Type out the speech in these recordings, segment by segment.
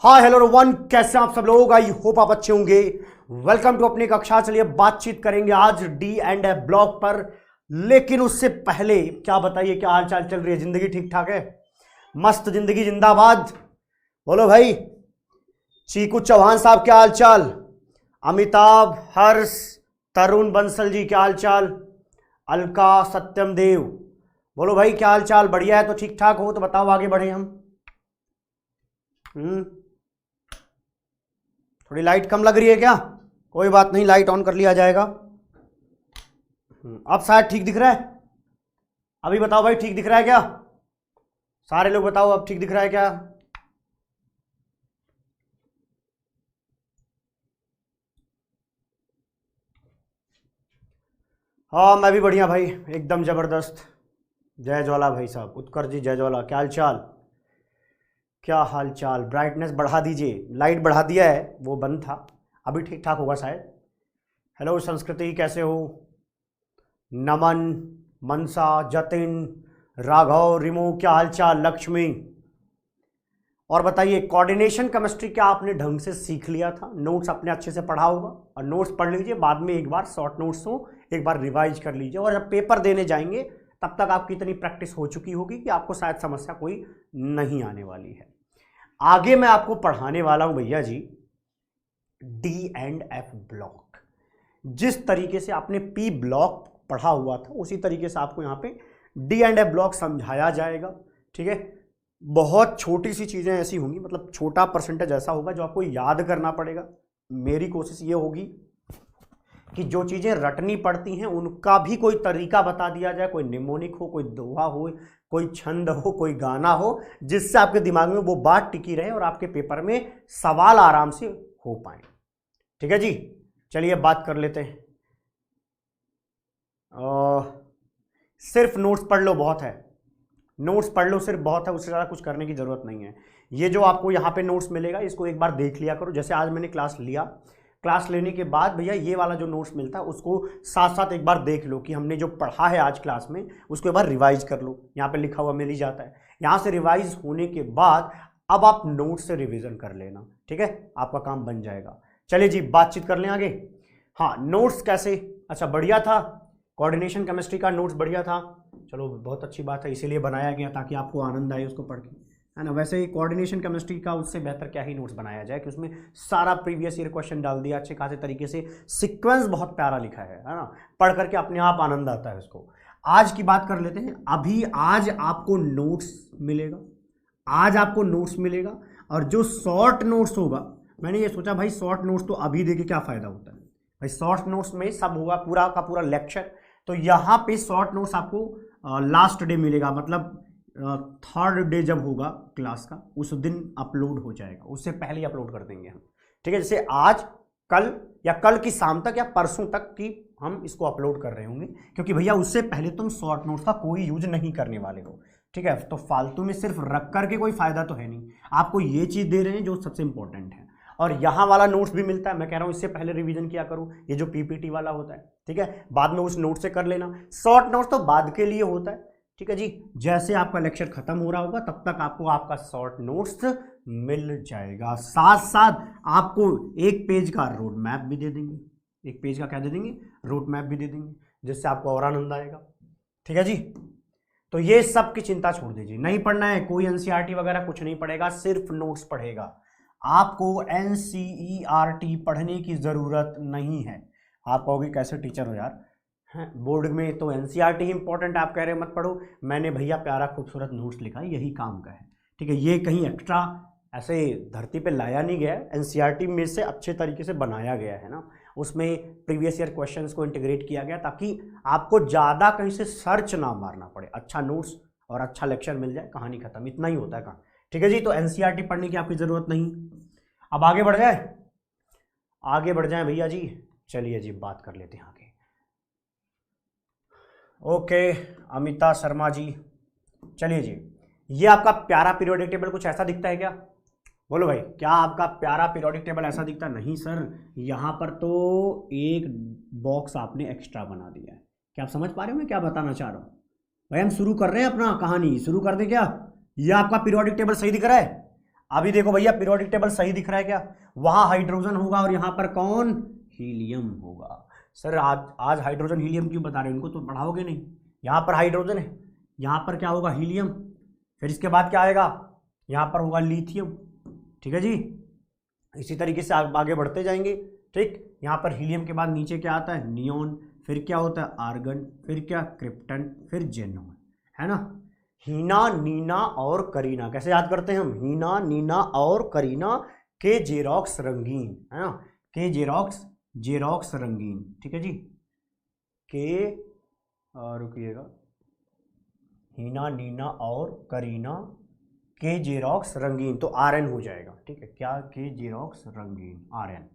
Hi hello one, कैसे हैं आप सब लोग। आई होप आप अच्छे होंगे। वेलकम टू अपनी कक्षा। चलिए बातचीत करेंगे आज डी एंड एफ ब्लॉक पर, लेकिन उससे पहले क्या बताइए, क्या हाल चाल चल रही है? जिंदगी ठीक ठाक है? मस्त जिंदगी जिंदाबाद। बोलो भाई। चीकू चौहान साहब क्या हाल चाल? अमिताभ, हर्ष, तरुण बंसल जी क्या हाल चाल? अलका, सत्यम देव, बोलो भाई क्या हाल चाल? बढ़िया है तो ठीक ठाक हो तो बताओ, आगे बढ़े हम। थोड़ी लाइट कम लग रही है क्या? कोई बात नहीं, लाइट ऑन कर लिया जाएगा। अब शायद ठीक दिख रहा है। अभी बताओ भाई, ठीक दिख रहा है क्या? सारे लोग बताओ, अब ठीक दिख रहा है क्या? हाँ मैं भी बढ़िया भाई, एकदम जबरदस्त। जय ज्वाला भाई साहब, उत्कर्ष जी जय ज्वाला, क्या हाल चाल? क्या हाल चाल? ब्राइटनेस बढ़ा दीजिए। लाइट बढ़ा दिया है, वो बंद था, अभी ठीक ठाक होगा शायद। हेलो संस्कृति, कैसे हो? नमन, मनसा, जतिन, राघव, रिमू क्या हाल चाल? लक्ष्मी। और बताइए, कोऑर्डिनेशन केमिस्ट्री क्या आपने ढंग से सीख लिया था? नोट्स अपने अच्छे से पढ़ा होगा, और नोट्स पढ़ लीजिए, बाद में एक बार शॉर्ट नोट्स हो एक बार रिवाइज कर लीजिए, और जब पेपर देने जाएंगे तब तक आपकी इतनी प्रैक्टिस हो चुकी होगी कि आपको शायद समस्या कोई नहीं आने वाली है। आगे मैं आपको पढ़ाने वाला हूं भैया G D and F block. जिस तरीके से आपने पी ब्लॉक पढ़ा हुआ था उसी तरीके से आपको यहाँ पे डी एंड एफ ब्लॉक समझाया जाएगा। ठीक है, बहुत छोटी सी चीजें ऐसी होंगी, मतलब छोटा परसेंटेज ऐसा होगा जो आपको याद करना पड़ेगा। मेरी कोशिश ये होगी कि जो चीजें रटनी पड़ती हैं उनका भी कोई तरीका बता दिया जाए, कोई निमोनिक हो, कोई दोहा हो, कोई छंद हो, कोई गाना हो, जिससे आपके दिमाग में वो बात टिकी रहे और आपके पेपर में सवाल आराम से हो पाए। ठीक है जी, चलिए बात कर लेते हैं। सिर्फ नोट्स पढ़ लो बहुत है, नोट्स पढ़ लो सिर्फ बहुत है, उससे ज़्यादा कुछ करने की ज़रूरत नहीं है। ये जो आपको यहाँ पे नोट्स मिलेगा इसको एक बार देख लिया करो। जैसे आज मैंने क्लास लिया, क्लास लेने के बाद भैया ये वाला जो नोट्स मिलता है उसको साथ साथ एक बार देख लो कि हमने जो पढ़ा है आज क्लास में उसको एक बार रिवाइज कर लो। यहाँ पे लिखा हुआ मिल ही जाता है। यहाँ से रिवाइज होने के बाद अब आप नोट्स से रिविजन कर लेना। ठीक है, आपका काम बन जाएगा। चलिए जी बातचीत कर लें आगे। हाँ, नोट्स कैसे? अच्छा बढ़िया था, कोऑर्डिनेशन केमिस्ट्री का नोट्स बढ़िया था। चलो बहुत अच्छी बात है, इसीलिए बनाया गया ताकि आपको आनंद आए उसको पढ़ के, है ना। वैसे ही कोऑर्डिनेशन केमिस्ट्री का उससे बेहतर क्या ही नोट्स बनाया जाए कि उसमें सारा प्रीवियस ईयर क्वेश्चन डाल दिया अच्छे खासे तरीके से, सीक्वेंस बहुत प्यारा लिखा है ना। पढ़ करके अपने आप आनंद आता है उसको। आज की बात कर लेते हैं। अभी आज आपको नोट्स मिलेगा, आज आपको नोट्स मिलेगा, और जो शॉर्ट नोट्स होगा, मैंने ये सोचा भाई शॉर्ट नोट्स तो अभी देके क्या फायदा होता है भाई, शॉर्ट नोट्स में सब होगा, पूरा का पूरा लेक्चर। तो यहाँ पे शॉर्ट नोट्स आपको लास्ट डे मिलेगा, मतलब थर्ड डे जब होगा क्लास का उस दिन अपलोड हो जाएगा, उससे पहले अपलोड कर देंगे हम। ठीक है, जैसे आज कल या कल की शाम तक या परसों तक की हम इसको अपलोड कर रहे होंगे, क्योंकि भैया उससे पहले तुम शॉर्ट नोट्स का कोई यूज नहीं करने वाले हो। ठीक है, तो फालतू में सिर्फ रख करके कोई फायदा तो है नहीं। आपको ये चीज दे रहे हैं जो सबसे इंपॉर्टेंट है, और यहाँ वाला नोट्स भी मिलता है। मैं कह रहा हूँ इससे पहले रिवीजन किया करो, ये जो पीपीटी वाला होता है। ठीक है, बाद में उस नोट से कर लेना। शॉर्ट नोट्स तो बाद के लिए होता है। ठीक है जी, जैसे आपका लेक्चर खत्म हो रहा होगा तब तक आपको आपका शॉर्ट नोट्स मिल जाएगा। साथ साथ आपको एक पेज का रोड मैप भी दे देंगे, एक पेज का क्या दे देंगे, रोड मैप भी दे देंगे, जिससे आपको और आनंद आएगा। ठीक है जी, तो ये सब की चिंता छोड़ दीजिए, नहीं पढ़ना है, कोई एनसीईआरटी वगैरह कुछ नहीं पढ़ेगा, सिर्फ नोट्स पढ़ेगा। आपको एनसीईआरटी पढ़ने की जरूरत नहीं है। आप कहोगे कैसे टीचर हो यार, बोर्ड में तो एनसीईआरटी ही इंपॉर्टेंट, आप कह रहे मत पढ़ो। मैंने भैया प्यारा खूबसूरत नोट्स लिखा है, यही काम का है। ठीक है, ये कहीं एक्स्ट्रा ऐसे धरती पे लाया नहीं गया है, एनसीईआरटी में से अच्छे तरीके से बनाया गया है ना। उसमें प्रीवियस ईयर क्वेश्चंस को इंटीग्रेट किया गया ताकि आपको ज़्यादा कहीं से सर्च ना मारना पड़े, अच्छा नोट्स और अच्छा लेक्चर मिल जाए, कहानी खत्म, इतना ही होता है काम। ठीक है जी, तो एनसीईआरटी पढ़ने की आपकी ज़रूरत नहीं। अब आगे बढ़ जाए, आगे बढ़ जाए भैया जी। चलिए जी बात कर लेते हैं आगे। ओके अमिता शर्मा जी, चलिए जी, ये आपका प्यारा पीरियोडिक टेबल कुछ ऐसा दिखता है क्या? बोलो भाई, क्या आपका प्यारा पीरियोडिक टेबल ऐसा दिखता? नहीं सर, यहाँ पर तो एक बॉक्स आपने एक्स्ट्रा बना दिया है। क्या आप समझ पा रहे हो मैं क्या बताना चाह रहा हूँ? भाई हम शुरू कर रहे हैं अपना कहानी, शुरू कर दें क्या? ये आपका पीरियोडिक टेबल सही दिख रहा है? अभी देखो भैया पीरियोडिक टेबल सही दिख रहा है क्या? वहां हाइड्रोजन होगा और यहां पर कौन? हीलियम होगा। सर आज हाइड्रोजन हीलियम क्यों बता रहे हो? इनको तो पढ़ाओगे नहीं। यहां पर हाइड्रोजन है, यहां पर क्या होगा? हीलियम। फिर इसके बाद क्या आएगा? यहां पर होगा लिथियम। ठीक है जी, इसी तरीके से आगे बढ़ते जाएंगे। ठीक, यहां पर हीलियम के बाद नीचे क्या आता है? नियोन। फिर क्या होता है? आर्गन। फिर क्या? क्रिप्टन। फिर जेनॉन, है ना। हीना, नीना और करीना कैसे याद करते हैं हम? हीना, नीना और करीना के जेरोक्स रंगीन, है ना। के जेरोक्स रंगीन। ठीक है जी, के रुकिएगा, हीना, नीना और करीना के जेरोक्स रंगीन, तो आरएन हो जाएगा। ठीक है, क्या? के जेरोक्स रंगीन, आरएन।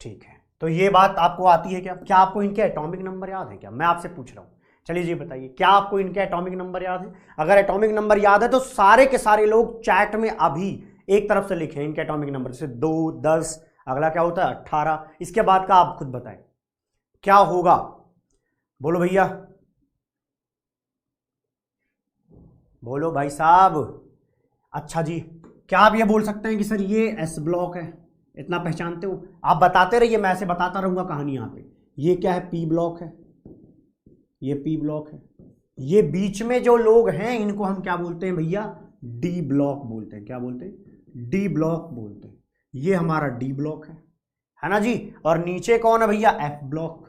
ठीक है, तो ये बात आपको आती है क्या? क्या आपको इनके एटॉमिक नंबर याद है क्या? मैं आपसे पूछ रहा हूँ। चलिए जी बताइए, क्या आपको इनके एटॉमिक नंबर याद है? अगर एटॉमिक नंबर याद है तो सारे के सारे लोग चैट में अभी एक तरफ से लिखें इनके एटॉमिक नंबर, जैसे 2, 10, अगला क्या होता है? 18। इसके बाद का आप खुद बताएं क्या होगा, बोलो भैया, बोलो भाई साहब। अच्छा जी, क्या आप ये बोल सकते हैं कि सर ये एस ब्लॉक है? इतना पहचानते हो? आप बताते रहिए, मैं ऐसे बताता रहूंगा कहानी। यहाँ पे ये क्या है? पी ब्लॉक है, ये पी ब्लॉक है। ये बीच में जो लोग हैं इनको हम क्या बोलते हैं भैया? डी ब्लॉक बोलते हैं। क्या बोलते हैं? डी ब्लॉक बोलते हैं। ये हमारा डी ब्लॉक है ना जी। और नीचे कौन है भैया? F block,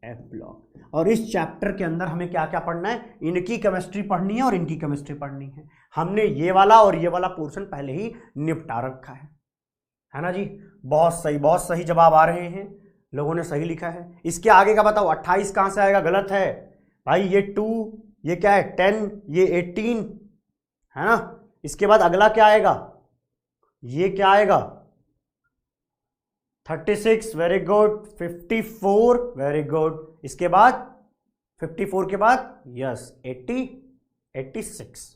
F block. और इस चैप्टर के अंदर हमें क्या क्या पढ़ना है? इनकी केमिस्ट्री पढ़नी है और इनकी केमिस्ट्री पढ़नी है। हमने ये वाला और ये वाला पोर्शन पहले ही निपटा रखा है ना जी। बहुत सही जवाब आ रहे हैं, लोगों ने सही लिखा है। इसके आगे का बताओ, 28 कहां से आएगा? गलत है भाई, ये 2, ये क्या है? 10, ये 18, है ना। इसके बाद अगला क्या आएगा? ये क्या आएगा? 36, वेरी गुड। 54, very good. इसके बाद 54 के बाद यस 80, 86।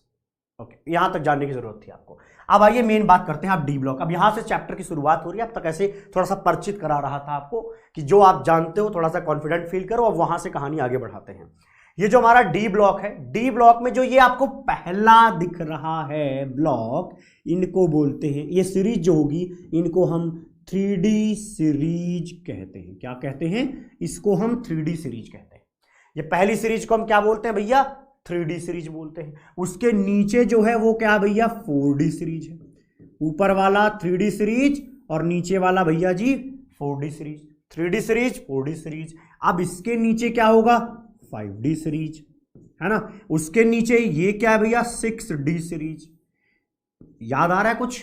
ओके, यहां तक जानने की जरूरत थी आपको। अब आइए मेन बात करते हैं। आप डी ब्लॉक, अब यहां से चैप्टर की शुरुआत हो रही है। अब तक ऐसे थोड़ा सा परिचित करा रहा था आपको कि जो आप जानते हो थोड़ा सा कॉन्फिडेंट फील करो, अब वहां से कहानी आगे बढ़ाते हैं। ये जो हमारा डी ब्लॉक है, डी ब्लॉक में जो ये आपको पहला दिख रहा है ब्लॉक, इनको बोलते हैं, ये सीरीज जो होगी इनको हम 3D सीरीज कहते हैं। क्या कहते हैं? इसको हम 3D सीरीज कहते हैं। ये पहली सीरीज को हम क्या बोलते हैं भैया? 3D सीरीज बोलते हैं। उसके नीचे जो है वो क्या भैया? 4D सीरीज है। ऊपर वाला 3D सीरीज और नीचे वाला भैया जी 4D series. 3D series, 4D series. अब इसके नीचे क्या होगा? 5D सीरीज, है ना। उसके नीचे ये क्या है भैया? 6D series. याद आ रहा है कुछ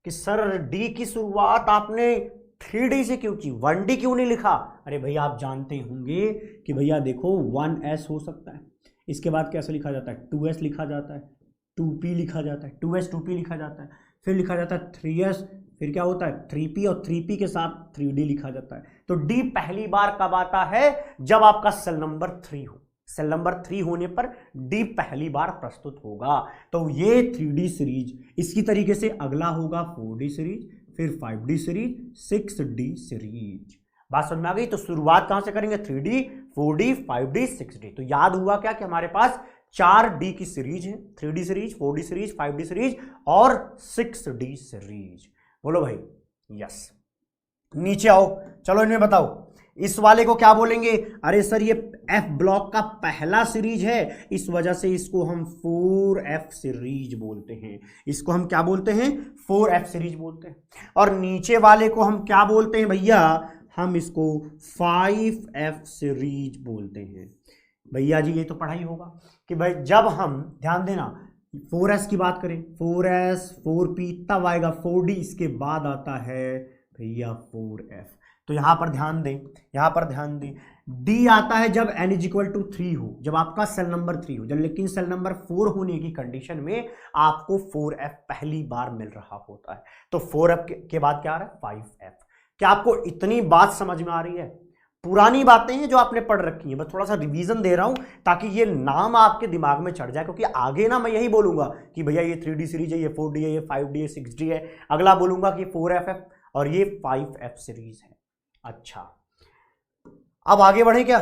कि सर डी की शुरुआत आपने 3D से क्यों की? 1D क्यों नहीं लिखा? अरे भैया आप जानते होंगे कि भैया देखो 1S हो सकता है, इसके बाद कैसे लिखा जाता है? 2S लिखा जाता है, 2P लिखा जाता है, 2S 2P लिखा जाता है, फिर लिखा जाता है 3S, फिर क्या होता है? 3P, और 3P के साथ 3D लिखा जाता है। तो D पहली बार कब आता है? जब आपका सेल नंबर 3 हो। सेल नंबर 3 होने पर D पहली बार प्रस्तुत होगा। तो ये 3D सीरीज। इसकी तरीके से अगला होगा 4D सीरीज, फिर 5D सीरीज, 6D सीरीज। बात समझ में आ गई? तो शुरुआत कहां से करेंगे? 3D, 4D, 5D, 6D। तो याद हुआ क्या कि हमारे पास 4D की सीरीज है, 3D series, 4D series, 5D series और 6D सीरीज। बोलो भाई यस। नीचे आओ, चलो इनमें बताओ इस वाले को क्या बोलेंगे? अरे सर ये F ब्लॉक का पहला सीरीज है, इस वजह से इसको हम 4F सीरीज बोलते हैं। इसको हम क्या बोलते हैं? 4F सीरीज बोलते हैं। और नीचे वाले को हम क्या बोलते हैं भैया? हम इसको 5F सीरीज बोलते हैं। भैया जी ये तो पढ़ाई होगा कि भाई जब हम, ध्यान देना, 4S की बात करें, 4S, 4P, तब आएगा 4D, इसके बाद आता है भैया 4F। तो यहां पर ध्यान दें, यहां पर ध्यान दें, D आता है जब n = 3 हो, जब आपका सेल नंबर 3 हो। जब लेकिन सेल नंबर 4 होने की कंडीशन में आपको 4F पहली बार मिल रहा होता है। तो 4F के बाद क्या आ रहा है? 5F। क्या आपको इतनी बात समझ में आ रही है? पुरानी बातें हैं जो आपने पढ़ रखी हैं, बस थोड़ा सा रिवीजन दे रहा हूं ताकि ये नाम आपके दिमाग में चढ़ जाए, क्योंकि आगे ना मैं यही बोलूंगा कि भैया ये 3D सीरीज है, ये 4D है, ये 5D है, 6D है। अगला बोलूंगा कि 4FF और ये 5F सीरीज है। अच्छा, अब आगे बढ़े क्या?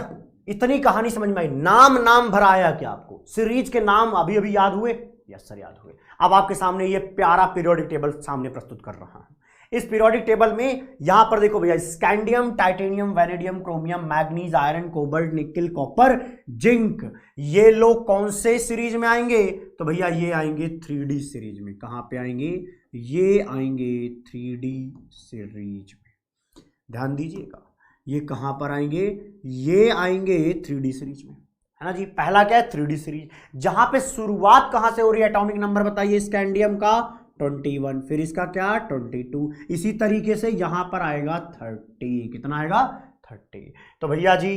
इतनी कहानी समझ में आई? नाम भरा आया क्या आपको? सीरीज के नाम अभी अभी याद हुए? यस सर, याद हुए। अब आपके सामने ये प्यारा पीरियोडिक टेबल सामने प्रस्तुत कर रहा हूं। इस पीरियोडिक टेबल में यहां पर देखो भैया, scandium, titanium, vanadium, chromium, manganese, iron, cobalt, निकल, कॉपर, जिंक, ये लोग कौन से सीरीज में आएंगे? तो भैया ये आएंगे 3D सीरीज में। कहां पे आएंगे? ये आएंगे 3D सीरीज में। ध्यान दीजिएगा, ये कहां पर आएंगे? ये आएंगे 3D सीरीज में, है ना जी। पहला क्या है? 3D सीरीज, जहां पे शुरुआत कहां से हो रही है? एटॉमिक नंबर बताइए। स्कैंडियम का 21, फिर इसका क्या? 22। इसी तरीके से यहां पर आएगा 30। कितना आएगा? 30। तो भैया जी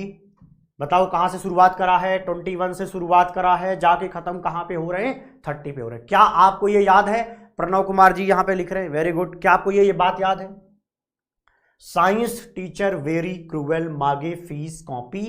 बताओ कहां से शुरुआत करा है? 21 से शुरुआत करा है, जाके खत्म कहां पे हो रहे हैं? 30 पे हो रहे हैं। क्या आपको ये याद है? प्रणव कुमार जी यहां पे लिख रहे हैं, वेरी गुड। क्या आपको ये बात याद है? साइंस टीचर वेरी क्रूएल, मांगे फीस कॉपी,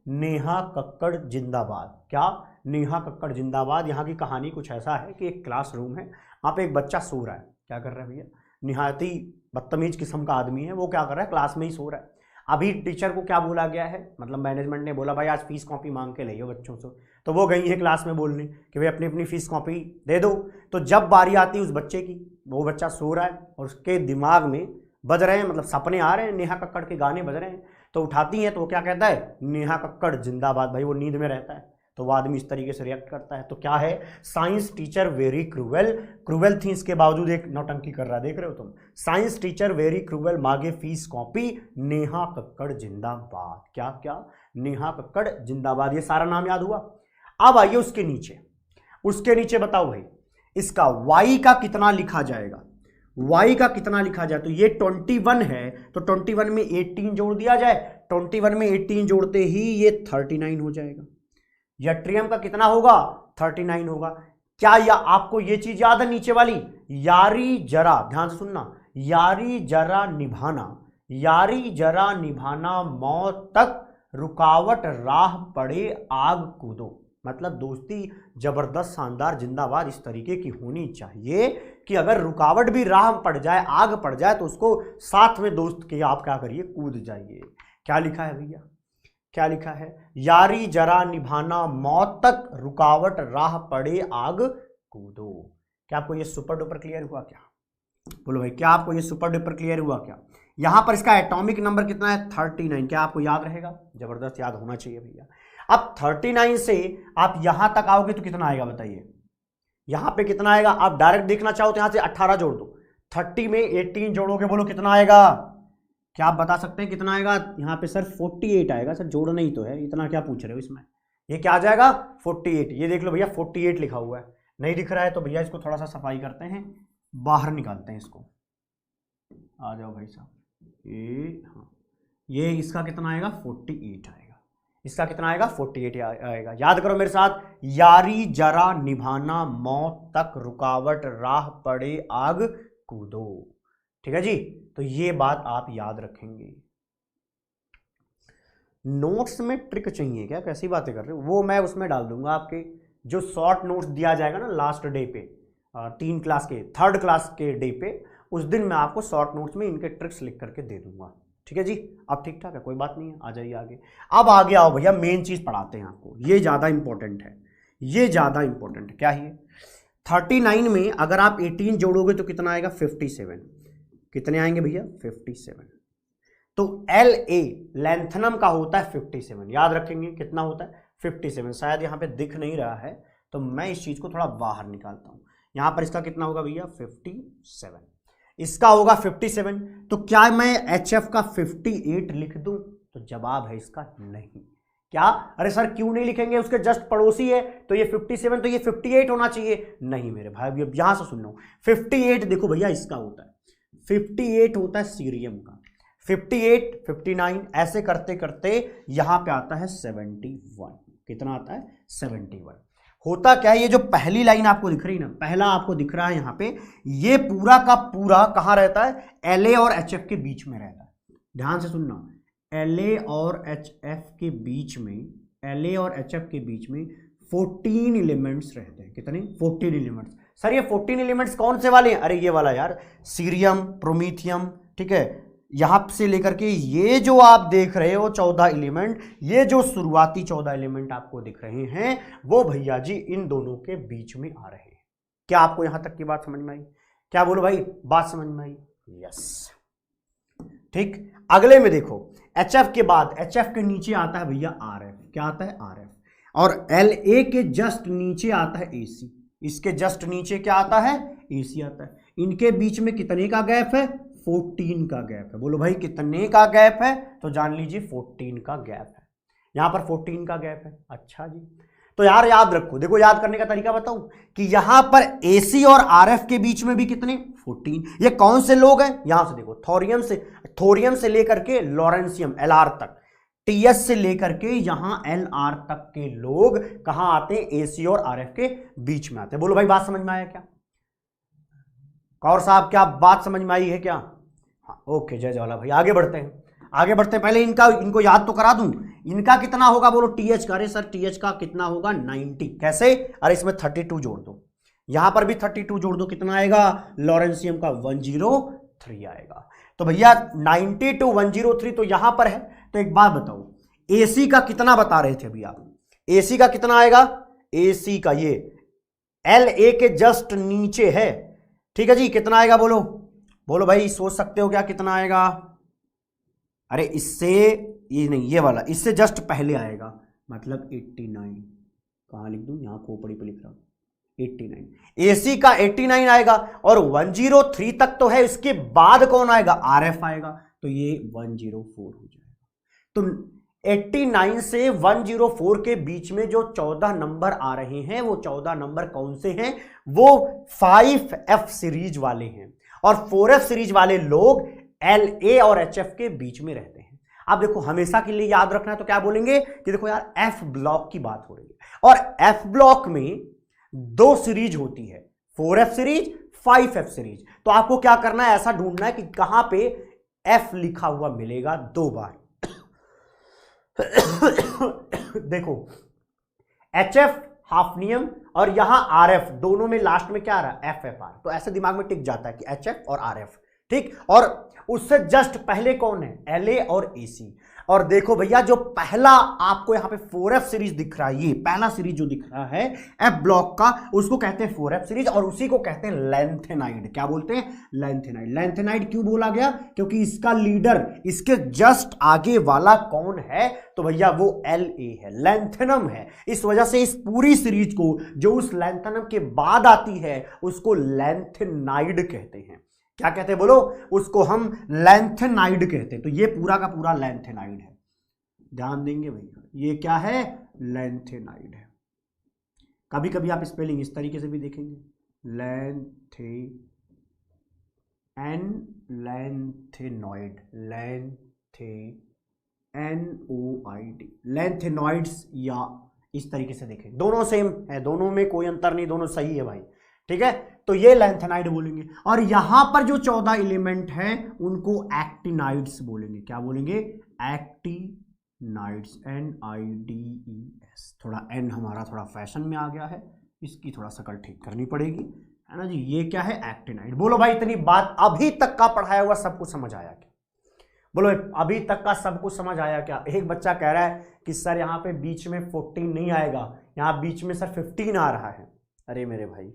नेहा कक्कड़ जिंदाबाद। क्या? नेहा कक्कड़ जिंदाबाद। यहाँ की कहानी कुछ ऐसा है कि एक क्लासरूम है, वहाँ पे एक बच्चा सो रहा है। क्या कर रहा है भैया? निहायत ही बदतमीज किस्म का आदमी है वो। क्या कर रहा है? क्लास में ही सो रहा है। अभी टीचर को क्या बोला गया है? मतलब मैनेजमेंट ने बोला भाई आज फीस कॉपी मांग के लाइए बच्चों से। तो वो गई है क्लास में बोलने कि भाई अपनी अपनी फीस कॉपी दे दो। तो जब बारी आती है उस बच्चे की, वो बच्चा सो रहा है और उसके दिमाग में बज रहे हैं, मतलब सपने आ रहे हैं, नेहा कक्कड़ के गाने बज रहे हैं। तो उठाती है तो वो क्या कहता है? नेहा कक्कड़ जिंदाबाद। भाई वो नींद में रहता है तो वो आदमी इस तरीके से रिएक्ट करता है। तो क्या है? Science teacher very cruel. Cruel थी इसके बावजूद एक नौटंकी कर रहा है, देख रहे हो तुम। साइंस टीचर वेरी क्रूएल, मांगे फीस कॉपी, नेहा कक्कड़ जिंदाबाद। क्या क्या? नेहा कक्कड़ जिंदाबाद। ये सारा नाम याद हुआ। अब आइए उसके नीचे। उसके नीचे बताओ भाई इसका y का कितना लिखा जाएगा? y का कितना लिखा जाए? तो ये 21 है, तो 21 में 18 जोड़ दिया जाए। 21 में 18 जोड़ते ही ये 39 हो जाएगा। यट्रियम का कितना होगा? 39 होगा। क्या या आपको ये चीज याद है नीचे वाली? यारी जरा, ध्यान से सुनना, यारी जरा निभाना, यारी जरा निभाना, मौत तक रुकावट राह पड़े आग कूदो। मतलब दोस्ती जबरदस्त, शानदार, जिंदाबाद इस तरीके की होनी चाहिए कि अगर रुकावट भी राह पड़ जाए, आग पड़ जाए, तो उसको साथ में दोस्त के आप क्या करिए? कूद जाइए। क्या लिखा है भैया? क्या लिखा है? यारी जरा निभाना, मौत तक रुकावट राह पड़े आग कूदो। क्या आपको ये सुपर डुपर क्लियर हुआ क्या? बोलो भाई, क्या आपको ये सुपर डुपर क्लियर हुआ क्या? यहां पर इसका एटॉमिक नंबर कितना है? 39। क्या आपको याद रहेगा? जबरदस्त याद होना चाहिए भैया। अब 39 से आप यहां तक आओगे तो कितना आएगा बताइए? यहां पे कितना आएगा? आप डायरेक्ट देखना चाहो तो यहां से 18 जोड़ दो। 30 में 18 जोड़ोगे, बोलो कितना आएगा? क्या आप बता सकते हैं कितना आएगा? यहाँ पे सर 48 आएगा। सर जोड़ना ही तो है, इतना क्या पूछ रहे हो इसमें? ये क्या आ जाएगा? 48। ये देख लो भैया 48 लिखा हुआ है। नहीं दिख रहा है तो भैया इसको थोड़ा सा सफाई करते हैं, बाहर निकालते हैं इसको। आ जाओ भाई साहब। ये हाँ, ये इसका कितना आएगा? 48 आएगा। इसका कितना आएगा? 48 आएगा। याद करो मेरे साथ, यारी जरा निभाना, मौत तक रुकावट राह पड़े आग कूदो। ठीक है जी, तो ये बात आप याद रखेंगे। नोट्स में ट्रिक चाहिए क्या? कैसी बातें कर रहे हो? वो मैं उसमें डाल दूंगा, आपके जो शॉर्ट नोट्स दिया जाएगा ना लास्ट डे पे, 3 क्लास के, 3rd क्लास के डे पे, उस दिन मैं आपको शॉर्ट नोट्स में इनके ट्रिक्स लिख करके दे दूंगा। ठीक है जी, अब ठीक ठाक है, कोई बात नहीं है। आ जाइए आगे। अब आगे आओ भैया, मेन चीज पढ़ाते हैं आपको, ये ज्यादा इंपॉर्टेंट है। ये ज्यादा इंपॉर्टेंट है। क्या है? 39 में अगर आप 18 जोड़ोगे तो कितना आएगा? 57। कितने आएंगे भैया? 57। तो LA लैंथनम का होता है 57। याद रखेंगे कितना होता है? 57। शायद यहां पे दिख नहीं रहा है तो मैं इस चीज को थोड़ा बाहर निकालता हूं। यहां पर इसका कितना होगा भैया? 57। इसका होगा 57। तो क्या मैं HF का 58 लिख दूं? तो जवाब है इसका नहीं। क्या? अरे सर क्यों नहीं लिखेंगे? उसके जस्ट पड़ोसी है तो ये 57, तो ये 58 होना चाहिए। नहीं मेरे भाई, अब यहां से सुन लो। 58 देखो भैया इसका होता है, 58 होता है सीरियम का। 58, 59 ऐसे करते करते यहां पे आता है 71। कितना आता है? 71। होता क्या है? ये जो पहली लाइन आपको दिख रही ना, पहला आपको दिख रहा है यहां पे, ये पूरा का पूरा कहां रहता है? LA और HF के बीच में रहता है। ध्यान से सुनना, LA और HF के बीच में, LA और HF के बीच में 14 एलिमेंट्स रहते हैं। कितने? 14 एलिमेंट्स। सर ये 14 एलिमेंट्स कौन से वाले हैं? अरे ये वाला यार, सीरियम, प्रोमीथियम, ठीक है, यहां से लेकर के ये जो आप देख रहे हो 14 एलिमेंट, ये जो शुरुआती 14 एलिमेंट आपको दिख रहे हैं वो भैया जी इन दोनों के बीच में आ रहे हैं। क्या आपको यहां तक की बात समझ में आई? क्या बोलो भाई, बात समझ में आई? यस, ठीक। अगले में देखो, HF के बाद, HF के नीचे आता है भैया RF। क्या आता है? RF। और LA के जस्ट नीचे आता है AC। इसके जस्ट नीचे क्या आता है? AC आता है। इनके बीच में कितने का गैप है? 14 का गैप है। बोलो भाई कितने का गैप है? तो जान लीजिए 14 का गैप है। यहां पर 14 का गैप है। अच्छा जी, तो यार याद रखो, देखो याद करने का तरीका बताऊं कि यहां पर AC और RF के बीच में भी कितने? 14। ये कौन से लोग हैं? यहां से देखो, थोरियम से लेकर के लॉरेंसियम LR तक, TS से लेकर के यहां LR तक के लोग कहां आते हैं? AC और RF के बीच में आते हैं। बोलो भाई बात समझ में आया क्या? कौर साहब क्या बात समझ में आई है क्या? हाँ, ओके जय जवाला भाई। आगे बढ़ते हैं, आगे बढ़ते हैं। पहले इनको याद तो करा दूं, इनका कितना होगा? बोलो TH का। अरे सर TH का कितना होगा? 90। कैसे? अरे इसमें 32 जोड़ दो, यहां पर भी 32 जोड़ दो, कितना आएगा? लॉरेंसियम का 103 आएगा। तो भैया 90 to 103 तो यहां पर है। तो एक बात बताओ, AC का कितना बता रहे थे अभी आप? AC का कितना आएगा? AC का ये LA के जस्ट नीचे है, ठीक है जी। कितना आएगा बोलो? बोलो भाई, सोच सकते हो क्या कितना आएगा? अरे इससे, ये नहीं, ये वाला इससे जस्ट पहले आएगा, मतलब 89। कहां लिख दूं? यहां खोपड़ी पे लिख रहा हूं, 89। AC का 89 आएगा। और 103 तक तो है, इसके बाद कौन आएगा? RF आएगा। तो ये 104 हो जाएगा। तो 89 से 104 के बीच में जो 14 नंबर आ रहे हैं, वो 14 नंबर कौन से हैं? वो 5F सीरीज वाले हैं। और 4F सीरीज वाले लोग LA और HF के बीच में रहते हैं। आप देखो, हमेशा के लिए याद रखना है तो क्या बोलेंगे कि देखो यार F ब्लॉक की बात हो रही है, और F ब्लॉक में 2 सीरीज होती है, 4F सीरीज, 5F सीरीज। तो आपको क्या करना है? ऐसा ढूंढना है कि कहां पे F लिखा हुआ मिलेगा 2 बार। देखो, HF हाफनियम और यहां RF, दोनों में लास्ट में क्या आ रहा है? FFR। तो ऐसे दिमाग में टिक जाता है कि HF और RF, ठीक। और उससे जस्ट पहले कौन है? LA और AC। और देखो भैया, जो पहला आपको यहां पे 4F सीरीज दिख रहा है, ये पहला सीरीज जो दिख रहा है F ब्लॉक का, उसको कहते हैं 4F सीरीज, और उसी को कहते हैं लैंथेनाइड। क्या बोलते हैं? लैंथेनाइड। लैंथेनाइड क्यों बोला गया? क्योंकि इसका लीडर, इसके जस्ट आगे वाला कौन है? तो भैया वो LA है, लैंथेनम है। इस वजह से इस पूरी सीरीज को, जो उस लैंथेनम के बाद आती है, उसको लैंथेनाइड कहते हैं। क्या कहते हैं बोलो? उसको हम लैंथेनाइड कहते हैं। तो ये पूरा का पूरा लैंथेनाइड है, ध्यान देंगे भैया। ये क्या है? लैंथेनाइड है। कभी कभी आप स्पेलिंग इस तरीके से भी देखेंगे, लैंथेनॉइड, NOID, लैंथेनॉइड्स, या इस तरीके से देखें, दोनों सेम है, दोनों में कोई अंतर नहीं, दोनों सही है भाई, ठीक है। तो ये लैंथेनाइड बोलेंगे। और यहां पर जो 14 एलिमेंट हैं उनको एक्टिनाइड्स बोलेंगे। क्या बोलेंगे? Actinides, NIDES। थोड़ा N हमारा थोड़ा फैशन में आ गया है, इसकी थोड़ा शकल ठीक करनी पड़ेगी, है ना जी। ये क्या है? एक्टिनाइड। बोलो भाई, इतनी बात अभी तक का पढ़ाया हुआ सब कुछ समझ आया क्या? बोलो अभी तक का सब कुछ समझ आया क्या? एक बच्चा कह रहा है कि सर यहाँ पे बीच में 14 नहीं आएगा, यहाँ बीच में सर 15 आ रहा है। अरे मेरे भाई,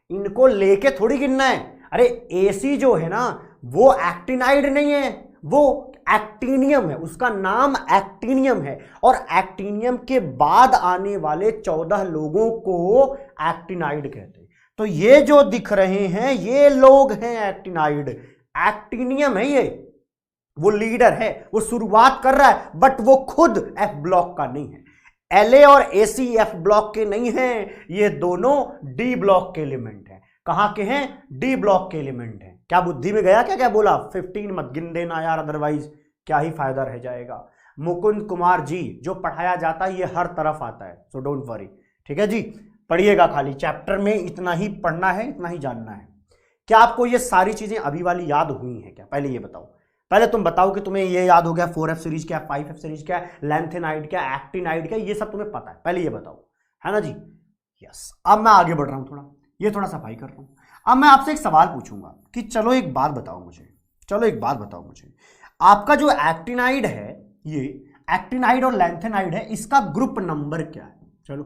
इनको लेके थोड़ी गिनना है। अरे AC जो है ना, वो एक्टिनाइड नहीं है, वो एक्टिनियम है, उसका नाम एक्टिनियम है। और एक्टिनियम के बाद आने वाले 14 लोगों को एक्टिनाइड कहते हैं। तो ये जो दिख रहे हैं, ये लोग हैं एक्टिनाइड। एक्टिनियम है ये, वो लीडर है, वो शुरुआत कर रहा है, बट वो खुद F ब्लॉक का नहीं है। LA और AC F ब्लॉक के नहीं हैं, ये दोनों D ब्लॉक के एलिमेंट हैं। कहां के हैं? D ब्लॉक के एलिमेंट हैं। क्या बुद्धि में गया? क्या बोला? 15 मत गिन देना यार, अदरवाइज क्या ही फायदा रह जाएगा। मुकुंद कुमार जी, जो पढ़ाया जाता है ये हर तरफ आता है, सो डोंट वरी, ठीक है जी। पढ़िएगा, खाली चैप्टर में इतना ही पढ़ना है, इतना ही जानना है। क्या आपको ये सारी चीजें अभी वाली याद हुई हैं क्या? पहले ये बताओ, पहले तुम बताओ कि तुम्हें ये याद हो गया 4F सीरीज क्या, 5F सीरीज क्या, लैंथेनाइड क्या, एक्टिनाइड क्या, ये सब तुम्हें पता है, पहले ये बताओ, है ना जी। यस, अब मैं आगे बढ़ रहा हूं, थोड़ा ये थोड़ा सफाई कर रहा हूं। अब मैं आपसे एक सवाल पूछूंगा कि चलो एक बात बताओ मुझे, आपका जो एक्टिनाइड है, ये एक्टिनाइड और लैंथेनाइड है, इसका ग्रुप नंबर क्या है? चलो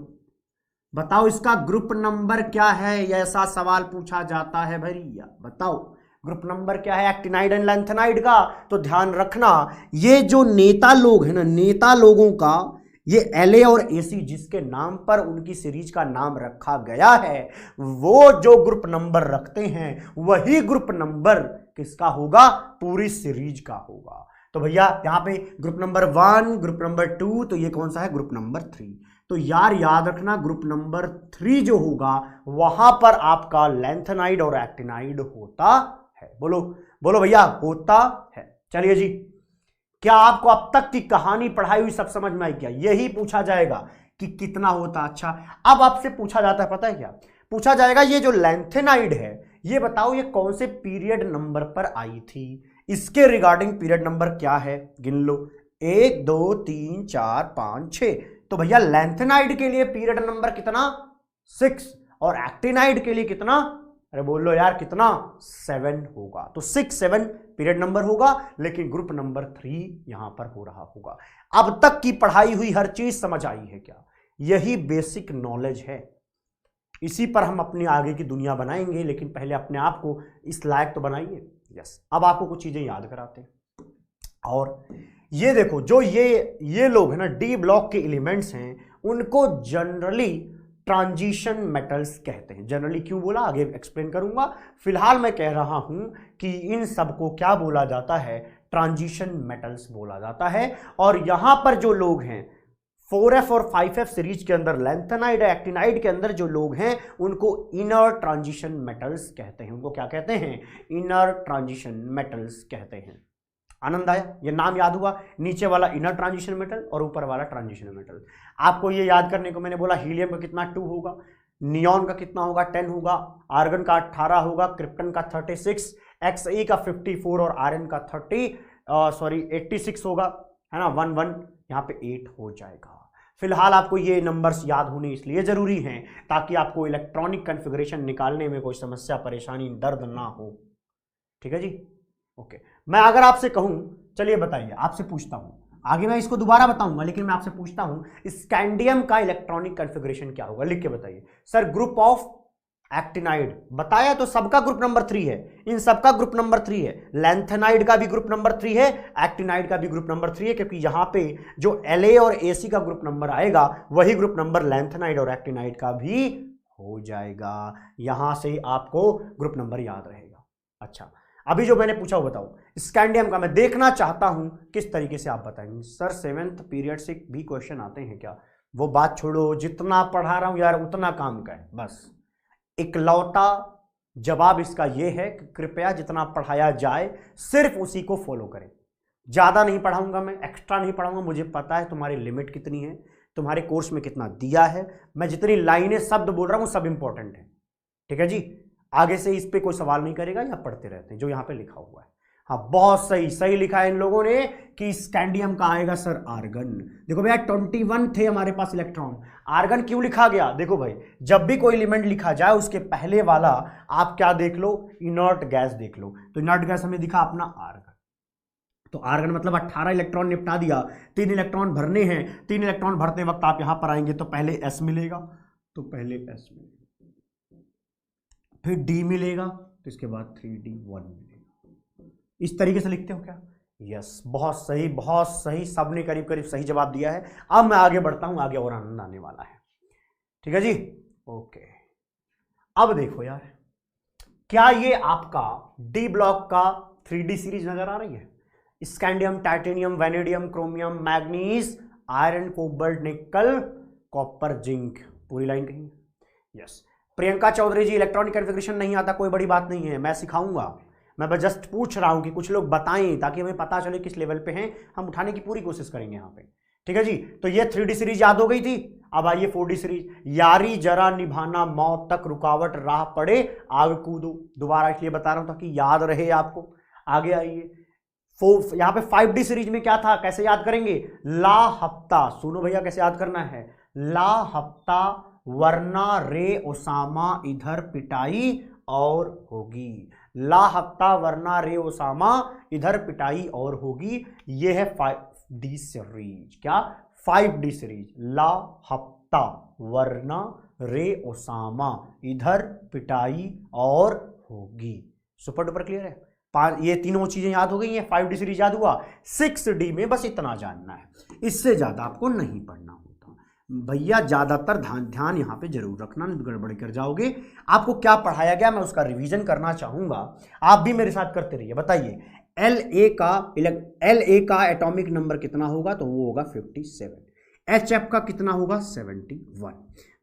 बताओ इसका ग्रुप नंबर क्या है, ऐसा सवाल पूछा जाता है भैया। बताओ ग्रुप नंबर क्या है एक्टिनाइड एंड लैंथेनाइड का। तो ध्यान रखना ये जो नेता लोग हैं ना, नेता लोगों का ये La और AC जिसके नाम पर उनकी सीरीज का नाम रखा गया है, वो जो ग्रुप नंबर रखते हैं वही ग्रुप नंबर किसका होगा, पूरी सीरीज का होगा। तो भैया यहां पे ग्रुप नंबर 1, ग्रुप नंबर 2, तो ये कौन सा है, ग्रुप नंबर 3। तो यार याद रखना ग्रुप नंबर 3 जो होगा वहां पर आपका लैंथेनाइड और एक्टिनाइड होता है। बोलो बोलो भैया, होता है। चलिए जी, क्या आपको अब तक की कहानी पढ़ाई हुई सब समझ में आई क्या? यही पूछा जाएगा कि कितना होता। अच्छा, अब आपसे पूछा जाता है, पता है क्या पूछा जाएगा, ये जो लैंथेनाइड है ये बताओ ये कौन से पीरियड नंबर पर आई थी, इसके रिगार्डिंग पीरियड नंबर क्या है, गिन लो 1 2 3 4 5 6। तो भैया लैंथेनाइड के लिए पीरियड नंबर कितना, 6, और एक्टिनाइड के लिए कितना, अरे बोल लो यार कितना, 7 होगा। तो 6 7 पीरियड नंबर होगा, लेकिन ग्रुप नंबर 3 यहां पर हो रहा होगा। अब तक की पढ़ाई हुई हर चीज समझ आई है क्या? यही बेसिक नॉलेज है, इसी पर हम अपनी आगे की दुनिया बनाएंगे, लेकिन पहले अपने आप को इस लायक तो बनाइए। यस, अब आपको कुछ चीजें याद कराते हैं। और ये देखो जो ये लोग है ना, डी ब्लॉक के एलिमेंट्स हैं, उनको जनरली ट्रांजिशन मेटल्स कहते हैं। जनरली क्यों बोला आगे एक्सप्लेन करूंगा, फिलहाल मैं कह रहा हूं कि इन सबको क्या बोला जाता है, ट्रांजिशन मेटल्स बोला जाता है। और यहां पर जो लोग हैं 4F और 5F सीरीज के अंदर, लैंथेनाइड एक्टिनाइड के अंदर जो लोग हैं उनको इनर ट्रांजिशन मेटल्स कहते हैं। उनको क्या कहते हैं, इनर ट्रांजिशन मेटल्स कहते हैं। आनंद आया, ये नाम याद हुआ, नीचे वाला इनर ट्रांजिशन मेटल और ऊपर वाला ट्रांजिशन मेटल। आपको ये याद करने को मैंने बोला, हीलियम का कितना 2 होगा, नियॉन का कितना होगा 10 होगा, आर्गन का 18 होगा, क्रिप्टन का 36, Xe का 54 और Rn का 86 होगा, है ना, 1 1 यहाँ पे 8 हो जाएगा। फिलहाल आपको ये नंबर्स याद होने इसलिए जरूरी हैं ताकि आपको इलेक्ट्रॉनिक कॉन्फ़िगरेशन निकालने में कोई समस्या परेशानी दर्द ना हो। ठीक है जी, ओके। मैं अगर आपसे कहूं, चलिए बताइए, आपसे पूछता हूं, आगे मैं इसको दोबारा बताऊंगा, लेकिन मैं आपसे पूछता हूं स्कैंडियम का इलेक्ट्रॉनिक कॉन्फ़िगरेशन क्या होगा, लिख के बताइए। सर ग्रुप ऑफ एक्टिनाइड बताया तो सबका ग्रुप नंबर 3 है, इन सबका ग्रुप नंबर 3 है, लैंथेनाइड का भी ग्रुप नंबर 3 है, एक्टिनाइड का भी ग्रुप नंबर 3 है, क्योंकि यहां पे जो La और AC का ग्रुप नंबर आएगा वही ग्रुप नंबर लैंथेनाइड और एक्टिनाइड का भी हो जाएगा। यहां से आपको ग्रुप नंबर याद रहेगा। अच्छा, अभी जो मैंने पूछा वो बताओ, स्कैंडियम का मैं देखना चाहता हूं किस तरीके से आप बताएंगे। सर 7th पीरियड से भी क्वेश्चन आते हैं क्या? वो बात छोड़ो, जितना पढ़ा रहा हूं यार उतना काम का है, बस इकलौता जवाब इसका यह है कि कृपया जितना पढ़ाया जाए सिर्फ उसी को फॉलो करें। ज्यादा नहीं पढ़ाऊंगा मैं, एक्स्ट्रा नहीं पढ़ाऊंगा, मुझे पता है तुम्हारी लिमिट कितनी है, तुम्हारे कोर्स में कितना दिया है। मैं जितनी लाइनें शब्द बोल रहा हूं सब इंपॉर्टेंट है, ठीक है जी। आगे से इस पे कोई सवाल नहीं करेगा या पढ़ते रहते हैं जो यहां पे लिखा हुआ है। हाँ बहुत सही सही लिखा है इन लोगों ने कि स्कैंडियम का आएगा सर आर्गन। देखो भैया 21 थे हमारे पास इलेक्ट्रॉन, आर्गन क्यों लिखा गया? देखो भाई जब भी कोई एलिमेंट लिखा जाए उसके पहले वाला आप क्या देख लो, इनर्ट गैस देख लो। तो इनर्ट गैस हमें दिखा अपना आर्गन, तो आर्गन मतलब 18 इलेक्ट्रॉन निपटा दिया, 3 इलेक्ट्रॉन भरने हैं। 3 इलेक्ट्रॉन भरते वक्त आप यहां पर आएंगे तो पहले S मिलेगा, तो पहले S मिलेगा, फिर D मिलेगा, तो इसके बाद 3D1 मिलेगा। इस तरीके से लिखते हो क्या? यस, बहुत सही बहुत सही, सबने करीब करीब सही जवाब दिया है। अब मैं आगे बढ़ता हूं, आगे और आनंद आने वाला है, ठीक है जी, ओके। अब देखो यार, क्या ये आपका डी ब्लॉक का 3D सीरीज नजर आ रही है? Scandium, titanium, vanadium, chromium, manganese, iron, cobalt, निकल, कॉपर, जिंक, पूरी लाइन कहीं? यस। प्रियंका चौधरी जी इलेक्ट्रॉनिक कॉन्फ़िगरेशन नहीं आता, कोई बड़ी बात नहीं है, मैं सिखाऊंगा। मैं बस जस्ट पूछ रहा हूं कि कुछ लोग बताएं ताकि हमें पता चले किस लेवल पे हैं, हम उठाने की पूरी कोशिश करेंगे यहाँ पे, ठीक है जी। तो ये 3D सीरीज याद हो गई थी। अब आइए 4D सीरीज, यारी जरा निभाना मौत तक रुकावट राह पड़े आग कूदो। दोबारा इसलिए बता रहा हूं ताकि याद रहे आपको। आगे आइए, यहाँ पे 5D सीरीज में क्या था, कैसे याद करेंगे? ला हफ्ता, सुनो भैया कैसे याद करना है, ला हफ्ता वरना रे ओसामा इधर पिटाई और होगी। ला हफ्ता वरना रे ओसामा इधर पिटाई और होगी, ये है 5D सीरीज। क्या? 5D सीरीज, ला हफ्ता वरना रे ओसामा, इधर पिटाई और होगी। सुपर डुपर क्लियर है। ये तीनों चीजें याद हो गई हैं, 5D सीरीज याद हुआ। 6D में बस इतना जानना है, इससे ज्यादा आपको नहीं पढ़ना होता भैया। ज्यादातर ध्यान यहाँ पे जरूर रखना, नहीं गड़बड़ कर जाओगे। आपको क्या पढ़ाया गया मैं उसका रिवीजन करना चाहूंगा, आप भी मेरे साथ करते रहिए। बताइए LA का एटॉमिक नंबर कितना होगा, तो वो होगा 57। HF का कितना होगा 71।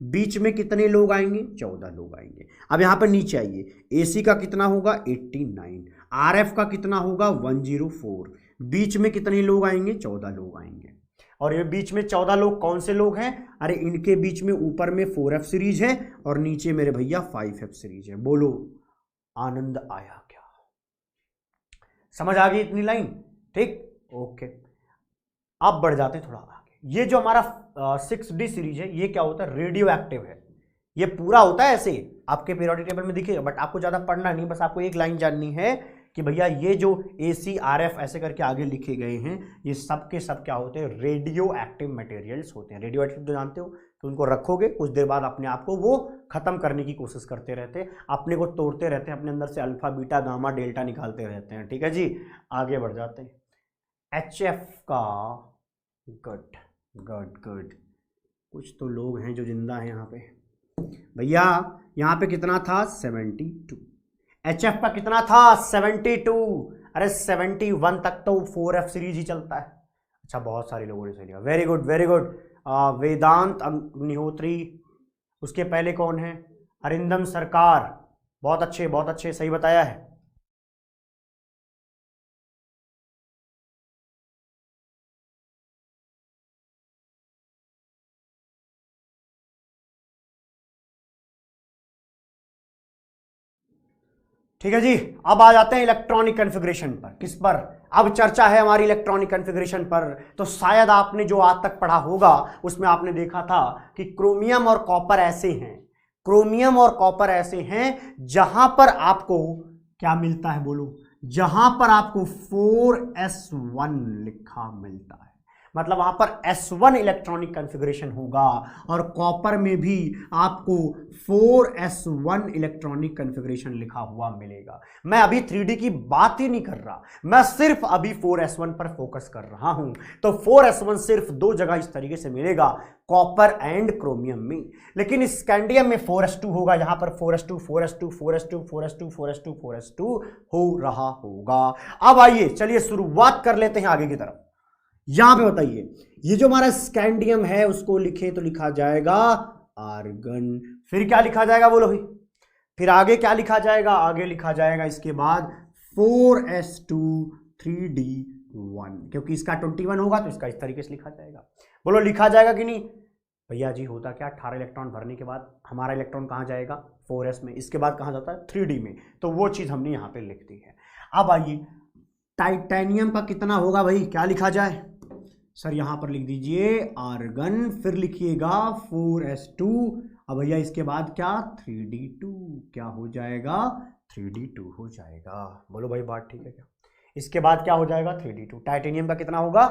बीच में कितने लोग आएंगे, 14 लोग आएंगे। अब यहां पर नीचे आइए, AC का कितना होगा 89, RF का कितना होगा 104। बीच में कितने लोग आएंगे, 14 लोग आएंगे। और ये बीच में 14 लोग कौन से लोग हैं, अरे इनके बीच में ऊपर में 4F सीरीज है और नीचे मेरे भैया 5F सीरीज है। बोलो आनंद आया क्या, समझ आ गई इतनी लाइन, ठीक, ओके। अब बढ़ जाते हैं थोड़ा आगे। ये जो हमारा 6D सीरीज है, ये क्या होता है, रेडियो एक्टिव है। ये पूरा होता है ऐसे आपके पीरियोडिक टेबल में दिखेगा, बट आपको ज्यादा पढ़ना नहीं, बस आपको एक लाइन जाननी है कि भैया ये जो AC RF ऐसे करके आगे लिखे गए हैं, ये सब के सब क्या होते हैं, रेडियो एक्टिव मटेरियल्स होते हैं। रेडियो एक्टिव तो जानते हो, तो उनको रखोगे कुछ देर बाद अपने आप को वो खत्म करने की कोशिश करते रहते हैं, अपने को तोड़ते रहते हैं, अपने अंदर से अल्फा बीटा गामा डेल्टा निकालते रहते हैं। ठीक है जी, आगे बढ़ जाते हैं। HF का गुड गुड गुड, कुछ तो लोग हैं जो जिंदा हैं यहाँ पे भैया। यहाँ पे कितना था 72, HF का कितना था 72, अरे 71 तक तो 4F सीरीज ही चलता है। अच्छा, बहुत सारे लोगों ने सही लिया, वेरी गुड वेरी गुड। वेदांत अग्निहोत्री, उसके पहले कौन है, अरिंदम सरकार, बहुत अच्छे सही बताया है। ठीक है जी, अब आ जाते हैं इलेक्ट्रॉनिक कॉन्फ़िगरेशन पर। किस पर अब चर्चा है हमारी, इलेक्ट्रॉनिक कॉन्फ़िगरेशन पर। तो शायद आपने जो आज तक पढ़ा होगा उसमें आपने देखा था कि क्रोमियम और कॉपर ऐसे हैं, क्रोमियम और कॉपर ऐसे हैं जहां पर आपको क्या मिलता है, बोलो, जहां पर आपको 4s1 लिखा मिलता है, मतलब वहां पर S1 इलेक्ट्रॉनिक कॉन्फ़िगरेशन होगा, और कॉपर में भी आपको 4s1 इलेक्ट्रॉनिक कॉन्फ़िगरेशन लिखा हुआ मिलेगा। मैं अभी 3D की बात ही नहीं कर रहा, मैं सिर्फ अभी 4s1 पर फोकस कर रहा हूं। तो 4s1 सिर्फ दो जगह इस तरीके से मिलेगा, कॉपर एंड क्रोमियम में। लेकिन स्कैंडियम में 4s2 होगा, यहां पर 4s2 4s2 4s2 4s2 4s2 4s2 हो रहा होगा। अब आइए चलिए शुरुआत कर लेते हैं आगे की तरफ। यहां पे बताइए, ये जो हमारा स्कैंडियम है उसको लिखे तो लिखा जाएगा आर्गन, फिर क्या लिखा जाएगा बोलो भाई, फिर आगे क्या लिखा जाएगा, आगे लिखा जाएगा इसके बाद 4s2 3d1, क्योंकि इसका 21 होगा तो इसका इस तरीके से लिखा जाएगा। बोलो लिखा जाएगा कि नहीं भैया जी। होता क्या, 18 इलेक्ट्रॉन भरने के बाद हमारा इलेक्ट्रॉन कहां जाएगा 4s में, इसके बाद कहां जाता है 3d में, तो वो चीज हमने यहां पे लिख दी है। अब आइए टाइटेनियम का कितना होगा भाई, क्या लिखा जाए सर, यहां पर लिख दीजिए आर्गन, फिर लिखिएगा 4s2, अब भैया इसके बाद क्या 3d2, क्या हो जाएगा 3d2 हो जाएगा। बोलो भाई बात ठीक है क्या, इसके बाद क्या हो जाएगा 3d2, टाइटेनियम का कितना होगा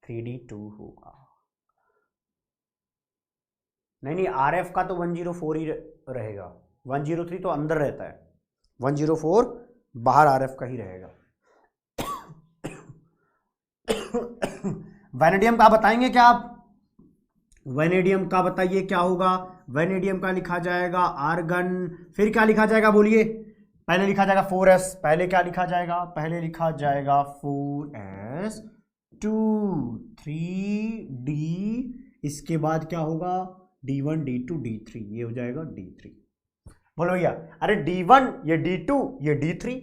3d2 होगा। नहीं RF का तो 104 ही रहेगा, 103 तो अंदर रहता है, 104 बाहर RF का ही रहेगा। वैनेडियम का बताएंगे क्या आप, वैनेडियम का बताइए क्या होगा, वैनेडियम का लिखा जाएगा आर्गन, फिर क्या लिखा जाएगा बोलिए, पहले लिखा जाएगा 4s, पहले क्या लिखा जाएगा, पहले लिखा जाएगा 4s2 3d, इसके बाद क्या होगा d1 d2 d3, ये हो जाएगा d3। बोलो भैया, अरे d1 ये d2 ये d3,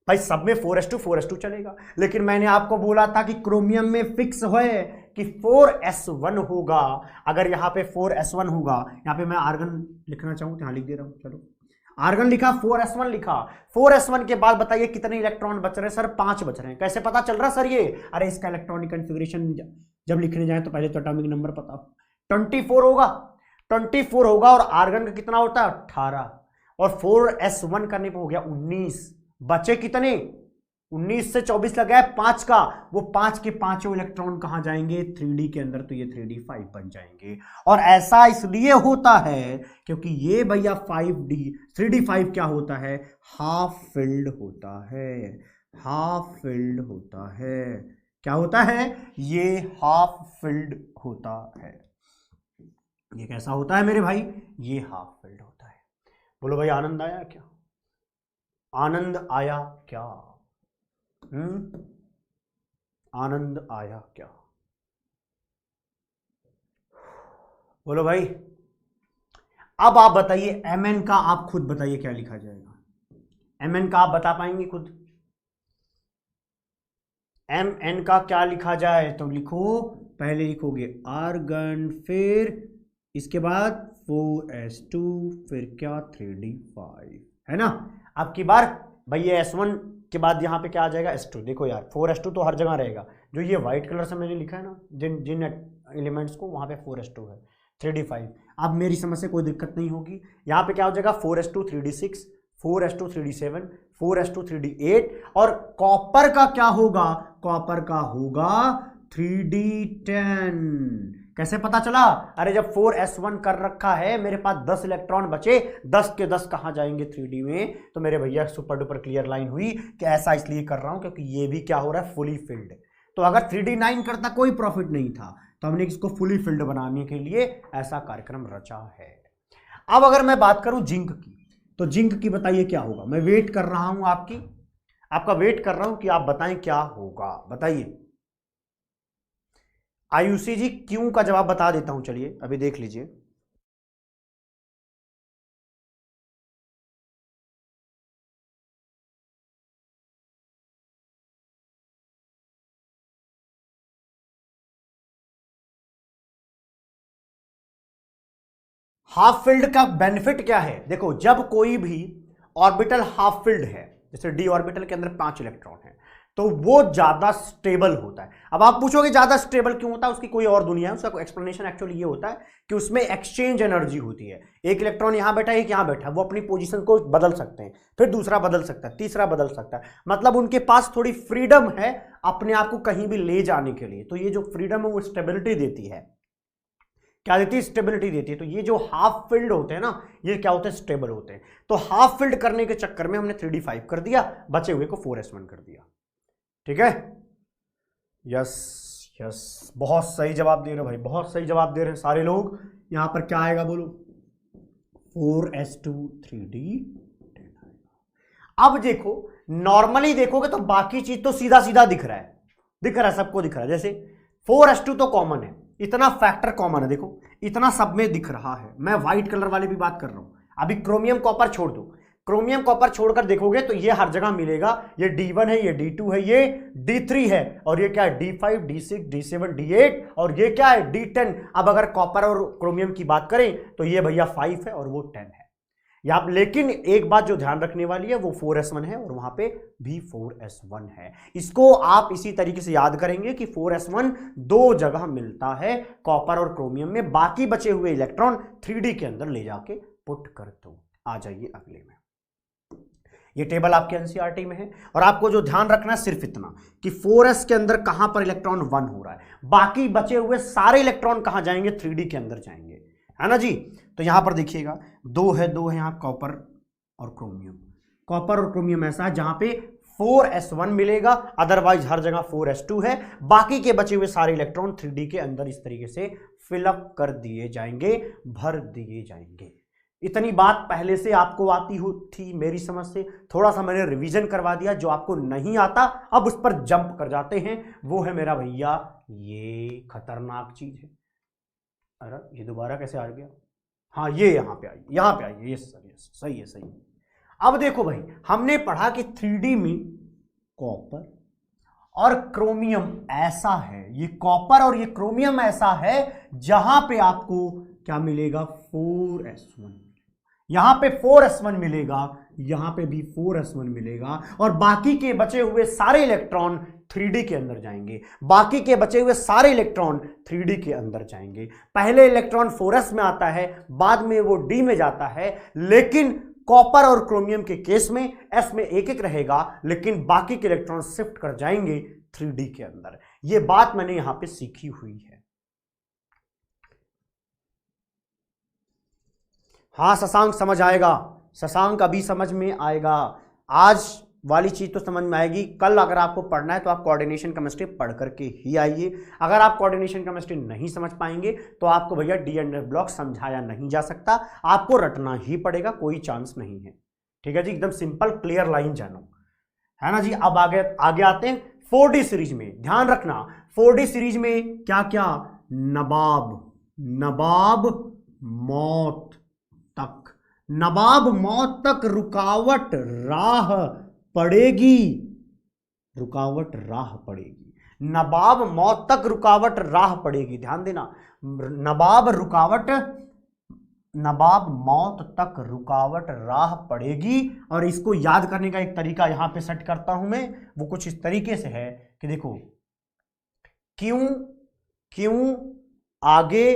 भाई सब में 4s2 चलेगा, लेकिन मैंने आपको बोला था कि क्रोमियम में फिक्स है कि 4s1 होगा। अगर यहाँ पे 4s1 होगा, यहाँ पे मैं आर्गन लिखना चाहूँ तो यहाँ लिख दे रहा हूँ, चलो आर्गन लिखा 4s1 लिखा, 4s1 के बाद बताइए कितने इलेक्ट्रॉन बच रहे हैं सर, 5 बच रहे हैं। कैसे पता चल रहा सर ये, अरे इसका इलेक्ट्रॉनिक कॉन्फ़िगरेशन जब लिखने जाए तो पहले तो एटॉमिक नंबर पता, 24 होगा, 24 होगा, और आर्गन का कितना होता है 18, और 4s1 करने पर हो गया 19, बचे कितने 19 से 24 लगा है 5 का, वो 5 के पांचों इलेक्ट्रॉन कहां जाएंगे 3D के अंदर, तो ये 3D5 बन जाएंगे। और ऐसा इसलिए होता है क्योंकि ये भैया 5D 3D5 क्या होता है, हाफ फिल्ड होता है, हाफ फिल्ड होता है। क्या होता है, ये हाफ फिल्ड होता है। ये कैसा होता है मेरे भाई, ये हाफ फिल्ड होता है। बोलो भाई आनंद आया क्या, आनंद आया क्या, आनंद आया क्या, बोलो भाई। अब आप बताइए Mn का, आप खुद बताइए क्या लिखा जाएगा। Mn का आप बता पाएंगे खुद, Mn का क्या लिखा जाए, तो लिखो, पहले लिखोगे आर्गन, फिर इसके बाद 4s2, फिर क्या 3d5, है ना। अब की बार भैया S1 के बाद यहाँ पे क्या आ जाएगा S2। देखो यार 4s2 तो हर जगह रहेगा, जो ये व्हाइट कलर से मैंने लिखा है ना जिन जिन एलिमेंट्स को, वहाँ पे 4s2 है, 3d5। अब मेरी समझ से कोई दिक्कत नहीं होगी। यहाँ पे क्या हो जाएगा 4s2 3d6, 4s2 3d7, 4s2 3d8, और कॉपर का क्या होगा, कॉपर का होगा 3d10। कैसे पता चला, अरे जब 4s1 कर रखा है, मेरे पास 10 इलेक्ट्रॉन बचे, 10 के 10 कहां जाएंगे 3D में, तो मेरे भैया सुपर डुपर क्लियर लाइन हुई कि ऐसा इसलिए कर रहा हूं क्योंकि ये भी क्या हो रहा है, फुली फिल्ड। तो अगर 3D9 करता कोई प्रॉफिट नहीं था, तो हमने इसको फुली फिल्ड बनाने के लिए ऐसा कार्यक्रम रचा है। अब अगर मैं बात करूं जिंक की, तो जिंक की बताइए क्या होगा। मैं वेट कर रहा हूं आपका वेट कर रहा हूं कि आप बताएं क्या होगा, बताइए। आयुषी जी क्यों का जवाब बता देता हूं, चलिए अभी देख लीजिए। हाफ फील्ड का बेनिफिट क्या है, देखो जब कोई भी ऑर्बिटल हाफ फील्ड है, जैसे डी ऑर्बिटल के अंदर 5 इलेक्ट्रॉन है, तो वो ज्यादा स्टेबल होता है। अब आप पूछोगे ज्यादा स्टेबल क्यों होता है, उसकी कोई और दुनिया है, उसका एक्सप्लेनेशन एक्चुअली ये होता है कि उसमें एक्सचेंज एनर्जी होती है। एक इलेक्ट्रॉन यहां बैठा है, एक यहां बैठा है, वो अपनी पोजीशन को बदल सकते हैं, फिर दूसरा बदल सकता है, तीसरा बदल सकता है, मतलब उनके पास थोड़ी फ्रीडम है अपने आप को कहीं भी ले जाने के लिए। तो ये जो फ्रीडम है वो स्टेबिलिटी देती है। क्या देती है, स्टेबिलिटी देती है। तो ये जो हाफ फिल्ड होते हैं ना, ये क्या होते हैं, स्टेबल होते हैं। तो हाफ फिल्ड करने के चक्कर में हमने 3d5 कर दिया, बचे हुए को 4s1 कर दिया। ठीक है, यस यस, बहुत सही जवाब दे रहे हो भाई, बहुत सही जवाब दे रहे हैं सारे लोग। यहां पर क्या आएगा बोलो, 4s2 3d10 आएगा। अब देखो नॉर्मली देखोगे तो बाकी चीज तो सीधा सीधा दिख रहा है, सबको दिख रहा है। जैसे 4s2 तो कॉमन है, इतना फैक्टर कॉमन है, देखो इतना सब में दिख रहा है। मैं व्हाइट कलर वाले भी बात कर रहा हूं। अभी क्रोमियम कॉपर छोड़ दो, क्रोमियम कॉपर छोड़कर देखोगे तो ये हर जगह मिलेगा। ये D1 है, ये D2 है, ये D3 है, और ये क्या है D5 D6 D7 D8, और ये क्या है D10। अब अगर कॉपर और क्रोमियम की बात करें तो ये भैया 5 है और वो 10 है यहाँ। लेकिन एक बात जो ध्यान रखने वाली है, वो 4s1 है और वहां पे भी 4s1 है। इसको आप इसी तरीके से याद करेंगे कि 4s1 दो जगह मिलता है, कॉपर और क्रोमियम में। बाकी बचे हुए इलेक्ट्रॉन 3D के अंदर ले जाके पुट कर दो। आ जाइए अगले में। ये टेबल आपके एनसीईआरटी में है, और आपको जो ध्यान रखना है सिर्फ इतना कि 4s के अंदर कहां पर इलेक्ट्रॉन 1 हो रहा है, बाकी बचे हुए सारे इलेक्ट्रॉन कहां जाएंगे, 3D के अंदर जाएंगे, है ना जी। तो यहां पर देखिएगा 2 है यहां कॉपर और क्रोमियम। कॉपर और क्रोमियम ऐसा है जहां पे 4s1 मिलेगा, अदरवाइज हर जगह 4s2 है। बाकी के बचे हुए सारे इलेक्ट्रॉन 3D के अंदर इस तरीके से फिलअप कर दिए जाएंगे, भर दिए जाएंगे। इतनी बात पहले से आपको आती थी मेरी समझ से, थोड़ा सा मैंने रिवीजन करवा दिया। जो आपको नहीं आता अब उस पर जंप कर जाते हैं, वो है मेरा भैया ये खतरनाक चीज है। अरे ये दोबारा कैसे आ गया, हाँ ये यहाँ पे आइए, ये सही है, सही है। अब देखो भाई, हमने पढ़ा कि 3D में कॉपर और क्रोमियम ऐसा है, ये कॉपर और ये क्रोमियम ऐसा है जहां पे आपको क्या मिलेगा, 4s1। यहां पे 4s1 मिलेगा, यहां पे भी 4s1 मिलेगा, और बाकी के बचे हुए सारे इलेक्ट्रॉन 3D के अंदर जाएंगे। बाकी के बचे हुए सारे इलेक्ट्रॉन 3D के अंदर जाएंगे। पहले इलेक्ट्रॉन 4s में आता है, बाद में वो D में जाता है, लेकिन कॉपर और क्रोमियम के केस में s में एक एक रहेगा, लेकिन बाकी के इलेक्ट्रॉन शिफ्ट कर जाएंगे 3D के अंदर। यह बात मैंने यहां पे सीखी हुई है। हाँ शशांक समझ आएगा, शशांक अभी समझ में आएगा। आज वाली चीज तो समझ में आएगी, कल अगर आपको पढ़ना है तो आप कोऑर्डिनेशन केमिस्ट्री पढ़ करके ही आइए। अगर आप कोऑर्डिनेशन केमिस्ट्री नहीं समझ पाएंगे तो आपको भैया डी एंड एफ ब्लॉक समझाया नहीं जा सकता, आपको रटना ही पड़ेगा, कोई चांस नहीं है। ठीक है जी, एकदम सिंपल क्लियर लाइन जानो, है ना जी। अब आगे आते हैं 4D सीरीज में। ध्यान रखना 4D सीरीज में क्या क्या, नवाब मौत तक, नवाब मौत तक रुकावट राह पड़ेगी, रुकावट राह पड़ेगी, नवाब मौत तक रुकावट राह पड़ेगी। ध्यान देना, नवाब मौत तक रुकावट राह पड़ेगी। और इसको याद करने का एक तरीका यहां पे सेट करता हूं मैं, वो कुछ इस तरीके से है कि देखो, क्यों आगे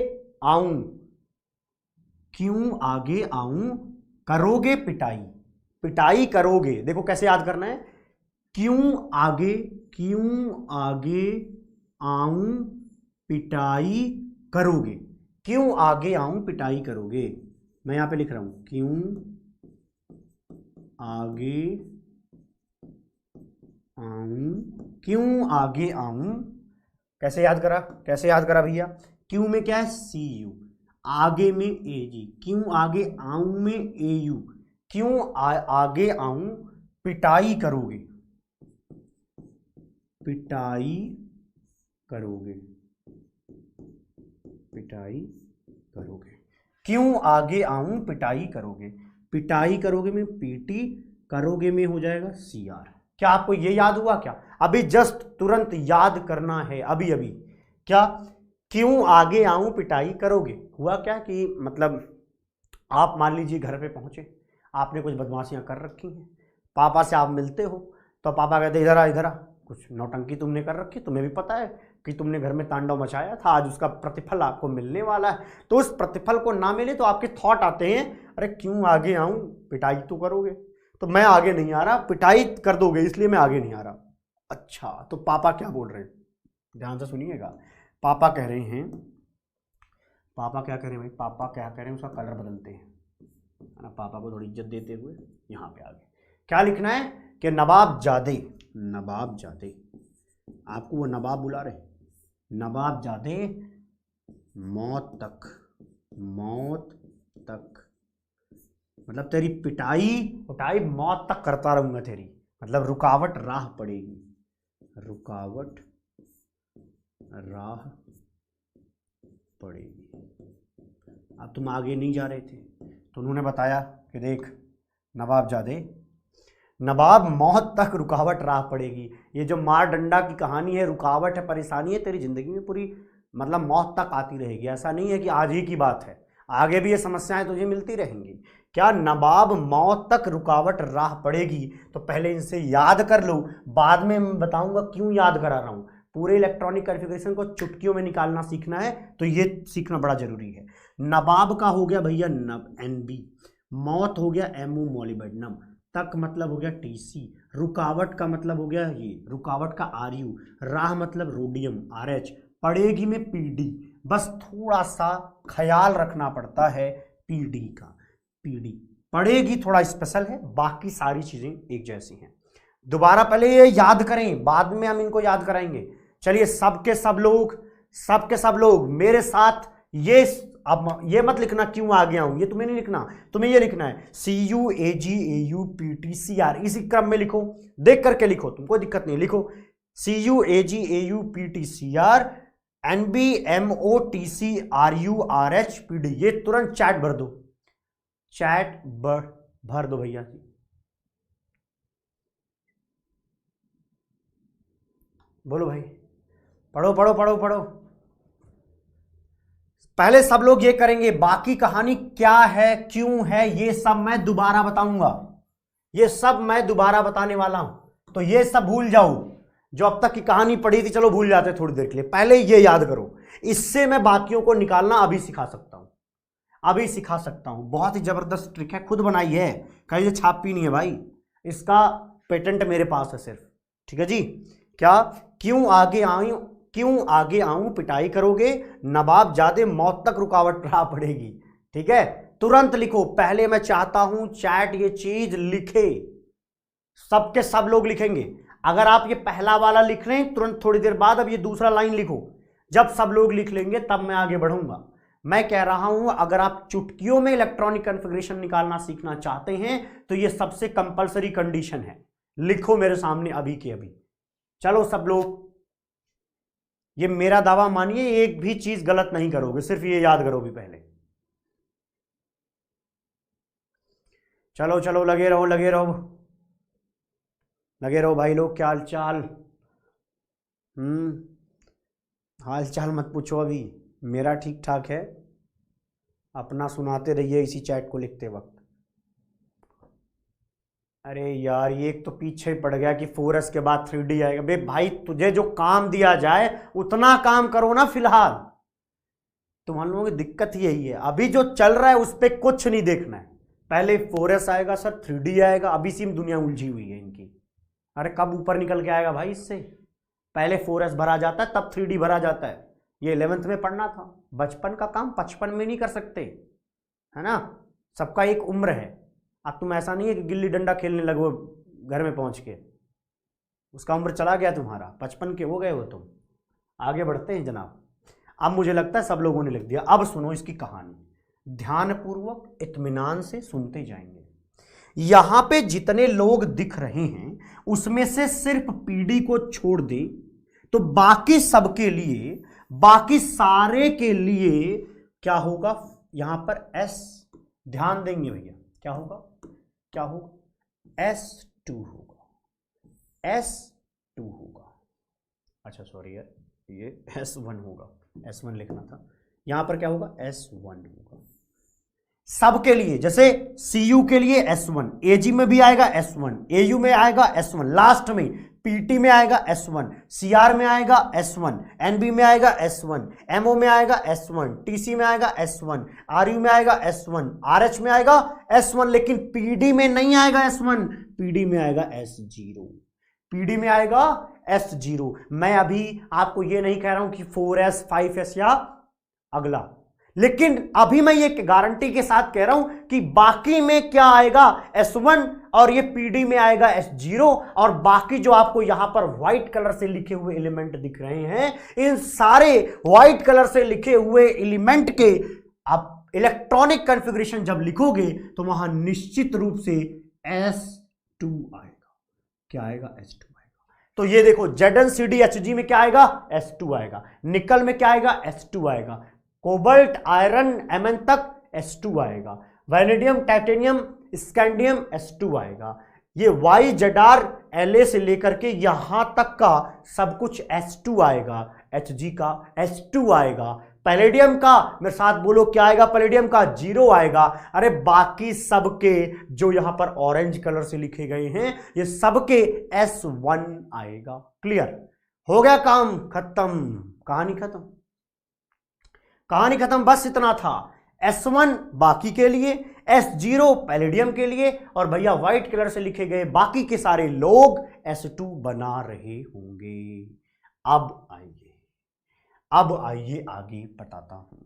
आऊं, क्यों आगे आऊं करोगे पिटाई करोगे। देखो कैसे याद करना है, क्यों आगे आऊं पिटाई करोगे, क्यों आगे आऊं पिटाई करोगे। मैं यहां पे लिख रहा हूं, क्यों आगे आऊं। कैसे याद करा भैया, क्यों में क्या है CU, आगे में AG, क्यों आगे आऊं में AU, क्यों आगे आऊं पिटाई करोगे, क्यों आगे आऊं पिटाई करोगे में PT, करोगे में हो जाएगा CR। क्या आपको ये याद हुआ क्या? अभी जस्ट तुरंत याद करना है, अभी क्या, क्यों आगे आऊं पिटाई करोगे। हुआ क्या कि मतलब आप मान लीजिए घर पे पहुंचे, आपने कुछ बदमाशियां कर रखी हैं, पापा से आप मिलते हो तो पापा कहते इधर आ, कुछ नौटंकी तुमने कर रखी, तुम्हें भी पता है कि तुमने घर में तांडव मचाया था, आज उसका प्रतिफल आपको मिलने वाला है। तो उस प्रतिफल को ना मिले तो आपके थॉट आते हैं, अरे क्यों आगे आऊं, पिटाई तो करोगे, तो मैं आगे नहीं आ रहा, पिटाई कर दोगे इसलिए मैं आगे नहीं आ रहा। अच्छा, तो पापा क्या बोल रहे हैं, ध्यान से सुनिएगा। पापा क्या कह रहे हैं भाई, पापा क्या कह रहे हैं, उसका कलर बदलते हैं, है ना, पापा को थोड़ी इज्जत देते हुए यहाँ पे आगे क्या लिखना है कि नवाबजादे, आपको वो नवाब बुला रहे, नवाबजादे मौत तक, मतलब तेरी पिटाई मौत तक करता रहूंगा तेरी, मतलब रुकावट राह पड़ेगी, अब तुम आगे नहीं जा रहे थे तो उन्होंने बताया कि देख नवाबजादे, नवाब मौत तक रुकावट राह पड़ेगी। ये जो मार डंडा की कहानी है, रुकावट है, परेशानी है, तेरी जिंदगी में पूरी मतलब मौत तक आती रहेगी। ऐसा नहीं है कि आज ही की बात है, आगे भी ये समस्याएं तुझे मिलती रहेंगी। क्या, नवाब मौत तक रुकावट राह पड़ेगी। तो पहले इनसे याद कर लो, बाद में मैं बताऊंगा क्यों याद करा रहा हूं। पूरे इलेक्ट्रॉनिक कॉन्फ़िगरेशन को चुटकियों में निकालना सीखना है, तो ये सीखना बड़ा जरूरी है। नवाब का हो गया भैया NB, मौत हो गया MO मोलिबेडनम, तक मतलब हो गया TC, रुकावट का मतलब हो गया ये, रुकावट का RU, राह मतलब रोडियम RH, पड़ेगी में PD। बस थोड़ा सा ख्याल रखना पड़ता है PD का, PD पड़ेगी थोड़ा स्पेशल है, बाकी सारी चीजें एक जैसी हैं। दोबारा पहले ये याद करें, बाद में हम इनको याद कराएंगे। चलिए सबके सब लोग मेरे साथ ये, अब ये मत लिखना क्यों आ गया हूं, ये तुम्हें नहीं लिखना, तुम्हें ये लिखना है CU AG AU PT CR, इसी क्रम में लिखो, देख करके लिखो, तुमको दिक्कत नहीं, लिखो CU AG AU PT CR NB MO TC RU RH PD। ये तुरंत चैट भर दो, भर दो भैया जी। बोलो भाई, पढ़ो। पहले सब लोग ये करेंगे, बाकी कहानी क्या है क्यों है ये सब मैं दोबारा बताऊंगा, ये सब मैं दोबारा बताने वाला हूं। तो ये सब भूल जाओ, जो अब तक की कहानी पढ़ी थी चलो भूल जाते थोड़ी देर के लिए, पहले ये याद करो, इससे मैं बाकियों को निकालना अभी सिखा सकता हूं। अभी सिखा सकता हूं, बहुत ही जबरदस्त ट्रिक है, खुद बनाई है, कहीं से छापी नहीं है भाई, इसका पेटेंट मेरे पास है सिर्फ। ठीक है जी, क्या क्यों आगे आऊं पिटाई करोगे, नवाब जादे मौत तक रुकावट रहा पड़ेगी। ठीक है, तुरंत लिखो, पहले मैं चाहता हूं चैट ये चीज लिखे, सबके सब लोग लिखेंगे। अगर आप ये पहला वाला लिख रहे हैं तुरंत थोड़ी देर बाद अब ये दूसरा लाइन लिखो, जब सब लोग लिख लेंगे तब मैं आगे बढ़ूंगा। मैं कह रहा हूं अगर आप चुटकियों में इलेक्ट्रॉनिक कॉन्फ़िगरेशन निकालना सीखना चाहते हैं तो ये सबसे कंपलसरी कंडीशन है, लिखो मेरे सामने अभी के अभी। चलो सब लोग, ये मेरा दावा मानिए, एक भी चीज गलत नहीं करोगे, सिर्फ ये याद करो भी पहले। चलो चलो, लगे रहो लगे रहो लगे रहो भाई लोग। क्या हाल चाल? हाल चाल मत पूछो, अभी मेरा ठीक ठाक है, अपना सुनाते रहिए इसी चैट को लिखते वक्त। अरे यार ये एक तो पीछे पड़ गया कि 4S के बाद 3D आएगा। बे भाई तुझे जो काम दिया जाए उतना काम करो ना फिलहाल, तुम लोगों की दिक्कत यही है, अभी जो चल रहा है उस पर कुछ नहीं देखना है। पहले 4S आएगा सर, 3D आएगा, अभी से दुनिया उलझी हुई है इनकी। अरे कब ऊपर निकल के आएगा भाई इससे, पहले 4S भरा जाता है तब 3D भरा जाता है। ये 11th में पढ़ना था, बचपन का काम 55 में नहीं कर सकते, है ना, सबका एक उम्र है। अब तुम ऐसा नहीं है कि गिल्ली डंडा खेलने लगो घर में पहुंच के, उसका उम्र चला गया तुम्हारा, 55 के हो गए हो तुम। आगे बढ़ते हैं जनाब, अब मुझे लगता है सब लोगों ने लिख दिया। अब सुनो इसकी कहानी, ध्यानपूर्वक इत्मीनान से सुनते जाएंगे। यहां पे जितने लोग दिख रहे हैं उसमें से सिर्फ पीडी को छोड़ दे तो बाकी सबके लिए, बाकी सारे के लिए क्या होगा, यहां पर S ध्यान देंगे भैया, क्या होगा, क्या होगा, S2 होगा, S2 होगा। अच्छा सॉरी यार, ये S1 होगा, S1 लिखना था, यहां पर क्या होगा, S1 होगा सबके लिए। जैसे CU के लिए S1, AG में भी आएगा S1, AU में आएगा S1, लास्ट में PT में आएगा S1, CR में आएगा S1, NB में आएगा S1, MO में आएगा S1, TC में आएगा S1, RU में आएगा S1, RH में आएगा S1, लेकिन PD में नहीं आएगा S1, PD में आएगा S0, PD में आएगा S0। मैं अभी आपको ये नहीं कह रहा हूं कि 4S 5S या अगला, लेकिन अभी मैं ये गारंटी के साथ कह रहा हूं कि बाकी में क्या आएगा, S1, और ये PD में आएगा S0, और बाकी जो आपको यहां पर व्हाइट कलर से लिखे हुए एलिमेंट दिख रहे हैं, इन सारे व्हाइट कलर से लिखे हुए एलिमेंट के आप इलेक्ट्रॉनिक कॉन्फ़िगरेशन जब लिखोगे तो वहां निश्चित रूप से S2 आएगा। क्या आएगा, S2 आएगा। तो ये देखो ZnCdHg में क्या आएगा, S2 आएगा, निकल में क्या आएगा, S2 आएगा, कोबाल्ट आयरन Mn तक S2 आएगा, वैनेडियम टाइटेनियम स्कैंडियम S2 आएगा, ये YZr La से लेकर के यहां तक का सब कुछ S2 आएगा, Hg का S2 आएगा, पैलेडियम का मेरे साथ बोलो क्या आएगा, पैलेडियम का 0 आएगा। अरे बाकी सबके जो यहां पर ऑरेंज कलर से लिखे गए हैं ये सबके S1 आएगा। क्लियर हो गया, काम खत्म, कहानी खत्म, कहानी खत्म, बस इतना था। S1 बाकी के लिए, S0 पैलेडियम के लिए, और भैया व्हाइट कलर से लिखे गए बाकी के सारे लोग S2 बना रहे होंगे। अब आइए आगे बताता हूं,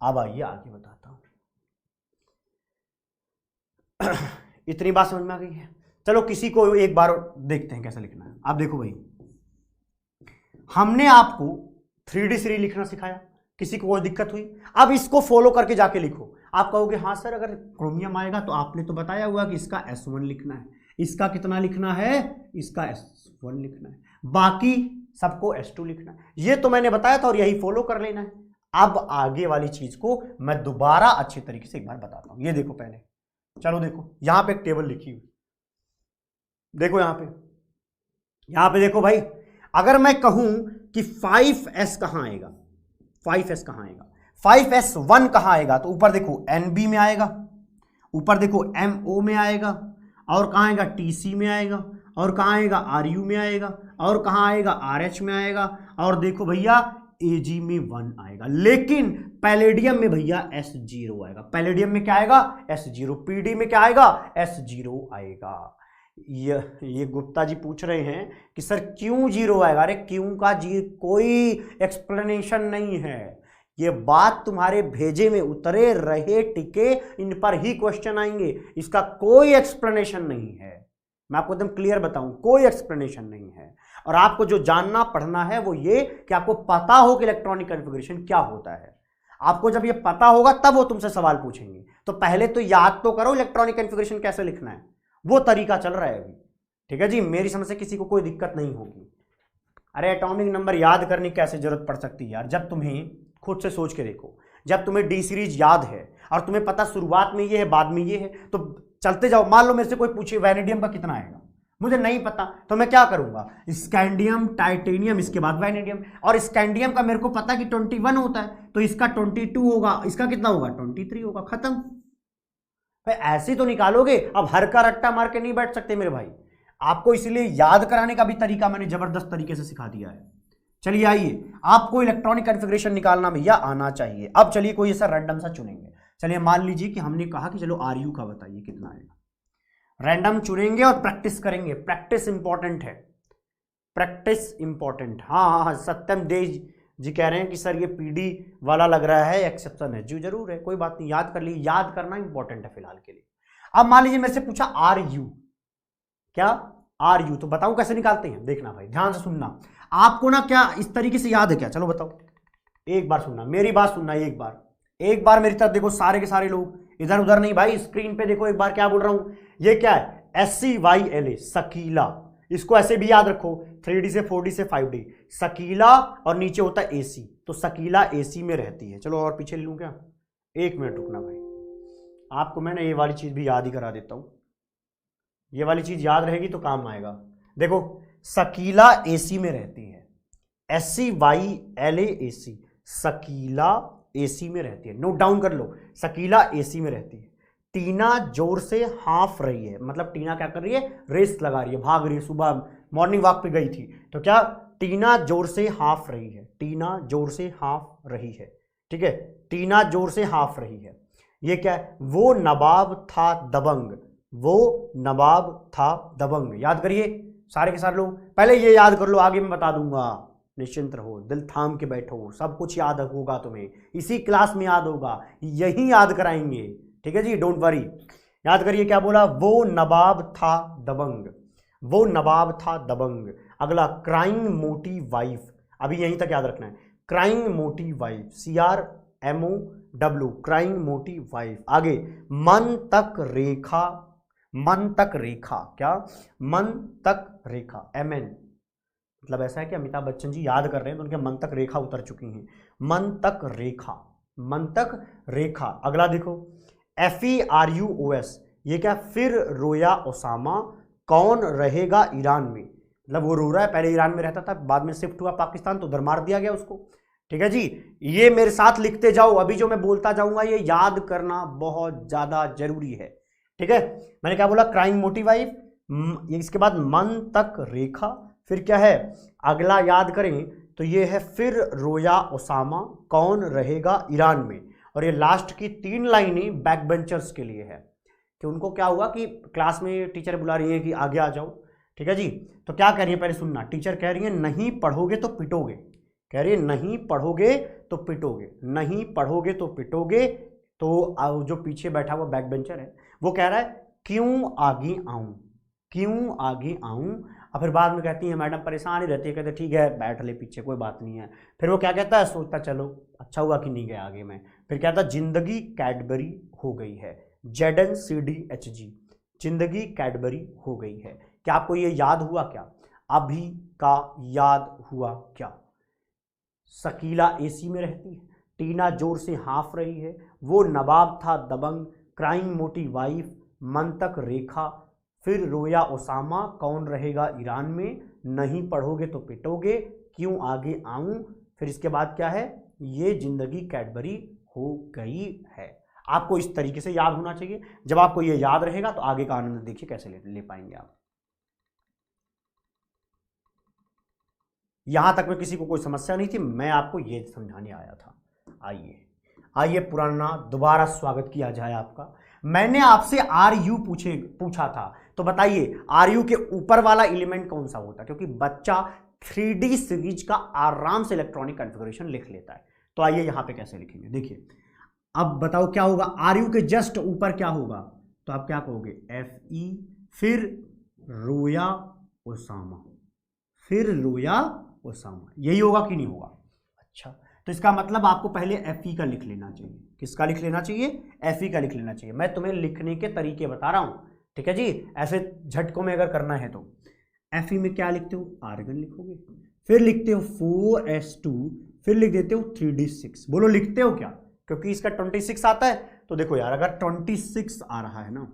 अब आइए आगे बताता हूं। इतनी बात समझ में आ गई है, चलो किसी को एक बार देखते हैं कैसा लिखना है। आप देखो भाई, हमने आपको 3D सीरीज लिखना सिखाया, किसी को कोई दिक्कत हुई, अब इसको फॉलो करके जाके लिखो। आप कहोगे हाँ सर अगर क्रोमियम आएगा तो आपने तो बताया हुआ कि इसका S1 लिखना है, इसका कितना लिखना है, इसका S1 लिखना है, बाकी सबको S2 लिखना है, ये तो मैंने बताया था और यही फॉलो कर लेना है। अब आगे वाली चीज को मैं दोबारा अच्छे तरीके से एक बार बताता हूं। ये देखो पहले, चलो देखो यहां पे एक टेबल लिखी हुई, देखो यहां पे देखो भाई, अगर मैं कहूं कि 5S कहां आएगा, 5S कहां आएगा, 5S1 कहां आएगा, तो ऊपर देखो NB में आएगा, ऊपर देखो MO में आएगा, और कहां आएगा, TC में आएगा, और कहां आएगा, RU में आएगा, और कहां आएगा, RH में आएगा, और देखो भैया Ag में 1 आएगा, लेकिन पैलेडियम में भैया S0 आएगा। पैलेडियम में क्या आएगा? S0। पीडी में क्या आएगा? S0 आएगा। ये गुप्ता जी पूछ रहे हैं कि सर क्यों 0 आएगा? अरे क्यों का जी कोई एक्सप्लेनेशन नहीं है, ये बात तुम्हारे भेजे में उतरे रहे टिके इन पर ही क्वेश्चन आएंगे, इसका कोई एक्सप्लेनेशन नहीं है। मैं आपको एकदम क्लियर बताऊं, कोई एक्सप्लेनेशन नहीं है। और आपको जो जानना पढ़ना है वो ये कि आपको पता हो कि इलेक्ट्रॉनिक कॉन्फ़िगरेशन क्या होता है। आपको जब ये पता होगा तब वो तुमसे सवाल पूछेंगे। तो पहले तो याद तो करो इलेक्ट्रॉनिक कॉन्फ़िगरेशन कैसे लिखना है, वो तरीका चल रहा है अभी। ठीक है जी, मेरी समझ से किसी को कोई दिक्कत नहीं होगी। अरे एटॉमिक नंबर याद करने की कैसे जरूरत पड़ सकती है यार, जब तुम्हें खुद से सोच के देखो, जब तुम्हें डी सीरीज याद है और तुम्हें पता शुरुआत में ये है बाद में ये है, तो चलते जाओ। मान लो मेरे से कोई पूछे वैनेडियम का कितना आएगा, मुझे नहीं पता, तो मैं क्या करूंगा? स्कैंडियम, टाइटेनियम, इसके बाद वैनेडियम। और स्कैंडियम का मेरे को पता कि 21 होता है, तो इसका 22 होगा, इसका कितना होगा? 23 होगा, खत्म। भाई ऐसे तो निकालोगे, अब हर का रट्टा मार के नहीं बैठ सकते मेरे भाई। आपको इसलिए याद कराने का भी तरीका मैंने जबरदस्त तरीके से सिखा दिया है। चलिए आइए, आपको इलेक्ट्रॉनिक कॉन्फ़िगरेशन निकालना भैया आना चाहिए। अब चलिए कोई ऐसा रैंडम सा चुनेंगे। चलिए मान लीजिए कि हमने कहा कि चलो आरयू का बताइए कितना आएगा। रैंडम चुनेंगे और प्रैक्टिस करेंगे। प्रैक्टिस इंपॉर्टेंट है, प्रैक्टिस इंपॉर्टेंट। हाँ, सत्यम देव जी कह रहे हैं कि सर ये पीडी वाला लग रहा है, एक्सेप्शन है जी, जरूर है, कोई बात नहीं, याद कर लीजिए। याद करना इंपॉर्टेंट है फिलहाल के लिए। अब मान लीजिए मेरे से पूछा आर यू, क्या आर यू, तो बताऊं कैसे निकालते हैं, देखना भाई ध्यान से सुनना। आपको ना क्या इस तरीके से याद है क्या? चलो बताओ, एक बार सुनना, मेरी बात सुनना, एक बार मेरी तरफ देखो, सारे के सारे लोग, इधर उधर नहीं भाई, स्क्रीन पे देखो एक बार क्या बोल रहा हूं। ये क्या है? SCYLA, सकीला। इसको ऐसे भी याद रखो, 3D से 4D से 5D, सकीला, और नीचे होता है AC, तो सकीला AC में रहती है। चलो और पीछे लूं क्या? एक मिनट रुकना भाई, आपको मैं ना ये वाली चीज भी याद ही करा देता हूं। ये वाली चीज याद रहेगी तो काम आएगा। देखो, सकीला AC में रहती है, SCYLA AC, सकीला AC में रहती है। नोट डाउन कर लो, सकीला AC में रहती है। टीना जोर से हाफ रही है, मतलब टीना क्या कर रही है? रेस लगा रही है, भाग रही है, सुबह मॉर्निंग वॉक पे गई थी, तो क्या टीना जोर से हाफ रही है, टीना जोर से हाफ रही है। ठीक है, टीना जोर से हाफ रही है। ये क्या है? वो नवाब था दबंग, वो नवाब था दबंग। याद करिए सारे के सारे लोग, पहले ये याद कर लो, आगे मैं बता दूंगा, निश्चिंत रहो, दिल थाम के बैठो, सब कुछ याद होगा तुम्हें, इसी क्लास में याद होगा, यही याद कराएंगे। ठीक है जी, डोंट वरी। याद करिए क्या बोला? वो नवाब था दबंग, वो नवाब था दबंग। अगला, क्राइंग मोटी वाइफ, अभी यहीं तक याद रखना है, क्राइंग मोटी वाइफ, CRMOW, क्राइंग मोटी वाइफ। आगे, मन तक रेखा, मन तक रेखा, क्या? मन तक रेखा, MN, मतलब ऐसा है कि अमिताभ बच्चन जी याद कर रहे हैं तो उनके मन तक रेखा उतर चुकी हैं। मन तक रेखा, मन तक रेखा। अगला देखो, FERUOS, ये क्या? फिर रोया ओसामा, कौन रहेगा ईरान में, मतलब वो रो रहा है, पहले ईरान में रहता था, बाद में शिफ्ट हुआ पाकिस्तान, तो उधर मार दिया गया उसको। ठीक है जी, ये मेरे साथ लिखते जाओ, अभी जो मैं बोलता जाऊंगा ये याद करना बहुत ज्यादा जरूरी है। ठीक है, मैंने क्या बोला? क्राइंग मोटिव वाइफ, इसके बाद मन तक रेखा, फिर क्या है? अगला याद करें तो ये है फिर रोया ओसामा, कौन रहेगा ईरान में। और ये लास्ट की 3 लाइनें बैक बेंचर्स के लिए है कि उनको क्या हुआ कि क्लास में टीचर बुला रही है कि आगे आ जाओ। ठीक है जी, तो क्या कह रही है पहले सुनना। टीचर कह रही है नहीं पढ़ोगे तो पिटोगे, कह रही है नहीं पढ़ोगे तो पिटोगे, नहीं पढ़ोगे तो पिटोगे। तो जो पीछे बैठा हुआ बैक बेंचर है वो कह रहा है क्यों आगे आऊं, क्यों आगे आऊं। और फिर बाद में कहती है मैडम परेशान ही रहती है, कहते ठीक है बैठ ले पीछे, कोई बात नहीं है। फिर वो क्या कहता है? सोचता चलो अच्छा हुआ कि नहीं गया आगे में। फिर कहता जिंदगी कैडबरी हो गई है, ZNCDHG, जिंदगी कैडबरी हो गई है। क्या आपको ये याद हुआ क्या? अभी का याद हुआ क्या? शकीला AC में रहती है, टीना जोर से हाफ रही है, वो नवाब था दबंग, क्राइंग मोटी वाइफ, मन तक रेखा, फिर रोया ओसामा, कौन रहेगा ईरान में, नहीं पढ़ोगे तो पिटोगे, क्यों आगे आऊं। फिर इसके बाद क्या है? ये जिंदगी कैडबरी हो गई है। आपको इस तरीके से याद होना चाहिए। जब आपको ये याद रहेगा तो आगे का आनंद देखिए कैसे ले पाएंगे आप। यहां तक में किसी को कोई समस्या नहीं थी, मैं आपको ये समझाने आया था। आइए आइए पुराना दोबारा स्वागत किया जाए आपका। मैंने आपसे आर यू पूछा था, तो बताइए आर यू के ऊपर वाला एलिमेंट कौन सा होता है, क्योंकि बच्चा 3D सीरीज का आराम से इलेक्ट्रॉनिक कॉन्फ़िगरेशन लिख लेता है। तो आइए यहां पे कैसे लिखेंगे, देखिए अब बताओ क्या होगा, आर यू के जस्ट ऊपर क्या होगा, तो आप क्या कहोगे FE, फिर रोया ओसामा, फिर रोया ओसामा, यही होगा कि नहीं होगा। अच्छा, तो इसका मतलब आपको पहले FE का लिख लेना चाहिए। किसका लिख लेना चाहिए, FE का लिख लेना चाहिए। मैं तुम्हें लिखने के तरीके बता रहा हूं, ठीक है जी, ऐसे झटकों में अगर करना है तो FE में क्या लिखते हो, आर्गन लिखोगे, फिर लिखते हो 4s2, फिर लिख देते हो 3d6। बोलो लिखते हो क्या, क्योंकि इसका 26 आता है। तो देखो यार, अगर 26 आ रहा है ना,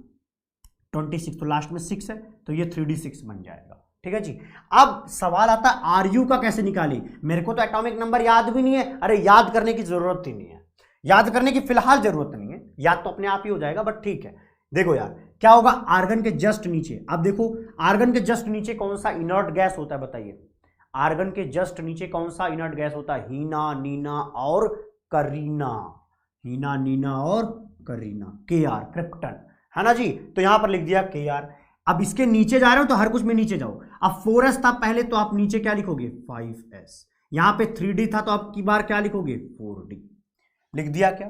26 तो लास्ट में 6 है, तो ये 3d6 बन जाएगा, ठीक है जी। अब सवाल आता है आर यू का कैसे निकाली। मेरे को तो एटॉमिक नंबर याद भी नहीं है। अरे याद करने की जरूरत ही नहीं है, याद करने की फिलहाल जरूरत नहीं है, याद तो अपने आप ही हो जाएगा, बट ठीक है। देखो यार क्या होगा, आर्गन के जस्ट नीचे, अब देखो आर्गन के जस्ट नीचे कौन सा इनर्ट गैस होता है, बताइए आर्गन के जस्ट नीचे कौन सा इनर्ट गैस होता है, हीना, नीना और करीना, हीना, नीना और करीना, Kr, क्रिप्टन, है ना जी। तो यहां पर लिख दिया Kr। अब इसके नीचे जा रहे हो तो हर कुछ में नीचे जाओ। अब 4s था पहले, तो आप नीचे क्या लिखोगे 5s, यहां पे 3d था तो आप की बार क्या लिखोगे 4d, लिख दिया क्या।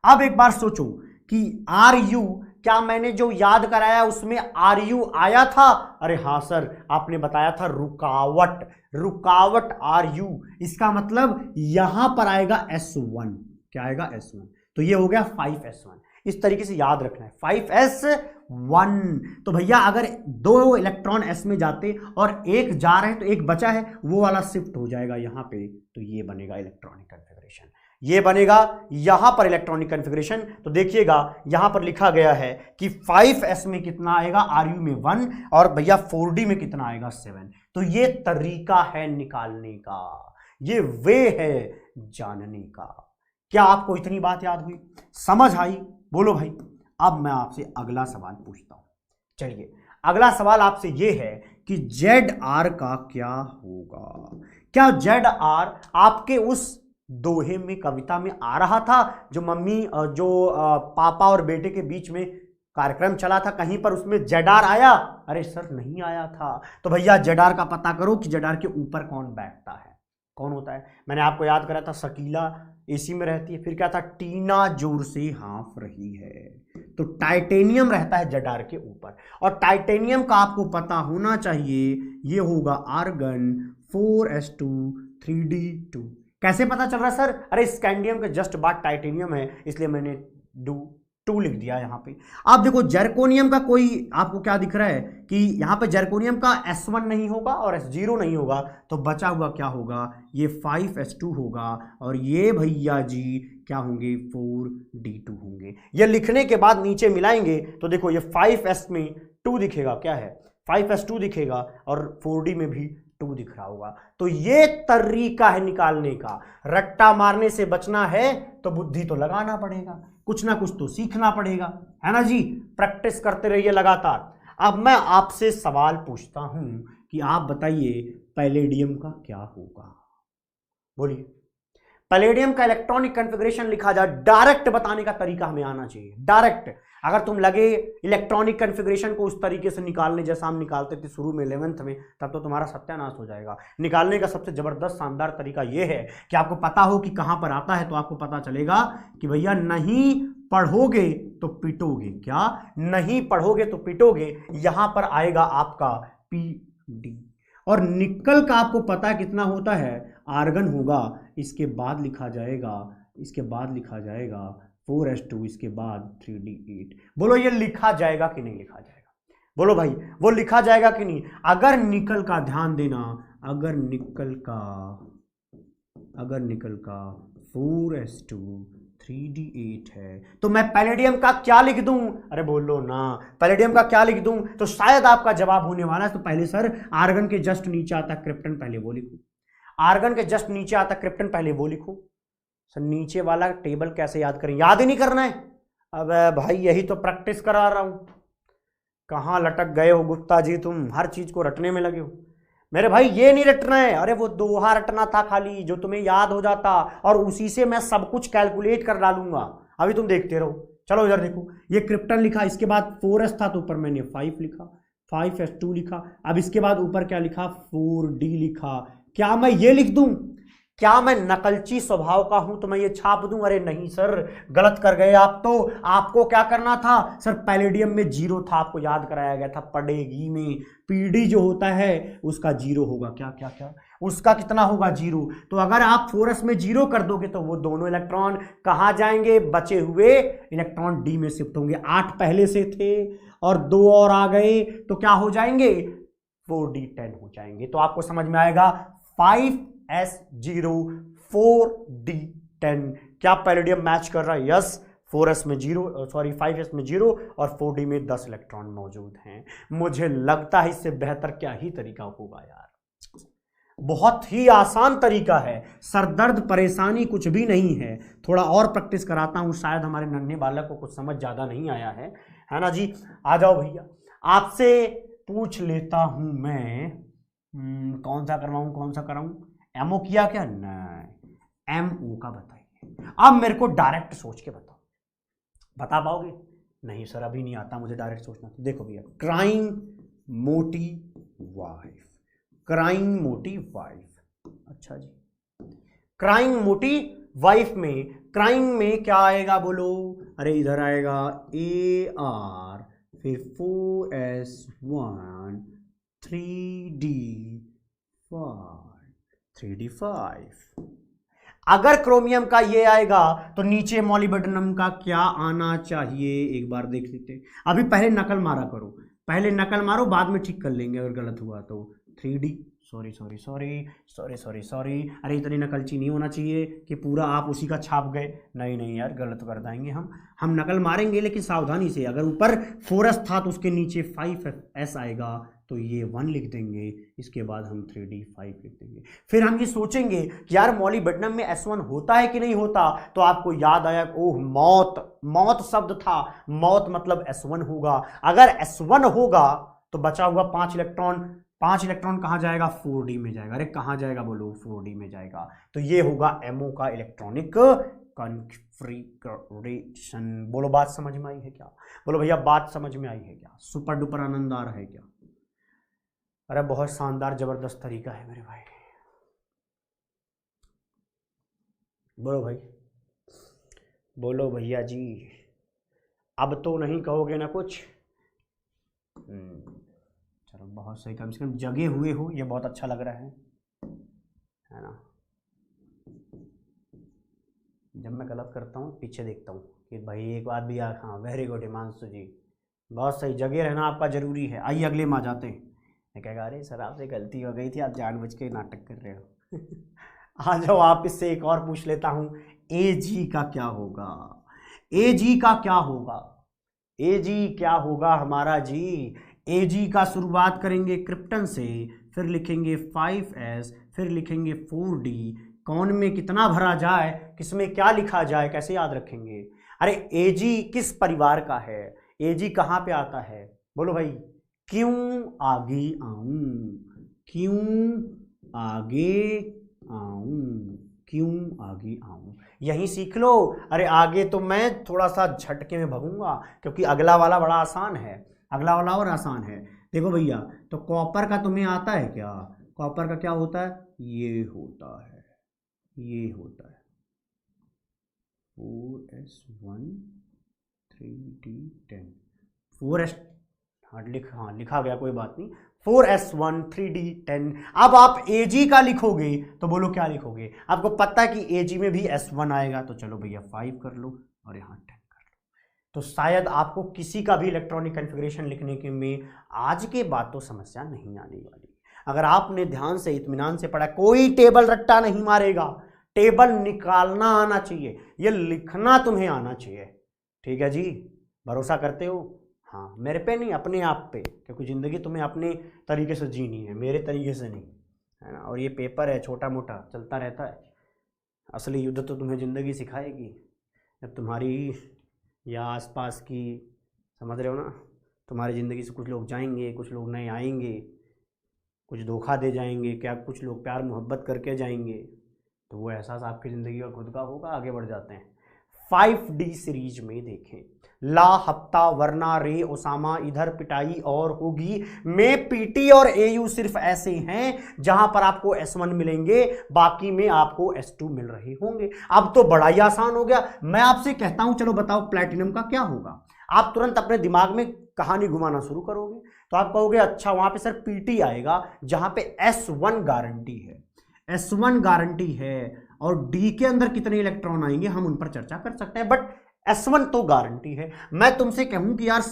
अब एक बार सोचो कि आर यू, क्या मैंने जो याद कराया उसमें आर यू आया था। अरे हाँ सर, आपने बताया था रुकावट, रुकावट आर यू, इसका मतलब यहां पर आएगा S1, क्या आएगा S1, तो ये हो गया 5s1। इस तरीके से याद रखना है 5s1। तो भैया अगर 2 इलेक्ट्रॉन s में जाते और एक जा रहे हैं तो एक बचा है, वो वाला शिफ्ट हो जाएगा यहां पे, तो ये बनेगा इलेक्ट्रॉनिक कॉन्फ़िगरेशन, ये बनेगा यहां पर इलेक्ट्रॉनिक कॉन्फ़िगरेशन। तो देखिएगा यहां पर लिखा गया है कि 5s में कितना आएगा, आर यू में 1, और भैया 4d में कितना आएगा 7। तो ये तरीका है निकालने का, ये वे है जानने का। क्या आपको इतनी बात याद हुई, समझ आई, बोलो भाई। अब मैं आपसे अगला सवाल पूछता हूं। चलिए अगला सवाल आपसे यह है कि ZR का क्या होगा। क्या ZR आपके उस दोहे में, कविता में आ रहा था, जो मम्मी, जो पापा और बेटे के बीच में कार्यक्रम चला था, कहीं पर उसमें ZR आया। अरे सर नहीं आया था। तो भैया ZR का पता करो कि ZR के ऊपर कौन बैठता है, कौन होता है। मैंने आपको याद कराया था शकीला एसी में रहती है, फिर क्या था, टीना जोर से हाँफ रही है, तो टाइटेनियम रहता है ZR के ऊपर। और टाइटेनियम का आपको पता होना चाहिए, ये होगा आर्गन 4s2 3d2। कैसे पता चल रहा है सर, अरे स्कैंडियम के जस्ट बाद टाइटेनियम है, इसलिए मैंने 2 लिख दिया यहां पे। आप देखो जर्कोनियम का कोई आपको क्या दिख रहा है कि यहां पे जर्कोनियम का S1 नहीं होगा और S0 नहीं होगा, तो बचा हुआ क्या होगा, ये 5s2 होगा, और ये भैया जी क्या होंगे 4d2 होंगे। ये लिखने के बाद नीचे मिलाएंगे तो देखो ये 5s में 2 दिखेगा, क्या है 5s2 दिखेगा, और 4d में भी 2 दिख रहा होगा। तो ये तरीका है निकालने का। रट्टा मारने से बचना है तो बुद्धि तो लगाना पड़ेगा, कुछ ना कुछ तो सीखना पड़ेगा, है ना जी। प्रैक्टिस करते रहिए लगातार। अब मैं आपसे सवाल पूछता हूं कि आप बताइए पैलेडियम का क्या होगा, बोलिए। पैलेडियम का इलेक्ट्रॉनिक कॉन्फ़िगरेशन लिखा जाए, डायरेक्ट बताने का तरीका हमें आना चाहिए, डायरेक्ट। अगर तुम लगे इलेक्ट्रॉनिक कॉन्फ़िगरेशन को उस तरीके से निकालने जैसा हम निकालते थे शुरू में 11th में, तब तो तुम्हारा सत्यानाश हो जाएगा। निकालने का सबसे जबरदस्त शानदार तरीका यह है कि आपको पता हो कि कहां पर आता है, तो आपको पता चलेगा कि भैया नहीं पढ़ोगे तो पिटोगे, क्या नहीं पढ़ोगे तो पिटोगे, यहां पर आएगा आपका PD। और निकल का आपको पता है कितना होता है, आर्गन होगा, इसके बाद लिखा जाएगा, इसके बाद लिखा जाएगा 4s2, इसके बाद 3d8। बोलो ये लिखा जाएगा कि नहीं लिखा जाएगा, बोलो भाई वो लिखा जाएगा कि नहीं। अगर निकल का ध्यान देना, अगर निकल का 4s2 3d8 है, तो मैं पैलेडियम का क्या लिख दूं, अरे बोलो ना, पैलेडियम का क्या लिख दूं, तो शायद आपका जवाब होने वाला है। तो पहले सर आर्गन के जस्ट नीचे आता क्रिप्टन, पहले वो लिखो। आर्गन के जस्ट नीचे आता क्रिप्टन, पहले वो लिखो। सर नीचे वाला टेबल कैसे याद करें, याद ही नहीं करना है। अब भाई यही तो प्रैक्टिस करा रहा हूं, कहां लटक गए हो गुप्ता जी, तुम हर चीज को रटने में लगे हो। मेरे भाई ये नहीं रटना है, अरे वो दोहा रटना था खाली जो तुम्हें याद हो जाता और उसी से मैं सब कुछ कैलकुलेट कर डालूंगा। अभी तुम देखते रहो। चलो इधर देखो, ये क्रिप्टन लिखा, इसके बाद 4s था तो ऊपर मैंने 5 लिखा, 5s2 लिखा। अब इसके बाद ऊपर क्या लिखा, 4d लिखा। क्या मैं ये लिख दूं, क्या मैं नकलची स्वभाव का हूं तो मैं ये छाप दूं? अरे नहीं सर, गलत कर गए आप। तो आपको क्या करना था सर, पैलेडियम में 0 था, आपको याद कराया गया था पढ़ेगी में। पीडी जो होता है उसका 0 होगा, क्या क्या क्या, उसका कितना होगा 0। तो अगर आप 4s में 0 कर दोगे तो वो दोनों इलेक्ट्रॉन कहां जाएंगे, बचे हुए इलेक्ट्रॉन डी में शिफ्ट होंगे। 8 पहले से थे और 2 और आ गए तो क्या हो जाएंगे, 4d10 हो जाएंगे। तो आपको समझ में आएगा 5s0 4d10, क्या पैलेडियम मैच कर रहा है? यस, 4s में 0, सॉरी 5s में 0 और 4d में 10 इलेक्ट्रॉन मौजूद हैं। मुझे लगता है इससे बेहतर क्या ही तरीका होगा यार, बहुत ही आसान तरीका है, सरदर्द परेशानी कुछ भी नहीं है। थोड़ा और प्रैक्टिस कराता हूं, शायद हमारे नन्हे बालक को कुछ समझ ज्यादा नहीं आया है ना जी। आ जाओ भैया, आपसे पूछ लेता हूं मैं, कौन सा करवाऊं, कौन सा कराऊं? एमओ किया क्या? नहीं, एमओ का बताइए। अब मेरे को डायरेक्ट सोच के बताओ, बता पाओगे? नहीं सर अभी नहीं आता मुझे डायरेक्ट सोचना। तो देखो भैया, क्राइंग मोटी वाइफ, क्राइंग मोटी वाइफ, अच्छा जी, क्राइंग मोटी वाइफ में, क्राइंग में क्या आएगा बोलो? अरे इधर आएगा AR, फिर 4s1 3d5। अगर क्रोमियम का ये आएगा तो नीचे मॉलिब्डेनम का क्या आना चाहिए, एक बार देख लेते हैं। अभी पहले नकल मारा करो, पहले नकल मारो, बाद में ठीक कर लेंगे अगर गलत हुआ तो। 3d, sorry sorry sorry sorry sorry sorry, अरे इतनी नकलची नहीं होना चाहिए कि पूरा आप उसी का छाप गए। नहीं नहीं यार, गलत कर देंगे हम नकल मारेंगे लेकिन सावधानी से। अगर ऊपर 4s था तो उसके नीचे 5s आएगा तो ये 1 लिख देंगे, इसके बाद हम 3d5 लिख देंगे। फिर हम ये सोचेंगे कि यार मॉलिब्डेनम में S1 होता है कि नहीं होता, तो आपको याद आया, ओह मौत, मौत शब्द था, मौत मतलब S1 होगा। अगर S1 होगा तो बचा हुआ 5 इलेक्ट्रॉन, 5 इलेक्ट्रॉन कहां जाएगा, 4d में जाएगा। अरे कहां जाएगा बोलो, 4d में जाएगा। तो ये होगा एमओ का इलेक्ट्रॉनिक कॉन्फ़िगरेशन। बोलो बात समझ में आई है क्या? बोलो भैया बात समझ में आई है क्या? सुपर डुपर आनंद आ रहा है क्या? अरे बहुत शानदार जबरदस्त तरीका है मेरे भाई। बोलो भाई, बोलो भैया जी, अब तो नहीं कहोगे ना कुछ? चलो बहुत सही, कम से कम जगे हुए हो, ये बहुत अच्छा लग रहा है ना। जब मैं गलत करता हूँ पीछे देखता हूँ कि भाई एक बात भी, हाँ वेरी गुड हिमांशु जी, बहुत सही, जगे रहना आपका जरूरी है। आइए अगले में आ जाते हैं। मैं कहेगा अरे सर आपसे गलती हो गई थी, आप जानबूझ के नाटक कर रहे हो। आ जाओ, आप इससे एक और पूछ लेता हूँ, AG का क्या होगा? AG का क्या होगा? AG क्या होगा हमारा जी? AG का शुरुआत करेंगे क्रिप्टन से, फिर लिखेंगे 5s, फिर लिखेंगे 4d। कौन में कितना भरा जाए, किसमें क्या लिखा जाए, कैसे याद रखेंगे? अरे AG किस परिवार का है? AG कहाँ पे आता है बोलो भाई? क्यों आगे आऊं, क्यों आगे आऊं, क्यों आगे आऊं, यही सीख लो। अरे आगे तो मैं थोड़ा सा झटके में भगूंगा क्योंकि अगला वाला बड़ा आसान है, अगला वाला और आसान है। देखो भैया, तो कॉपर का तुम्हें आता है क्या? कॉपर का क्या होता है? ये होता है, ये होता है 4s1 3d10, 4s, हाँ लिखा गया, कोई बात नहीं, 4s1 3d10। अब आप AG का लिखोगे तो बोलो क्या लिखोगे? आपको पता है कि AG में भी S1 आएगा, तो चलो भैया 5 कर लो और यहाँ 10 कर लो। तो शायद आपको किसी का भी इलेक्ट्रॉनिक कॉन्फ़िगरेशन लिखने के में आज के बाद तो समस्या नहीं आने वाली। अगर आपने ध्यान से इत्मीनान से पढ़ा, कोई टेबल रट्टा नहीं मारेगा, टेबल निकालना आना चाहिए, ये लिखना तुम्हें आना चाहिए। ठीक है जी, भरोसा करते हो? हाँ, मेरे पे नहीं, अपने आप पे, क्योंकि ज़िंदगी तुम्हें अपने तरीके से जीनी है, मेरे तरीके से नहीं, है ना। और ये पेपर है, छोटा मोटा चलता रहता है, असली युद्ध तो तुम्हें ज़िंदगी सिखाएगी। जब तुम्हारी या आसपास की, समझ रहे हो ना, तुम्हारी ज़िंदगी से कुछ लोग जाएंगे, कुछ लोग नए आएंगे, कुछ धोखा दे जाएंगे, क्या कुछ लोग प्यार मोहब्बत करके जाएंगे, तो वो एहसास आपकी ज़िंदगी का खुद का होगा। आगे बढ़ जाते हैं। 5D सीरीज में देखें, ला हफ्ता वरना रे ओसामा, इधर पिटाई और होगी, में पीटी और एयू सिर्फ ऐसे हैं जहां पर आपको S1 मिलेंगे, बाकी में आपको S2 मिल रहे होंगे। अब तो बड़ा ही आसान हो गया। मैं आपसे कहता हूं चलो बताओ प्लैटिनम का क्या होगा। आप तुरंत अपने दिमाग में कहानी घुमाना शुरू करोगे, तो आप कहोगे अच्छा वहां पे सर पीटी आएगा जहां पे S1 गारंटी है, S1 गारंटी है, और डी के अंदर कितने इलेक्ट्रॉन आएंगे हम उन पर चर्चा कर सकते हैं, बट S1 तो गारंटी है। मैं तुमसे कहूं कि यार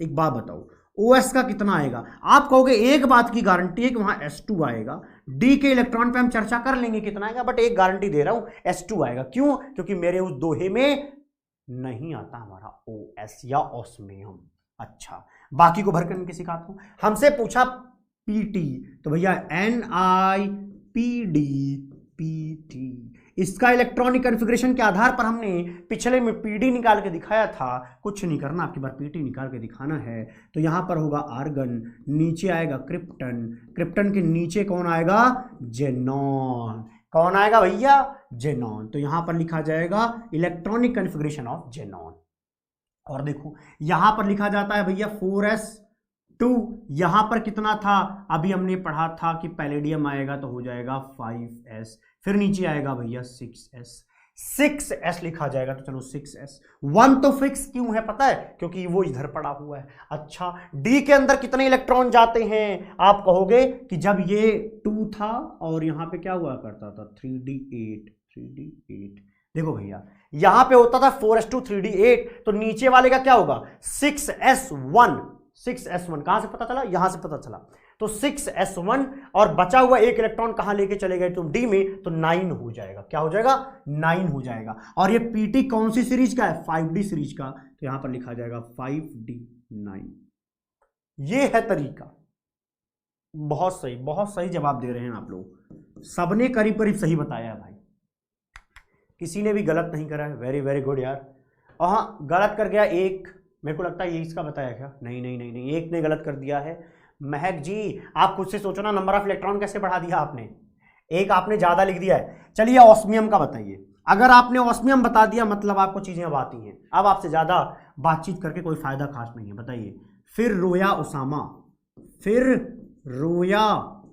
एक बात बताओ OS का कितना आएगा, आप कहोगे एक बात की गारंटी है कि वहां S2 आएगा। डी के इलेक्ट्रॉन पे हम चर्चा कर लेंगे कितना आएगा, बट एक गारंटी दे रहा हूं S2 आएगा। क्यों? क्योंकि मेरे उस दोहे में नहीं आता हमारा OS या ऑस्मियम। अच्छा, बाकी को भर करके सिखाता हूं। हमसे पूछा पीटी, तो भैया NiPd PT, इसका इलेक्ट्रॉनिक कॉन्फ़िगरेशन के आधार पर हमने पिछले में पीडी निकाल के दिखाया था। कुछ नहीं करना, आपकी बार पीटी निकाल के दिखाना है। तो यहां पर होगा आर्गन, नीचे आएगा क्रिप्टन, क्रिप्टन के नीचे कौन आएगा? जेनॉन। कौन आएगा भैया? जेनॉन। तो यहां पर लिखा जाएगा इलेक्ट्रॉनिक कॉन्फ़िगरेशन ऑफ जेनॉन। और देखो यहां पर लिखा जाता है भैया 4s2, यहां पर कितना था अभी हमने पढ़ा था कि पैलेडियम आएगा तो हो जाएगा 5s, फिर नीचे आएगा भैया 6s लिखा जाएगा। तो चलो 6s, 1 तो फिक्स क्यों है पता है? क्योंकि वो इधर पड़ा हुआ है। अच्छा, डी के अंदर कितने इलेक्ट्रॉन जाते हैं? आप कहोगे कि जब ये 2 था और यहां पे क्या हुआ करता था 3d8। देखो भैया यहां पे होता था 4s2 3d8, तो नीचे वाले का क्या होगा 6s1। कहां से पता चला? यहां से पता चला। तो 6s1 और बचा हुआ एक इलेक्ट्रॉन कहां लेके चले गए तुम? डी में, तो 9 हो जाएगा। क्या हो जाएगा? 9 हो जाएगा। और ये पीटी कौन सी सीरीज का है? 5D सीरीज का। तो यहां पर लिखा जाएगा 5d9। ये है तरीका। बहुत सही जवाब दे रहे हैं आप लोग, सबने करीब करीब सही बताया है भाई, किसी ने भी गलत नहीं करा है। वेरी वेरी गुड यार। और हाँ, गलत कर गया एक, मेरे को लगता है ये इसका बताया क्या? नहीं, एक ने गलत कर दिया है। महक जी आप खुद से सोचो ना, नंबर ऑफ इलेक्ट्रॉन कैसे बढ़ा दिया आपने, एक आपने ज्यादा लिख दिया है। चलिए ऑस्मियम का बताइए। अगर आपने ऑस्मियम बता दिया मतलब आपको चीजें अब आती हैं। अब आपसे ज्यादा बातचीत करके कोई फायदा खास नहीं है। बताइए। फिर रोया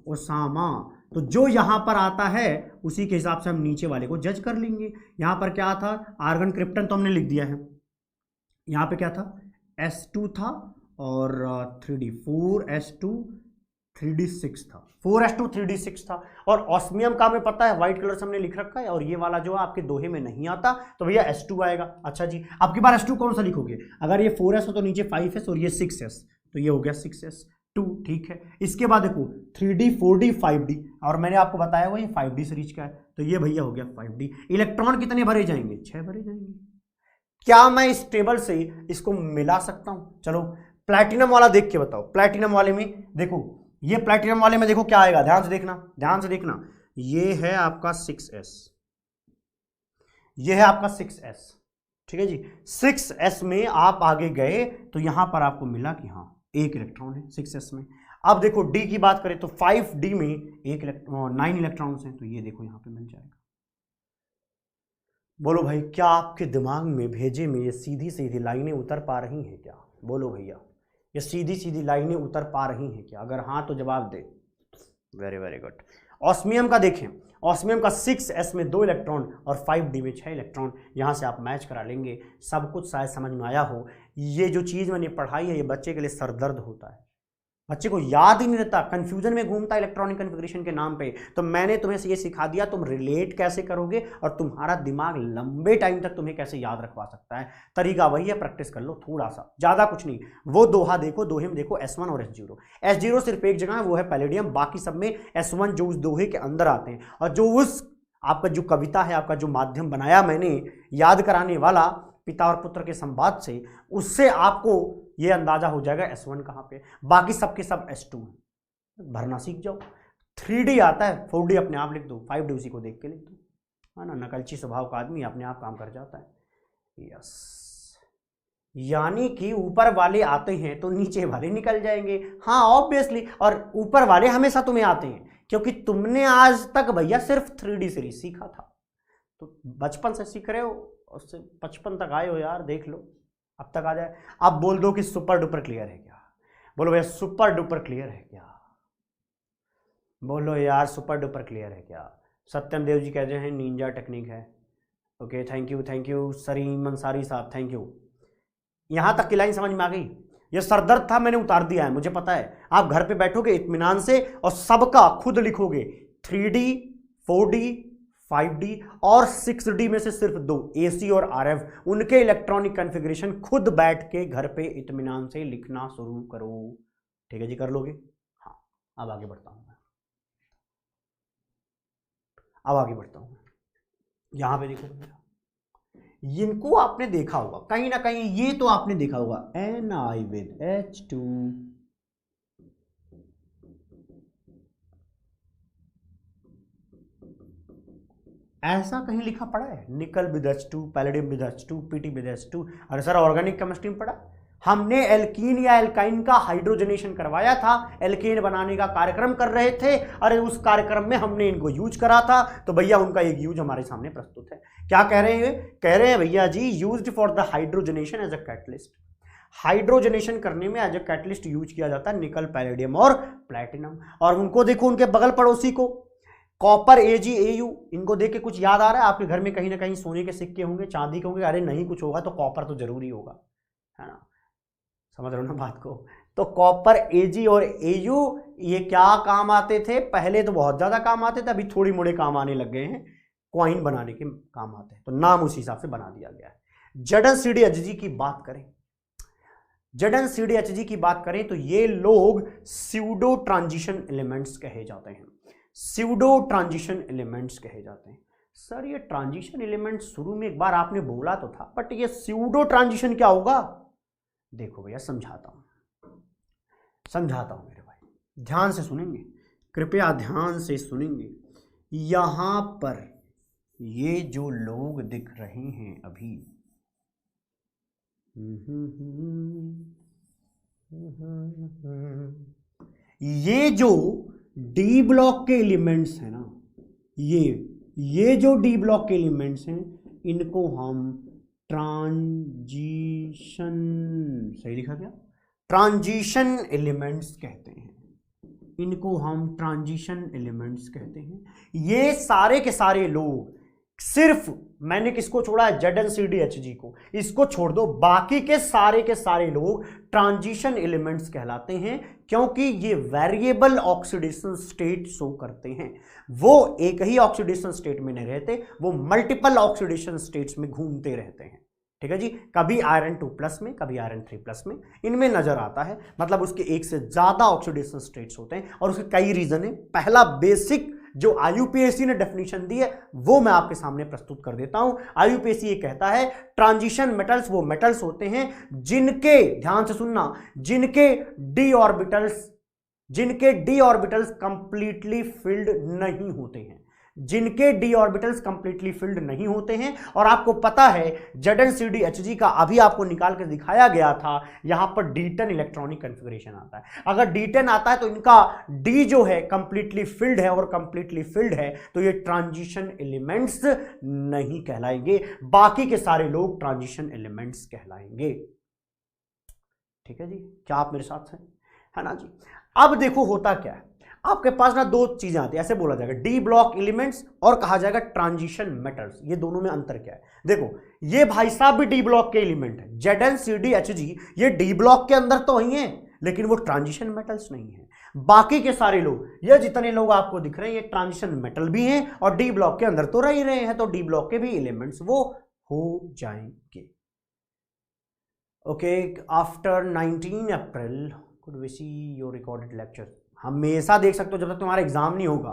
ओसामा, तो जो यहां पर आता है उसी के हिसाब से हम नीचे वाले को जज कर लेंगे। यहां पर क्या था? आर्गन क्रिप्टन तो हमने लिख दिया है। यहां पे क्या था? S2 था और 3d 4s2 3d6 था। 4s2 3d6 था। और ऑस्मियम का हमें पता है, व्हाइट कलर से हमने लिख रखा है। और ये वाला जो आपके दोहे में नहीं आता तो भैया S2 आएगा। अच्छा जी, अब की बार S2 कौन सा लिखोगे? अगर ये 4s हो तो नीचे 5s और ये 6s, तो ये हो गया 6s2। ठीक है। इसके बाद देखो 3d 4d 5d, और मैंने आपको बताया हुआ ये 5d सीरीज का है, तो ये भैया हो गया 5d। इलेक्ट्रॉन कितने भरे जाएंगे? 6 भरे जाएंगे। क्या मैं इस टेबल से इसको मिला सकता हूं? चलो प्लैटिनम वाला देख के बताओ। प्लैटिनम वाले में देखो, ये प्लैटिनम वाले में देखो क्या आएगा, ध्यान से देखना। ये है आपका 6s, ये है आपका 6s। ठीक है जी। 6s में आप आगे गए तो यहां पर आपको मिला कि हाँ एक इलेक्ट्रॉन है 6s में। अब देखो डी की बात करें तो 5d में 9 इलेक्ट्रॉन्स हैं, तो ये देखो यहां पे मिल जाएगा। बोलो भाई, क्या आपके दिमाग में भेजे में ये सीधी सीधी लाइनें उतर पा रही हैं क्या? बोलो भैया, ये सीधी सीधी लाइनें उतर पा रही हैं क्या? अगर हाँ तो जवाब दे। Very very good. ऑस्मियम का देखें, ऑस्मियम का 6s में 2 इलेक्ट्रॉन और 5d में 6 इलेक्ट्रॉन। यहाँ से आप मैच करा लेंगे। सब कुछ शायद समझ में आया हो। ये जो चीज़ मैंने पढ़ाई है ये बच्चे के लिए सरदर्द होता है, बच्चे को याद ही नहीं रहता, कंफ्यूजन में घूमता है इलेक्ट्रॉनिक कॉन्फ़िगरेशन के नाम पे। तो मैंने तुम्हें ये सिखा दिया, तुम रिलेट कैसे करोगे और तुम्हारा दिमाग लंबे टाइम तक तुम्हें कैसे याद रखवा सकता है। तरीका वही है, प्रैक्टिस कर लो थोड़ा सा, ज़्यादा कुछ नहीं। वो दोहा देखो, दोहे में देखो S1 और S0 सिर्फ एक जगह है, वो है पैलेडियम। बाकी सब में S1 जो उस दोहे के अंदर आते हैं, और जो उस आपका जो कविता है, आपका जो माध्यम बनाया मैंने याद कराने वाला पिता और पुत्र के संवाद से, उससे आपको ये अंदाजा हो जाएगा S1 कहाँ पे। बाकी सबके सब S2 है। भरना सीख जाओ। 3D आता है, 4D अपने आप लिख दो, 5D उसी को देख के लिख दो। है ना, नकलची स्वभाव का आदमी अपने आप काम कर जाता है। यस, यानी कि ऊपर वाले आते हैं तो नीचे वाले निकल जाएंगे। हाँ ऑब्वियसली, और ऊपर वाले हमेशा तुम्हें आते हैं क्योंकि तुमने आज तक भैया सिर्फ 3D सीरीज सीखा था, तो बचपन से सीख रहे हो, उससे 55 तक आए हो यार, देख लो अब तक आ जाए। अब बोल दो कि सुपर डुपर क्लियर है क्या, बोलो भैया सुपर डुपर क्लियर है क्या, बोलो यार सुपर डुपर क्लियर है क्या। सत्यम देव जी कहते हैं निंजा टेक्निक है। Okay thank you Sarim Ansari साहब, थैंक यू। यहां तक की लाइन समझ में आ गई। ये सरदर्द था, मैंने उतार दिया है, मुझे पता है। आप घर पे बैठोगे इत्मीनान से और सबका खुद लिखोगे, 3D 4D 5D और 6D में से सिर्फ 2 AC और RF, उनके इलेक्ट्रॉनिक कॉन्फ़िगरेशन खुद बैठ के घर पे इत्मीनान से लिखना शुरू करो। ठीक है जी, कर लोगे? हाँ अब आगे बढ़ता हूं, यहां पे देखो, इनको आपने देखा होगा कहीं ना कहीं, ये तो आपने देखा होगा Ni with H2, ऐसा कहीं लिखा पड़ा है? निकल with H2, palladium with H2, Pt with H2। अरे सर ऑर्गेनिक केमिस्ट्री में पढ़ा, हमने एल्कीन या एल्काइन का हाइड्रोजनेशन करवाया था, एल्केन बनाने का कार्यक्रम कर रहे थे, अरे उस कार्यक्रम में हमने इनको यूज करा था, तो भैया उनका एक यूज हमारे सामने प्रस्तुत है। क्या कह रहे हैं? कह रहे हैं भैया जी used for the hydrogenation as a catalyst, hydrogenation करने में एज अ कैटलिस्ट यूज किया जाता है निकल, पैलेडियम और प्लैटिनम। और उनको देखो, उनके बगल पड़ोसी को कॉपर AgAu, इनको देख के कुछ याद आ रहा है? आपके घर में कहीं ना कहीं सोने के सिक्के होंगे, चांदी के होंगे, अरे नहीं कुछ होगा तो कॉपर तो जरूरी होगा, है ना? समझ रहे हो ना बात को? तो कॉपर Ag और Au ये क्या काम आते थे? पहले तो बहुत ज्यादा काम आते थे, अभी थोड़ी मोड़े काम आने लग गए हैं, क्वाइन बनाने के काम आते हैं, तो नाम उसी हिसाब से बना दिया गया है। ZnCdHg की बात करें, ZnCdHg की बात करें तो ये लोग स्यूडो ट्रांजिशन एलिमेंट्स कहे जाते हैं, स्यूडो ट्रांजिशन एलिमेंट्स कहे जाते हैं। सर ये ट्रांजिशन एलिमेंट शुरू में एक बार आपने बोला तो था, बट ये स्यूडो ट्रांजिशन क्या होगा? देखो भैया समझाता हूं मेरे भाई, ध्यान से सुनेंगे, कृपया ध्यान से सुनेंगे। यहां पर ये जो लोग दिख रहे हैं अभी, ये जो डी ब्लॉक के एलिमेंट्स हैं ना, ये जो डी ब्लॉक के एलिमेंट्स हैं, इनको हम ट्रांजिशन, सही लिखा क्या? ट्रांजिशन एलिमेंट्स कहते हैं, इनको हम ट्रांजिशन एलिमेंट्स कहते हैं। ये सारे के सारे लोग, सिर्फ मैंने किसको छोड़ा है? ZnCdHg को, इसको छोड़ दो, बाकी के सारे लोग ट्रांजिशन एलिमेंट्स कहलाते हैं, क्योंकि ये वेरिएबल ऑक्सीडेशन स्टेट शो करते हैं। वो एक ही ऑक्सीडेशन स्टेट में नहीं रहते, वो मल्टीपल ऑक्सीडेशन स्टेट्स में घूमते रहते हैं। ठीक है जी, कभी आयरन 2+ में, कभी आयरन 3+ में, इनमें नजर आता है, मतलब उसके एक से ज्यादा ऑक्सीडेशन स्टेट्स होते हैं, और उसके कई रीजन है। पहला बेसिक जो IUPAC ने डेफिनेशन दी है वो मैं आपके सामने प्रस्तुत कर देता हूं। IUPAC ये कहता है ट्रांजिशन मेटल्स वो मेटल्स होते हैं जिनके, ध्यान से सुनना, जिनके डी ऑर्बिटल्स कंप्लीटली फिल्ड नहीं होते हैं, जिनके डी ऑर्बिटल्स कंप्लीटली फिल्ड नहीं होते हैं। और आपको पता है ZnCdHg का अभी आपको निकाल के दिखाया गया था, यहां पर D10 इलेक्ट्रॉनिक कॉन्फ़िगरेशन आता है। अगर D10 आता है तो इनका D जो है कंप्लीटली फिल्ड है, और कंप्लीटली फिल्ड है तो ये ट्रांजिशन एलिमेंट्स नहीं कहलाएंगे, बाकी के सारे लोग ट्रांजिशन एलिमेंट्स कहलाएंगे। ठीक है जी, क्या आप मेरे साथ हैं? है ना जी। अब देखो होता क्या है, आपके पास ना दो चीजें आती है, ऐसे बोला जाएगा डी ब्लॉक एलिमेंट्स और कहा जाएगा ट्रांजिशन मेटल्स। ये दोनों में अंतर क्या है? देखो ये भाई साहब भी डी ब्लॉक के एलिमेंट है, ZnCdHg, ये डी ब्लॉक के अंदर तो ही है, लेकिन वो ट्रांजिशन मेटल्स नहीं है। बाकी के सारे लोग, ये जितने लोग आपको दिख रहे हैं, ये ट्रांजिशन मेटल भी हैं और डी ब्लॉक के अंदर तो रह ही रहे हैं, तो डी ब्लॉक के भी एलिमेंट्स वो हो जाएंगे। Okay, after 19 April could we see your recorded lecture. हमेशा देख सकते हो जब तक तुम्हारा एग्जाम नहीं होगा।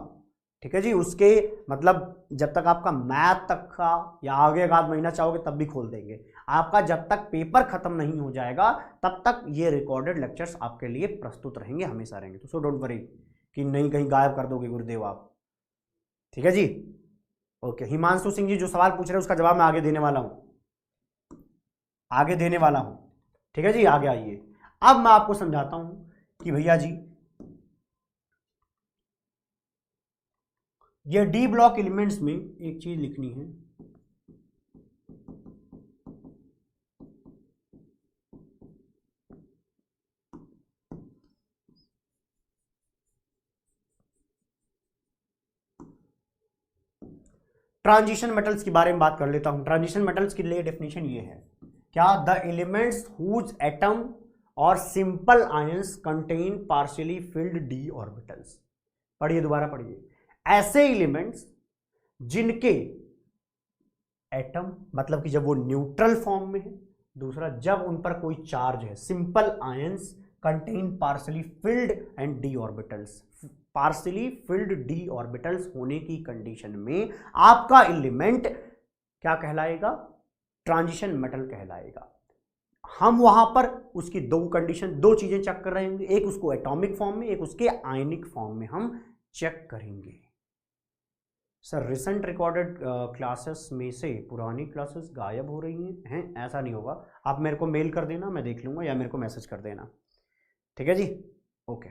ठीक है जी, उसके मतलब जब तक आपका मैथ तक का या आगे एक आध महीना चाहोगे तब भी खोल देंगे। आपका जब तक पेपर खत्म नहीं हो जाएगा तब तक ये रिकॉर्डेड लेक्चर्स आपके लिए प्रस्तुत रहेंगे, हमेशा रहेंगे। तो सो डोंट वरी कि नहीं कहीं गायब कर दोगे गुरुदेव आप। ठीक है जी, ओके। हिमांशु सिंह जी जो सवाल पूछ रहे हैं उसका जवाब मैं आगे देने वाला हूं, ठीक है जी, आगे आइए। अब मैं आपको समझाता हूं कि भैया जी ये डी ब्लॉक एलिमेंट्स में एक चीज लिखनी है, ट्रांजिशन मेटल्स के बारे में बात कर लेता हूं। ट्रांजिशन मेटल्स के लिए डेफिनेशन ये है, क्या द एलिमेंट्स हुज एटम और simple ions contain partially field D orbitals. पढ़िए, दोबारा पढ़िए। ऐसे एलिमेंट्स जिनके एटम मतलब कि जब वो न्यूट्रल फॉर्म में है, दूसरा जब उन पर कोई चार्ज है, simple ions contain partially filled and D orbitals. Partially field D orbitals होने की कंडीशन में आपका एलिमेंट क्या कहलाएगा? ट्रांजिशन मेटल कहलाएगा। हम वहां पर उसकी दो कंडीशन, दो चीजें चेक कर रहे होंगे, एक उसको एटॉमिक फॉर्म में, एक उसके आयनिक फॉर्म में हम चेक करेंगे। सर रिसेंट रिकॉर्डेड क्लासेस में से पुरानी क्लासेस गायब हो रही हैं? ऐसा नहीं होगा, आप मेरे को मेल कर देना, मैं देख लूंगा, या मेरे को मैसेज कर देना, ठीक है जी, ओके।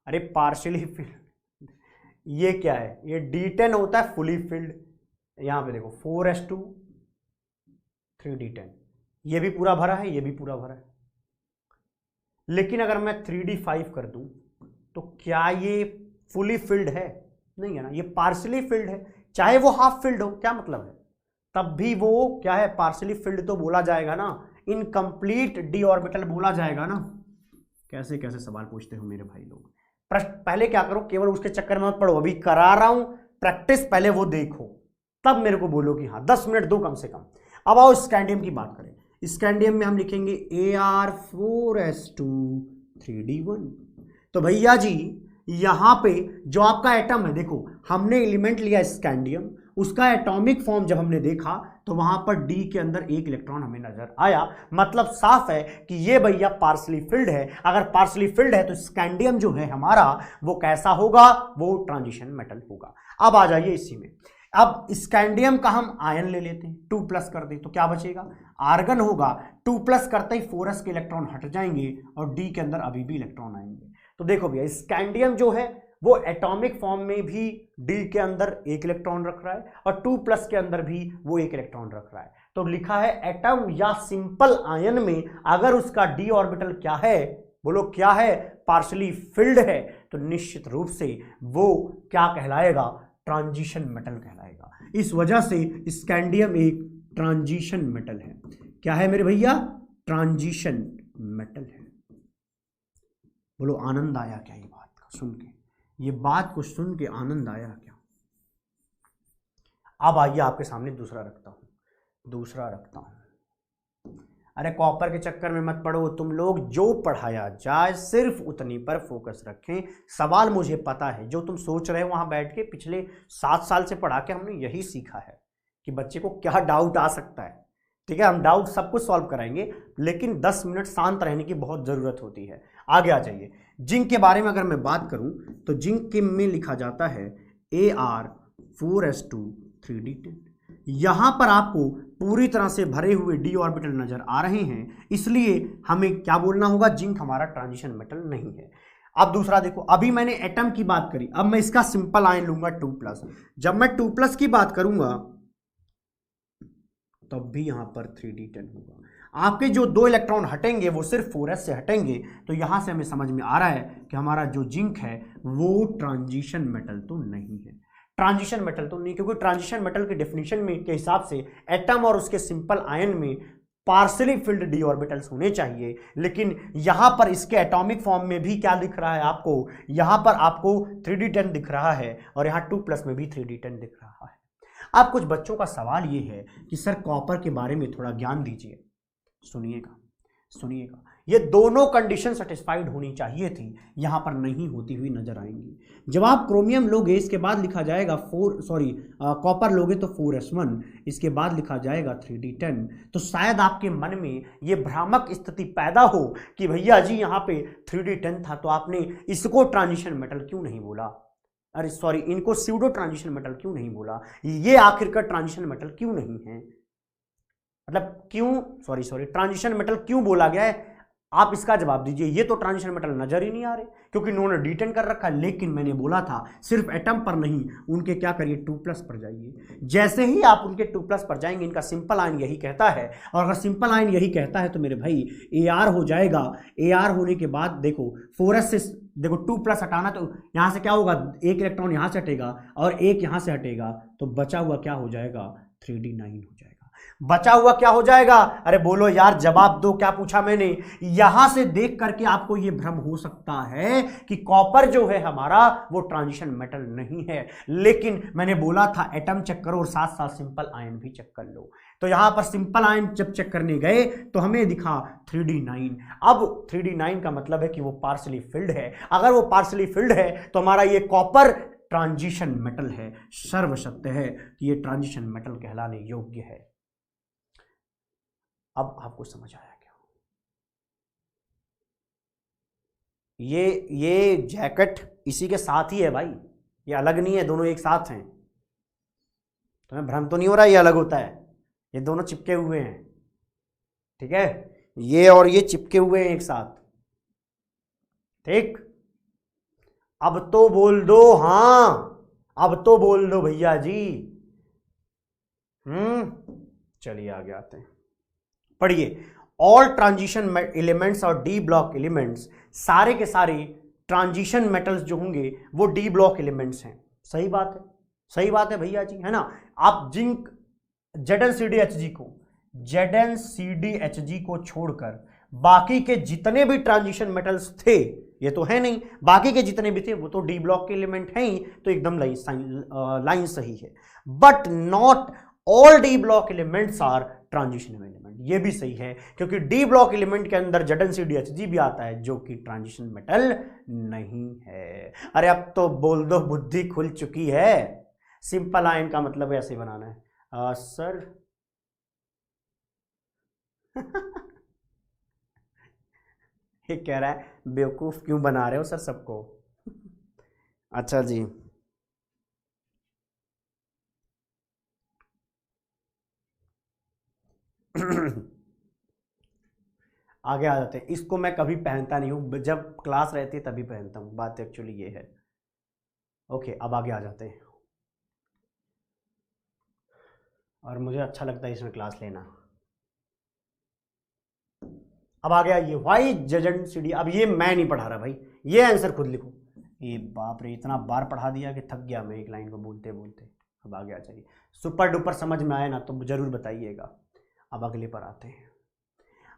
अरे पार्शियली फिल्ड ये क्या है? ये D10 होता है फुली फिल्ड। यहां पे देखो 4s2 3D10, ये भी पूरा भरा है, ये भी पूरा भरा है। लेकिन अगर मैं 3D5 कर दूं तो क्या ये फुली फिल्ड है? नहीं है ना, ये पार्शियली फिल्ड है। चाहे वो हाफ फिल्ड हो, क्या मतलब है, तब भी वो क्या है? पार्शियली फिल्ड तो बोला जाएगा ना, इनकम्प्लीट डी ऑर्बिटल बोला जाएगा ना। कैसे कैसे सवाल पूछते हो मेरे भाई लोग। प्रश्न पहले क्या करो, केवल उसके चक्कर में मत पढ़ो, अभी करा रहा हूं प्रैक्टिस, पहले वो देखो, तब मेरे को बोलो कि हाँ 10 मिनट दो कम से कम। अब आओ स्कैंडियम की बात करें। स्कैंडियम में हम लिखेंगे Ar4s2 3D1। तो भैया जी यहां पे जो आपका एटम है, देखो हमने एलिमेंट लिया स्कैंडियम, उसका एटॉमिक फॉर्म जब हमने देखा तो वहां पर डी के अंदर एक इलेक्ट्रॉन हमें नजर आया, मतलब साफ है कि ये भैया पार्शियली फिल्ड है। अगर पार्शियली फिल्ड है तो स्कैंडियम जो है हमारा वो कैसा होगा? वो ट्रांजिशन मेटल होगा। अब आ जाइए इसी में, अब स्कैंडियम का हम आयन ले लेते हैं, 2+ कर दें तो क्या बचेगा? आर्गन होगा। 2+ करते ही 4s के इलेक्ट्रॉन हट जाएंगे और डी के अंदर अभी भी इलेक्ट्रॉन आएंगे। तो देखो भैया स्कैंडियम जो है वो एटॉमिक फॉर्म में भी डी के अंदर एक इलेक्ट्रॉन रख रहा है और 2+ के अंदर भी वो एक इलेक्ट्रॉन रख रहा है। तो लिखा है एटम या सिंपल आयन में अगर उसका डी ऑर्बिटल क्या है, बोलो क्या है? पार्शियली फिल्ड है, तो निश्चित रूप से वो क्या कहलाएगा? ट्रांजिशन मेटल कहलाएगा। इस वजह से स्कैंडियम एक ट्रांजिशन मेटल है। क्या है मेरे भैया? ट्रांजिशन मेटल है। बोलो आनंद आया क्या ये बात सुन के? ये बात को सुन के आनंद आया क्या? अब आइए आपके सामने दूसरा रखता हूं। अरे कॉपर के चक्कर में मत पड़ो तुम लोग, जो पढ़ाया जाए सिर्फ उतनी पर फोकस रखें। सवाल मुझे पता है जो तुम सोच रहे हो वहां बैठ के, पिछले 7 साल से पढ़ा के हमने यही सीखा है कि बच्चे को क्या डाउट आ सकता है। ठीक है, हम डाउट सब कुछ सॉल्व कराएंगे, लेकिन 10 मिनट शांत रहने की बहुत जरूरत होती है। आगे आ जाइए। जिंक के बारे में अगर मैं बात करूं तो जिंक के में लिखा जाता है Ar4s2 3D10। यहां पर आपको पूरी तरह से भरे हुए डी ऑर्बिटल नजर आ रहे हैं, इसलिए हमें क्या बोलना होगा? जिंक हमारा ट्रांजिशन मेटल नहीं है। अब दूसरा देखो, अभी मैंने एटम की बात करी, अब मैं इसका सिंपल आयन लूंगा 2+। जब मैं 2+ की बात करूंगा तब भी यहां पर 3D10 होगा। आपके जो 2 इलेक्ट्रॉन हटेंगे वो सिर्फ 4s से हटेंगे, तो यहां से हमें समझ में आ रहा है कि हमारा जो जिंक है वो ट्रांजिशन मेटल तो नहीं है। ट्रांजिशन मेटल तो नहीं, क्योंकि ट्रांजिशन मेटल के डेफिनेशन में के हिसाब से एटम और उसके सिंपल आयन में पार्शियली फिल्ड डी ऑर्बिटल्स होने चाहिए, लेकिन यहां पर इसके एटॉमिक फॉर्म में भी क्या दिख रहा है आपको? यहां पर आपको 3D10 दिख रहा है और यहां 2+ में भी 3D10 दिख रहा है। अब कुछ बच्चों का सवाल ये है कि सर कॉपर के बारे में थोड़ा ज्ञान दीजिए। सुनिएगा, ये दोनों कंडीशन सेटिस्फाइड होनी चाहिए थी, यहां पर नहीं होती हुई नजर आएंगी। जब आप क्रोमियम लोगे इसके बाद लिखा जाएगा कॉपर लोगे तो 4s1, इसके बाद लिखा जाएगा 3D10। तो शायद आपके मन में ये भ्रामक स्थिति पैदा हो कि भैया जी यहाँ पे 3D10 था तो आपने इसको ट्रांजिशन मेटल क्यों नहीं बोला? अरे सॉरी, इनको स्यूडो ट्रांजिशन मेटल क्यों नहीं बोला? ये आखिरकार ट्रांजिशन मेटल क्यों नहीं है? मतलब क्यों, सॉरी ट्रांजिशन मेटल क्यों बोला गया है, आप इसका जवाब दीजिए। ये तो ट्रांजिशन मेटल नजर ही नहीं आ रहे क्योंकि इन्होंने डिटेन कर रखा है, लेकिन मैंने बोला था सिर्फ एटम पर नहीं, उनके क्या करिए 2+ पर जाइए। जैसे ही आप उनके 2+ पर जाएंगे, इनका सिंपल आयन यही कहता है, और अगर सिंपल आयन यही कहता है तो मेरे भाई Ar हो जाएगा। Ar होने के बाद देखो 4s से देखो 2+ हटाना, तो यहां से क्या होगा, एक इलेक्ट्रॉन यहां से हटेगा और एक यहां से हटेगा, तो बचा हुआ क्या हो जाएगा, 3d9 हो जाएगा। बचा हुआ क्या हो जाएगा, अरे बोलो यार, जवाब दो, क्या पूछा मैंने। यहां से देख करके आपको यह भ्रम हो सकता है कि कॉपर जो है हमारा वो ट्रांजिशन मेटल नहीं है, लेकिन मैंने बोला था एटम चेक करो और साथ साथ सिंपल आयन भी चेक कर लो। तो यहां पर सिंपल आयन जब चेक करने गए तो हमें दिखा 3d9। अब 3d9 का मतलब है कि वो पार्शली फिल्ड है। अगर वो पार्शली फिल्ड है तो हमारा ये कॉपर ट्रांजिशन मेटल है, सर्व सत्य है कि ये ट्रांजिशन मेटल कहलाने योग्य है। अब आपको समझ आया क्या, ये जैकेट इसी के साथ ही है भाई, ये अलग नहीं है, दोनों एक साथ हैं। तुम्हें भ्रम तो नहीं हो रहा ये अलग होता है, ये दोनों चिपके हुए हैं, ठीक है, ये और ये चिपके हुए हैं एक साथ, ठीक। अब तो बोल दो, हां अब तो बोल दो भैया जी। चलिए आगे आते हैं, पढ़िए। ऑल ट्रांजिशन एलिमेंट्स और डी ब्लॉक एलिमेंट्स, सारे के सारे ट्रांजिशन मेटल्स जो होंगे वो डी ब्लॉक एलिमेंट्स हैं। सही बात है, सही बात है भैया जी, है ना। आप जिंक ZnCdHg को छोड़कर बाकी के जितने भी ट्रांजिशन मेटल्स थे, ये तो है नहीं, बाकी के जितने भी थे वो तो डी ब्लॉक के एलिमेंट हैं ही, तो एकदम लाइन सही है। But not all D block elements are transition element, ये भी सही है, क्योंकि डी ब्लॉक एलिमेंट के अंदर ZnCdHg भी आता है जो कि ट्रांजिशन मेटल नहीं है। अरे अब तो बोल दो, बुद्धि खुल चुकी है। सिंपल आयन का मतलब ऐसे बनाना है सर। ये कह रहा है बेवकूफ क्यों बना रहे हो सर सबको। अच्छा जी, आगे आ जाते हैं। इसको मैं कभी पहनता नहीं हूं, जब क्लास रहती है तभी पहनता हूं, बात एक्चुअली ये है। ओके, अब आगे आ जाते हैं, और मुझे अच्छा लगता है इसमें क्लास लेना। अब आ गया ये वाई ZnCd। अब ये मैं नहीं पढ़ा रहा भाई, ये आंसर खुद लिखो। ये बाप रे, इतना बार पढ़ा दिया कि थक गया मैं एक लाइन को बोलते बोलते। अब आगे आ जाइए, सुपर डुपर समझ में आए ना तो जरूर बताइएगा। अब अगले पर आते हैं।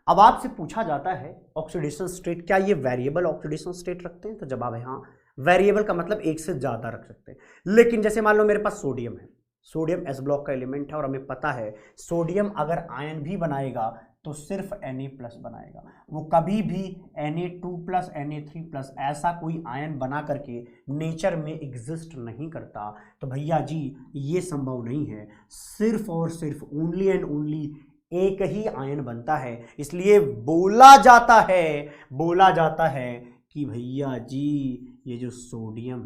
अब आपसे पूछा जाता है ऑक्सीडेशन स्टेट, क्या ये वेरिएबल ऑक्सीडेशन स्टेट रखते हैं, तो जवाब है हाँ। वेरिएबल का मतलब एक से ज़्यादा रख सकते हैं, लेकिन जैसे मान लो मेरे पास सोडियम है, सोडियम एस ब्लॉक का एलिमेंट है, और हमें पता है सोडियम अगर आयन भी बनाएगा तो सिर्फ Na+ बनाएगा, वो कभी भी Na2+ Na3+ ऐसा कोई आयन बना करके नेचर में एग्जिस्ट नहीं करता। तो भैया जी ये संभव नहीं है, सिर्फ और सिर्फ ओनली एंड ओनली एक ही आयन बनता है। इसलिए बोला जाता है कि भैया जी ये जो सोडियम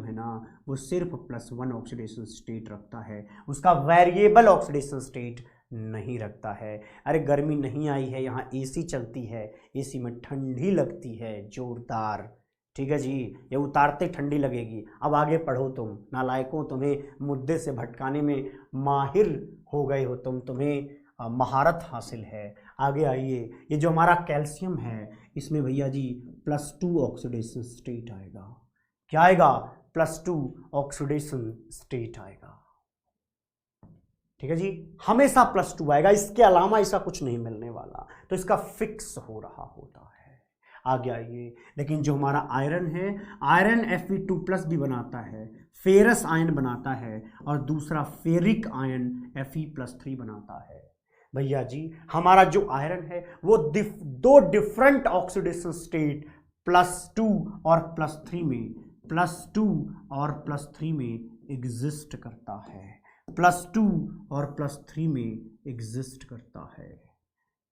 है ना, वो सिर्फ +1 ऑक्सीडेशन स्टेट रखता है, उसका वेरिएबल ऑक्सीडेशन स्टेट नहीं रखता है। अरे गर्मी नहीं आई है, यहाँ एसी चलती है, एसी में ठंडी लगती है जोरदार, ठीक है जी, ये उतारते ठंडी लगेगी। अब आगे पढ़ो तुम नालायकों, तुम्हें मुद्दे से भटकाने में माहिर हो गए हो तुम, तुम्हें महारत हासिल है। आगे आइए, ये जो हमारा कैल्शियम है इसमें भैया जी +2 ऑक्सीडेशन स्टेट आएगा। क्या आएगा, +2 ऑक्सीडेशन स्टेट आएगा, ठीक है जी, हमेशा +2 आएगा, इसके अलावा इसका कुछ नहीं मिलने वाला, तो इसका फिक्स हो रहा होता है। आगे आइए, लेकिन जो हमारा आयरन है, आयरन Fe2+ भी बनाता है, फेरस आयन बनाता है, और दूसरा फेरिक आयन Fe+3 बनाता है। भैया जी हमारा जो आयरन है वो दो डिफरेंट ऑक्सीडेशन स्टेट +2 और +3 में एग्जिस्ट करता है, +2 और +3 में एग्जिस्ट करता है।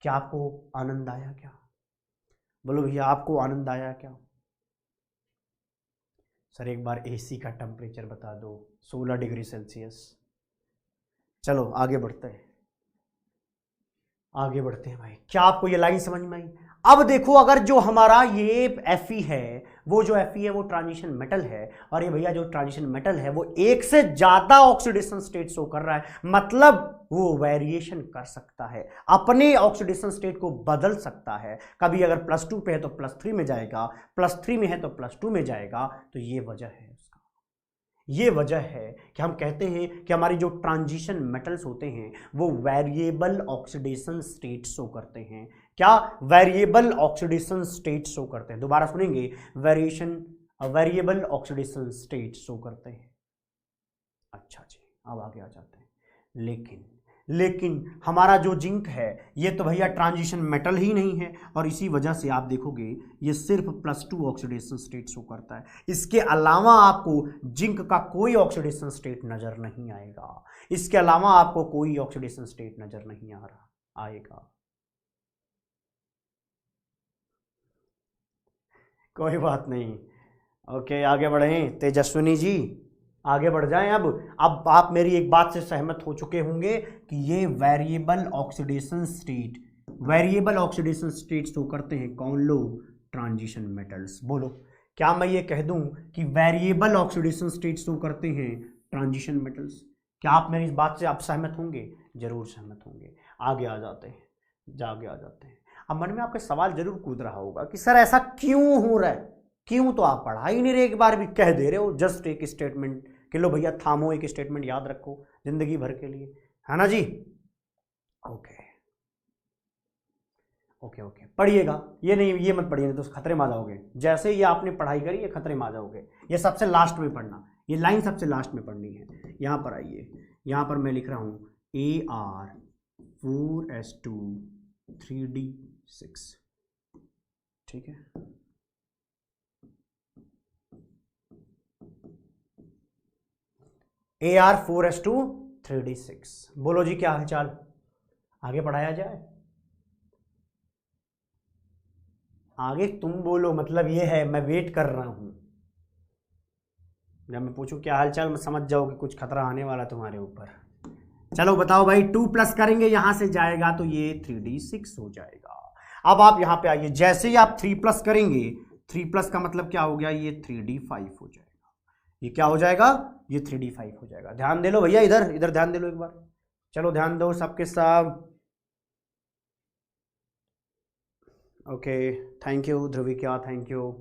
क्या आपको आनंद आया क्या, बोलो भैया आपको आनंद आया क्या। सर एक बार एसी का टेम्परेचर बता दो, 16 डिग्री सेल्सियस। चलो आगे बढ़ते हैं, आगे बढ़ते हैं भाई, क्या आपको ये लाइन समझ में आई? अब देखो, अगर जो हमारा ये Fe है, वो जो Fe है वो ट्रांजिशन मेटल है, और ये भैया जो ट्रांजिशन मेटल है वो एक से ज्यादा ऑक्सीडेशन स्टेट शो कर रहा है, मतलब वो वेरिएशन कर सकता है, अपने ऑक्सीडेशन स्टेट को बदल सकता है। कभी अगर +2 पे है तो +3 में जाएगा, +3 में है तो +2 में जाएगा। तो ये वजह है उसका, ये वजह है कि हम कहते हैं कि हमारी जो ट्रांजिशन मेटल्स होते हैं वो वेरिएबल ऑक्सीडेशन स्टेट शो करते हैं। क्या? वेरिएबल ऑक्सीडेशन स्टेट शो करते हैं। दोबारा सुनेंगे, वेरिएबल ऑक्सीडेशन स्टेट शो करते हैं। अच्छा जी, अब आगे आ जाते हैं। लेकिन हमारा जो जिंक है ये तो भैया ट्रांजिशन मेटल ही नहीं है, और इसी वजह से आप देखोगे ये सिर्फ +2 ऑक्सीडेशन स्टेट शो करता है। इसके अलावा आपको जिंक का कोई ऑक्सीडेशन स्टेट नजर नहीं आएगा, इसके अलावा आपको कोई ऑक्सीडेशन स्टेट नजर नहीं आएगा। कोई बात नहीं, ओके, आगे बढ़ें। तेजस्विनी जी आगे बढ़ जाएं। अब आप मेरी एक बात से सहमत हो चुके होंगे कि ये वेरिएबल ऑक्सीडेशन स्टेट शो करते हैं कौन लोग? Transition metals. बोलो, क्या मैं ये कह दूं कि वेरिएबल ऑक्सीडेशन स्टेट शो करते हैं ट्रांजिशन मेटल्स? क्या आप मेरी इस बात से आप सहमत होंगे? जरूर सहमत होंगे। आगे आ जाते हैं। अब मन में आपके सवाल जरूर कूद रहा होगा कि सर ऐसा क्यों हो रहा है, क्यों? तो आप पढ़ा ही नहीं रहे, एक बार भी कह दे रहे हो, जस्ट एक स्टेटमेंट कि लो भैया थामो, एक स्टेटमेंट याद रखो जिंदगी भर के लिए, है ना जी? ओके, पढ़िएगा। ये नहीं, ये मत पढ़िए, तो खतरे में आ जाओगे। जैसे ये आपने पढ़ाई करी, ये खतरे में आ जाओगे। ये सबसे लास्ट में पढ़ना, ये लाइन सबसे लास्ट में पढ़नी है। यहां पर आइए, यहां पर मैं लिख रहा हूं Ar4s2 3d6, ठीक है। Ar4s2 3d6। बोलो जी, क्या हालचाल? आगे बढ़ाया जाए? आगे तुम बोलो, मतलब ये है मैं वेट कर रहा हूं। जब मैं पूछूं क्या हालचाल, मैं समझ जाओगे कुछ खतरा आने वाला तुम्हारे ऊपर। चलो बताओ भाई, 2 प्लस करेंगे, यहां से जाएगा तो ये 3d6 हो जाएगा। अब आप यहां पे आइए, जैसे ही आप 3 प्लस करेंगे, 3 प्लस का मतलब क्या हो गया? ये 3d5 हो जाएगा। ये क्या हो जाएगा? ये 3d5 हो जाएगा। ध्यान दे लो भैया, इधर ध्यान दे लो एक बार। चलो ध्यान दो सबके सब। Okay, thank you Dhruvika, thank you.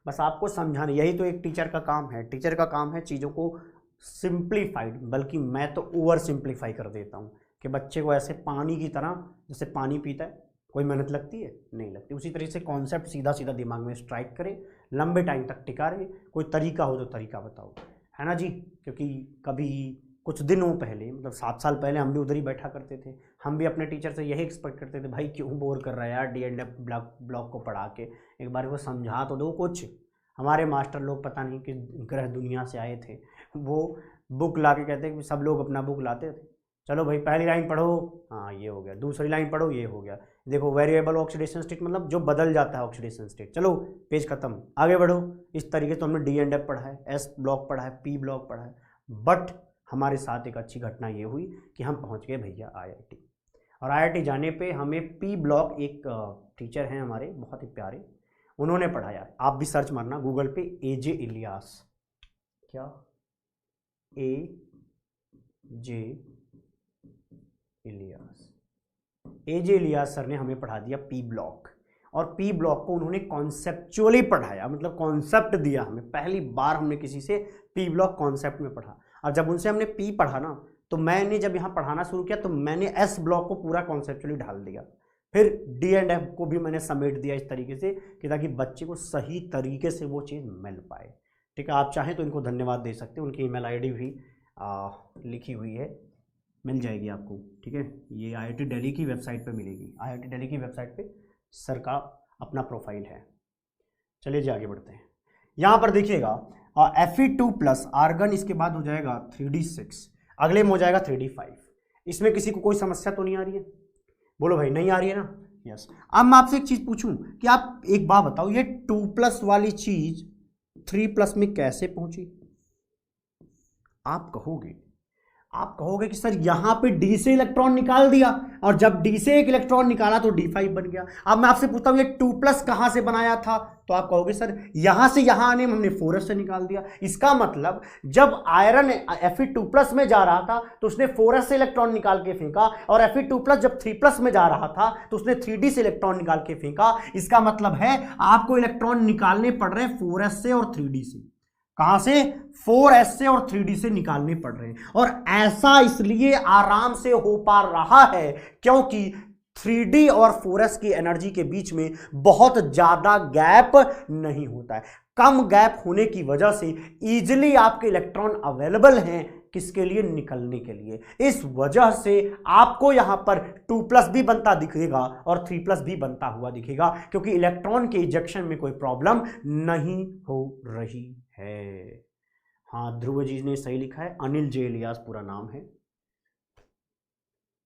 बस आपको समझाना, यही तो एक टीचर का काम है। टीचर का काम है चीज़ों को सिंप्लीफाइड, बल्कि मैं तो ओवर सिंप्लीफाई कर देता हूँ कि बच्चे को ऐसे पानी की तरह, जैसे पानी पीता है, कोई मेहनत लगती है? नहीं लगती। उसी तरीके से कॉन्सेप्ट सीधा सीधा दिमाग में स्ट्राइक करे, लंबे टाइम तक टिका रहे। कोई तरीका हो तो तरीका बताओ, है ना जी? क्योंकि कभी कुछ दिनों पहले, मतलब 7 साल पहले, हम भी उधर ही बैठा करते थे। हम भी अपने टीचर से यही एक्सपेक्ट करते थे, भाई क्यों बोर कर रहा है यार D&F ब्लॉक को पढ़ा के, एक बार वो समझा तो दो कुछ। हमारे मास्टर लोग पता नहीं कि ग्रह दुनिया से आए थे, वो बुक ला के कहते कि सब लोग अपना बुक लाते थे। चलो भाई, पहली लाइन पढ़ो, हाँ ये हो गया, दूसरी लाइन पढ़ो, ये हो गया। देखो, वेरिएबल ऑक्सीडेशन स्टेट मतलब जो बदल जाता है ऑक्सीडेशन स्टेट। चलो पेज खत्म, आगे बढ़ो। इस तरीके से तो हमने D&F पढ़ा है, S ब्लॉक पढ़ा है, P ब्लॉक पढ़ा है, बट हमारे साथ एक अच्छी घटना ये हुई कि हम पहुंच गए भैया IIT। और IIT जाने पे हमें P ब्लॉक, एक टीचर हैं हमारे बहुत ही प्यारे, उन्होंने पढ़ाया। आप भी सर्च मारना गूगल पे, AJ इलियास, क्या AJ इलियास सर ने हमें पढ़ा दिया P ब्लॉक। और P ब्लॉक को उन्होंने कॉन्सेप्चुअली पढ़ाया, मतलब कॉन्सेप्ट दिया हमें। पहली बार हमने किसी से P ब्लॉक कॉन्सेप्ट में पढ़ा। और जब उनसे हमने P पढ़ा ना, तो मैंने जब यहाँ पढ़ाना शुरू किया तो मैंने S ब्लॉक को पूरा कॉन्सेप्चुअली ढाल दिया। फिर D&F को भी मैंने समेट दिया इस तरीके से कि ताकि बच्चे को सही तरीके से वो चीज़ मिल पाए। ठीक है, आप चाहें तो इनको धन्यवाद दे सकते हैं, उनकी email ID भी लिखी हुई है, मिल जाएगी आपको। ठीक है, ये IIT दिल्ली की वेबसाइट पे मिलेगी। IIT दिल्ली की वेबसाइट पे सर का अपना प्रोफाइल है। चलिए जी, आगे बढ़ते हैं। यहाँ पर देखिएगा, Fe2+ आर्गन, इसके बाद हो जाएगा 3d6, अगले में हो जाएगा 3d5। इसमें किसी को कोई समस्या तो नहीं आ रही है? बोलो भाई, नहीं आ रही है ना? यस। अब मैं आपसे एक चीज पूछूं कि आप एक बात बताओ, ये 2+ वाली चीज 3+ में कैसे पहुंची? आप कहोगे आप कहोगे कि सर यहां पे डी से इलेक्ट्रॉन निकाल दिया, और जब डी से एक इलेक्ट्रॉन निकाला तो D5 बन गया। अब मैं आपसे पूछता हूं ये 2+ कहां से बनाया था, तो आप कहोगे सर यहां से यहां आने में हमने 4s से निकाल दिया। इसका मतलब जब आयरन Fe2+ में जा रहा था तो उसने 4s से इलेक्ट्रॉन निकाल के फेंका, और Fe2+ जब 3+ में जा रहा था तो उसने 3d से इलेक्ट्रॉन निकाल के फेंका। इसका मतलब है आपको इलेक्ट्रॉन निकालने पड़ रहे हैं 4s से और 3d से। कहां से? 4s से और 3d से निकालने पड़ रहे हैं। और ऐसा इसलिए आराम से हो पा रहा है क्योंकि 3d और 4s की एनर्जी के बीच में बहुत ज्यादा गैप नहीं होता है। कम गैप होने की वजह से इजीली आपके इलेक्ट्रॉन अवेलेबल हैं, किसके लिए? निकलने के लिए। इस वजह से आपको यहां पर 2+ भी बनता दिखेगा और 3+ भी बनता हुआ दिखेगा, क्योंकि इलेक्ट्रॉन के इजेक्शन में कोई प्रॉब्लम नहीं हो रही है। हाँ, ध्रुव जी ने सही लिखा है, अनिल जे इलियास पूरा नाम है।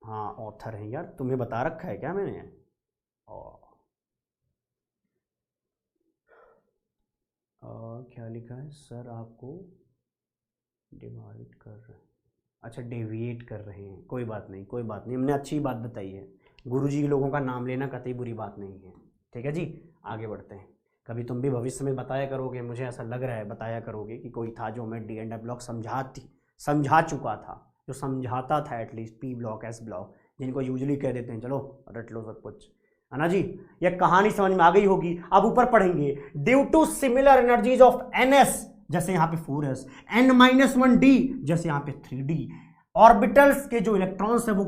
हाँ, ऑथर है यार, तुम्हें बता रखा है क्या मैंने? और क्या लिखा है सर? आपको डिवाइड कर रहे हैं, अच्छा डेविएट कर रहे हैं, कोई बात नहीं कोई बात नहीं, हमने अच्छी बात बताई है। गुरुजी के लोगों का नाम लेना कतई बुरी बात नहीं है। ठीक है जी, आगे बढ़ते हैं। कभी तुम भी भविष्य में बताया करोगे, मुझे ऐसा लग रहा है बताया करोगे कि कोई था जो हमें D&F ब्लॉक समझा चुका था, जो समझाता था at least P block S block, जिनको यूजली कह देते हैं चलो रट लो सब कुछ, है ना जी। ये कहानी समझ में आ गई होगी। अब ऊपर पढ़ेंगे, due to similar energies of NS, जैसे यहां पे 4s, N-1d जैसे यहां पे 3d, ऑर्बिटल्स के जो इलेक्ट्रॉन्स है वो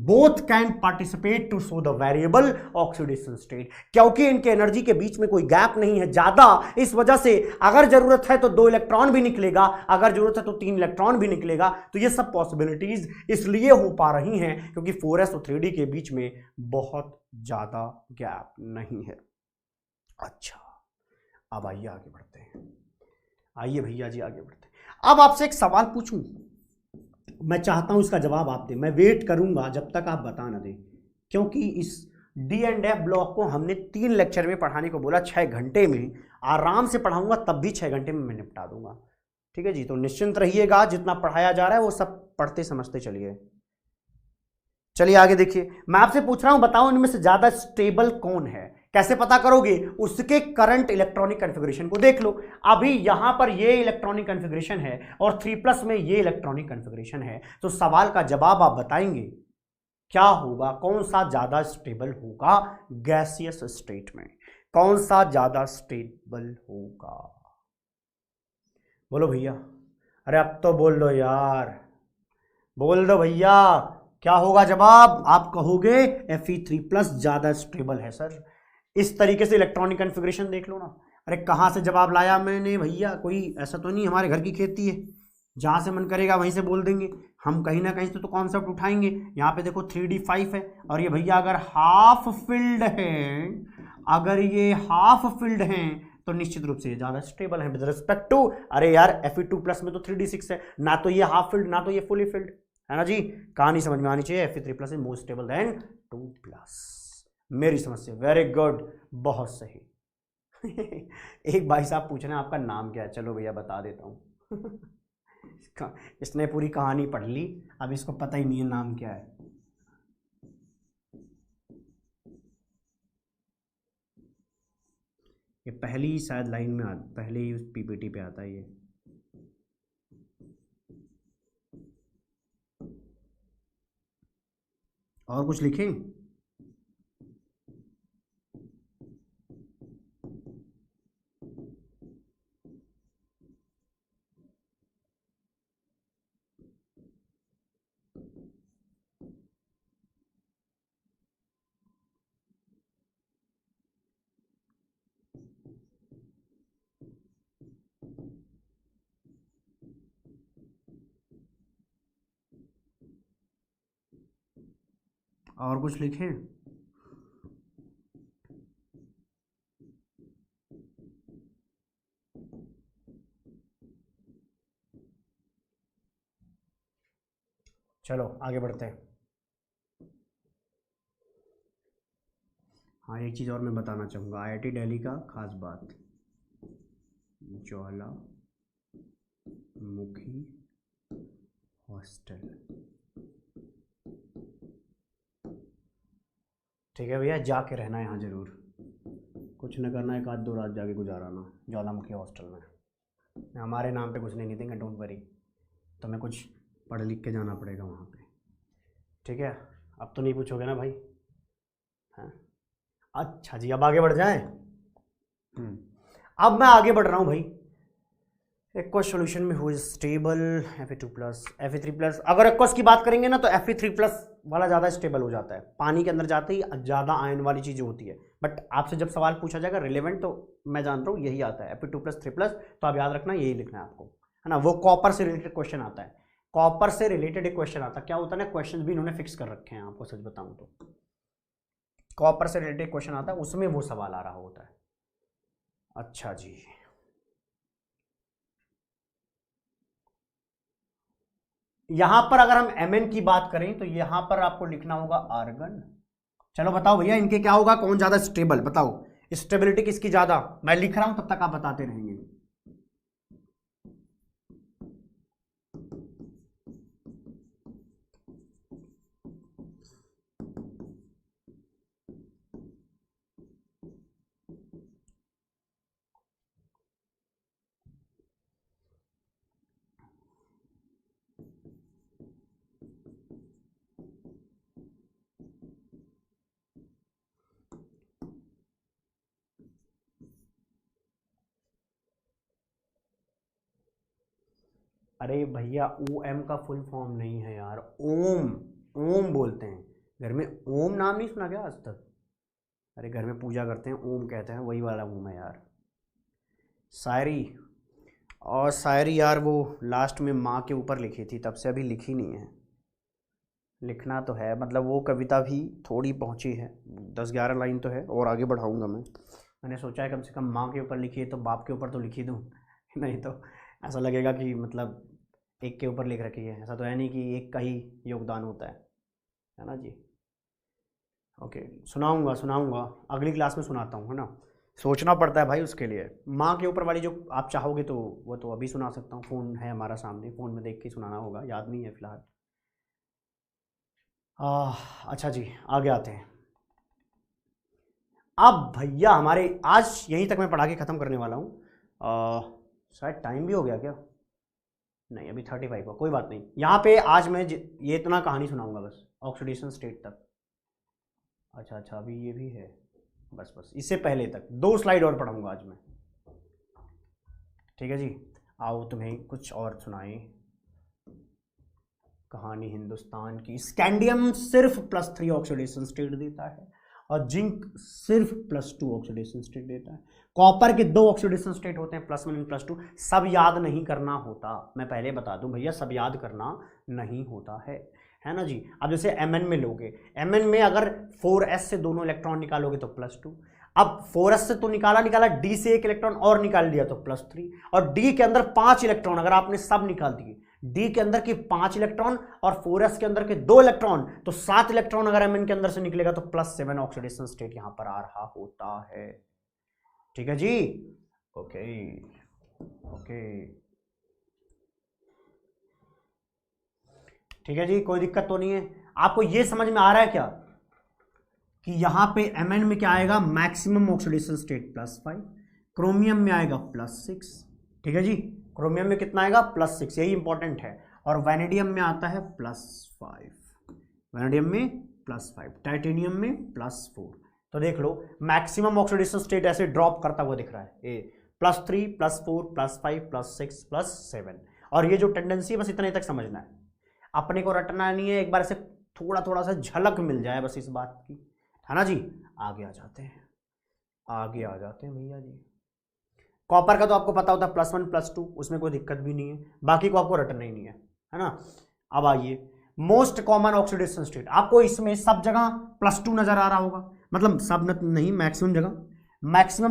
both can participate to show the variable oxidation state, क्योंकि इनके एनर्जी के बीच में कोई गैप नहीं है ज्यादा। इस वजह से अगर जरूरत है तो 2 इलेक्ट्रॉन भी निकलेगा, अगर जरूरत है तो 3 इलेक्ट्रॉन भी निकलेगा। तो ये सब पॉसिबिलिटीज इसलिए हो पा रही हैं क्योंकि 4s और 3d के बीच में बहुत ज्यादा गैप नहीं है। अच्छा, अब आइए आगे बढ़ते हैं। आइए भैया जी आगे बढ़ते हैं। अब आपसे एक सवाल पूछूं, मैं चाहता हूं इसका जवाब आप दें, मैं वेट करूंगा जब तक आप बता ना दें, क्योंकि इस D&F ब्लॉक को हमने 3 लेक्चर में पढ़ाने को बोला, 6 घंटे में आराम से पढ़ाऊंगा, तब भी 6 घंटे में मैं निपटा दूंगा। ठीक है जी, तो निश्चिंत रहिएगा, जितना पढ़ाया जा रहा है वो सब पढ़ते समझते चलिए। चलिए आगे देखिए, मैं आपसे पूछ रहा हूं बताओ इनमें से ज्यादा स्टेबल कौन है? कैसे पता करोगे? उसके करंट इलेक्ट्रॉनिक कॉन्फ़िगरेशन को देख लो। अभी यहां पर ये इलेक्ट्रॉनिक कॉन्फ़िगरेशन है और 3+ में ये इलेक्ट्रॉनिक कॉन्फ़िगरेशन है, तो सवाल का जवाब आप बताएंगे क्या होगा? कौन सा ज्यादा स्टेबल होगा गैसियस स्टेट में? कौन सा ज्यादा स्टेबल होगा? बोलो भैया, अरे अब तो बोल दो यार, बोल दो भैया, क्या होगा जवाब? आप कहोगे Fe3+ ज्यादा स्टेबल है सर। इस तरीके से इलेक्ट्रॉनिक कॉन्फ़िगरेशन देख लो ना। अरे कहाँ से जवाब लाया मैंने भैया? कोई ऐसा तो नहीं हमारे घर की खेती है, जहाँ से मन करेगा वहीं से बोल देंगे। हम कहीं ना कहीं से तो कॉन्सेप्ट उठाएंगे। यहाँ पे देखो 3d5 है, और ये भैया अगर हाफ फिल्ड है, अगर ये हाफ फिल्ड है तो निश्चित रूप से ज़्यादा स्टेबल है विद रिस्पेक्ट टू, अरे यार Fe2+ में तो 3d6 है, ना तो ये हाफ फिल्ड ना तो ये फुली फिल्ड, है ना जी। कहानी समझ में आनी चाहिए। Fe3+ is more stable then 2+, मेरी समझ से। वेरी गुड, बहुत सही। एक भाई साहब पूछ रहे हैं आपका नाम क्या है, चलो भैया बता देता हूँ। इसने पूरी कहानी पढ़ ली, अब इसको पता ही नहीं है नाम क्या है। ये पहली शायद लाइन में पहले ही उस PPT पे आता है ये। और कुछ लिखें? और कुछ लिखें? चलो आगे बढ़ते हैं। हाँ, एक चीज़ और मैं बताना चाहूँगा, IIT दिल्ली का खास बात, ज्वालामुखी हॉस्टल। ठीक है भैया, जाके रहना है यहाँ जरूर, कुछ न करना, एक आध 2 रात जाके गुजाराना ज्वालामुखी हॉस्टल में। हमारे नाम पे कुछ नहीं देंगे, डोंट वरी, तो मैं कुछ पढ़ लिख के जाना पड़ेगा वहाँ पे। ठीक है, अब तो नहीं पूछोगे ना भाई? हाँ अच्छा जी, अब आगे बढ़ जाएं। अब मैं आगे बढ़ रहा हूँ भाई। एक्वस सॉल्यूशन में हो स्टेबल Fe2+, Fe3+। अगर एक्वस की बात करेंगे ना तो Fe3+ वाला ज़्यादा स्टेबल हो जाता है, पानी के अंदर जाते ही ज़्यादा आयन वाली चीज़ें होती है। बट आपसे जब सवाल पूछा जाएगा रिलेवेंट, तो मैं जान रहा हूँ यही आता है Fe2+, 3+, तो आप याद रखना यही लिखना है आपको, है ना। वो कॉपर से रिलेटेड क्वेश्चन आता है, कॉपर से रिलेटेड एक क्वेश्चन आता है। क्या होता है ना, क्वेश्चन भी इन्होंने फिक्स कर रखे हैं, आपको सच बताऊँ तो कॉपर से रिलेटेड क्वेश्चन आता है, उसमें वो सवाल आ रहा होता है। अच्छा जी, यहां पर अगर हम Mn की बात करें तो यहां पर आपको लिखना होगा आर्गन। चलो बताओ भैया, इनके क्या होगा, कौन ज्यादा स्टेबल, बताओ स्टेबिलिटी किसकी ज्यादा। मैं लिख रहा हूं तब तक आप बताते रहेंगे। अरे भैया, OM का फुल फॉर्म नहीं है यार, ओम, ओम बोलते हैं घर में। ओम नाम नहीं सुना क्या आज तक? अरे घर में पूजा करते हैं, ओम कहते हैं, वही वाला ओम है यार। शायरी, और शायरी यार वो लास्ट में माँ के ऊपर लिखी थी, तब से अभी लिखी नहीं है। लिखना तो है, मतलब वो कविता भी थोड़ी पहुंची है, 10-11 लाइन तो है, और आगे बढ़ाऊंगा मैं। मैंने सोचा है कम से कम माँ के ऊपर लिखी है तो बाप के ऊपर तो लिखी दूँ नहीं तो ऐसा लगेगा कि मतलब एक के ऊपर लिख रखी है। ऐसा तो है नहीं कि एक का ही योगदान होता है ना जी। ओके, सुनाऊंगा सुनाऊंगा, अगली क्लास में सुनाता हूँ, है ना। सोचना पड़ता है भाई उसके लिए। माँ के ऊपर वाली जो आप चाहोगे तो वो तो अभी सुना सकता हूँ, फ़ोन है हमारा सामने, फ़ोन में देख के सुनाना होगा, याद नहीं है फिलहाल। अच्छा जी, आगे आते हैं। अब भैया हमारे आज यहीं तक मैं पढ़ा के ख़त्म करने वाला हूँ। शायद टाइम भी हो गया क्या? नहीं, अभी 35 का, कोई बात नहीं। यहाँ पे आज मैं ये इतना कहानी सुनाऊंगा बस, ऑक्सीडेशन स्टेट तक। अच्छा अच्छा, अभी ये भी है, बस बस इससे पहले तक 2 स्लाइड और पढ़ाऊंगा आज मैं। ठीक है जी, आओ तुम्हें कुछ और सुनाए कहानी हिंदुस्तान की। स्कैंडियम सिर्फ +3 ऑक्सीडेशन स्टेट देता है, और जिंक सिर्फ +2 ऑक्सीडेशन स्टेट देता है। कॉपर के 2 ऑक्सीडेशन स्टेट होते हैं, +1 और +2। सब याद नहीं करना होता, मैं पहले बता दूं भैया, सब याद करना नहीं होता है ना जी। अब जैसे Mn में लोगे, Mn में अगर 4s से दोनों इलेक्ट्रॉन निकालोगे तो +2। अब 4s से तो निकाला, D से 1 इलेक्ट्रॉन और निकाल दिया तो +3। और D के अंदर 5 इलेक्ट्रॉन अगर आपने सब निकाल दिए, D के अंदर के 5 इलेक्ट्रॉन और 4s के अंदर के 2 इलेक्ट्रॉन, तो 7 इलेक्ट्रॉन अगर Mn के अंदर से निकलेगा तो +7 ऑक्सीडेशन स्टेट यहां पर आ रहा होता है। ठीक है जी, ओके ओके, ठीक है जी, कोई दिक्कत तो नहीं है। आपको ये समझ में आ रहा है क्या कि यहां पे Mn में क्या आएगा, मैक्सिमम ऑक्सीडेशन स्टेट +5, क्रोमियम में आएगा +6। ठीक है जी, क्रोमियम में कितना आएगा, +6, यही इंपॉर्टेंट है। और वैनेडियम में आता है +5, वैनेडियम में +5, टाइटेनियम में +4। तो देख लो, मैक्सिमम ऑक्सीडेशन स्टेट ऐसे ड्रॉप करता हुआ दिख रहा है, ए +3, +4, +5, +6, +7। और ये जो टेंडेंसी है बस इतने तक समझना है, अपने को रटना नहीं है, एक बार से थोड़ा थोड़ा सा झलक मिल जाए बस इस बात की, है ना जी। आगे आ जाते हैं, आगे आ जाते हैं भैया जी। कॉपर का तो आपको पता होता है +1 +2, उसमें कोई दिक्कत भी नहीं है, बाकी को आपको रटना ही नहीं है ना। अब आइए, मोस्ट कॉमन ऑक्सीडेशन स्टेट, आपको इसमें सब जगह +2 नजर आ रहा होगा, मतलब सब नहीं, मैक्सिमम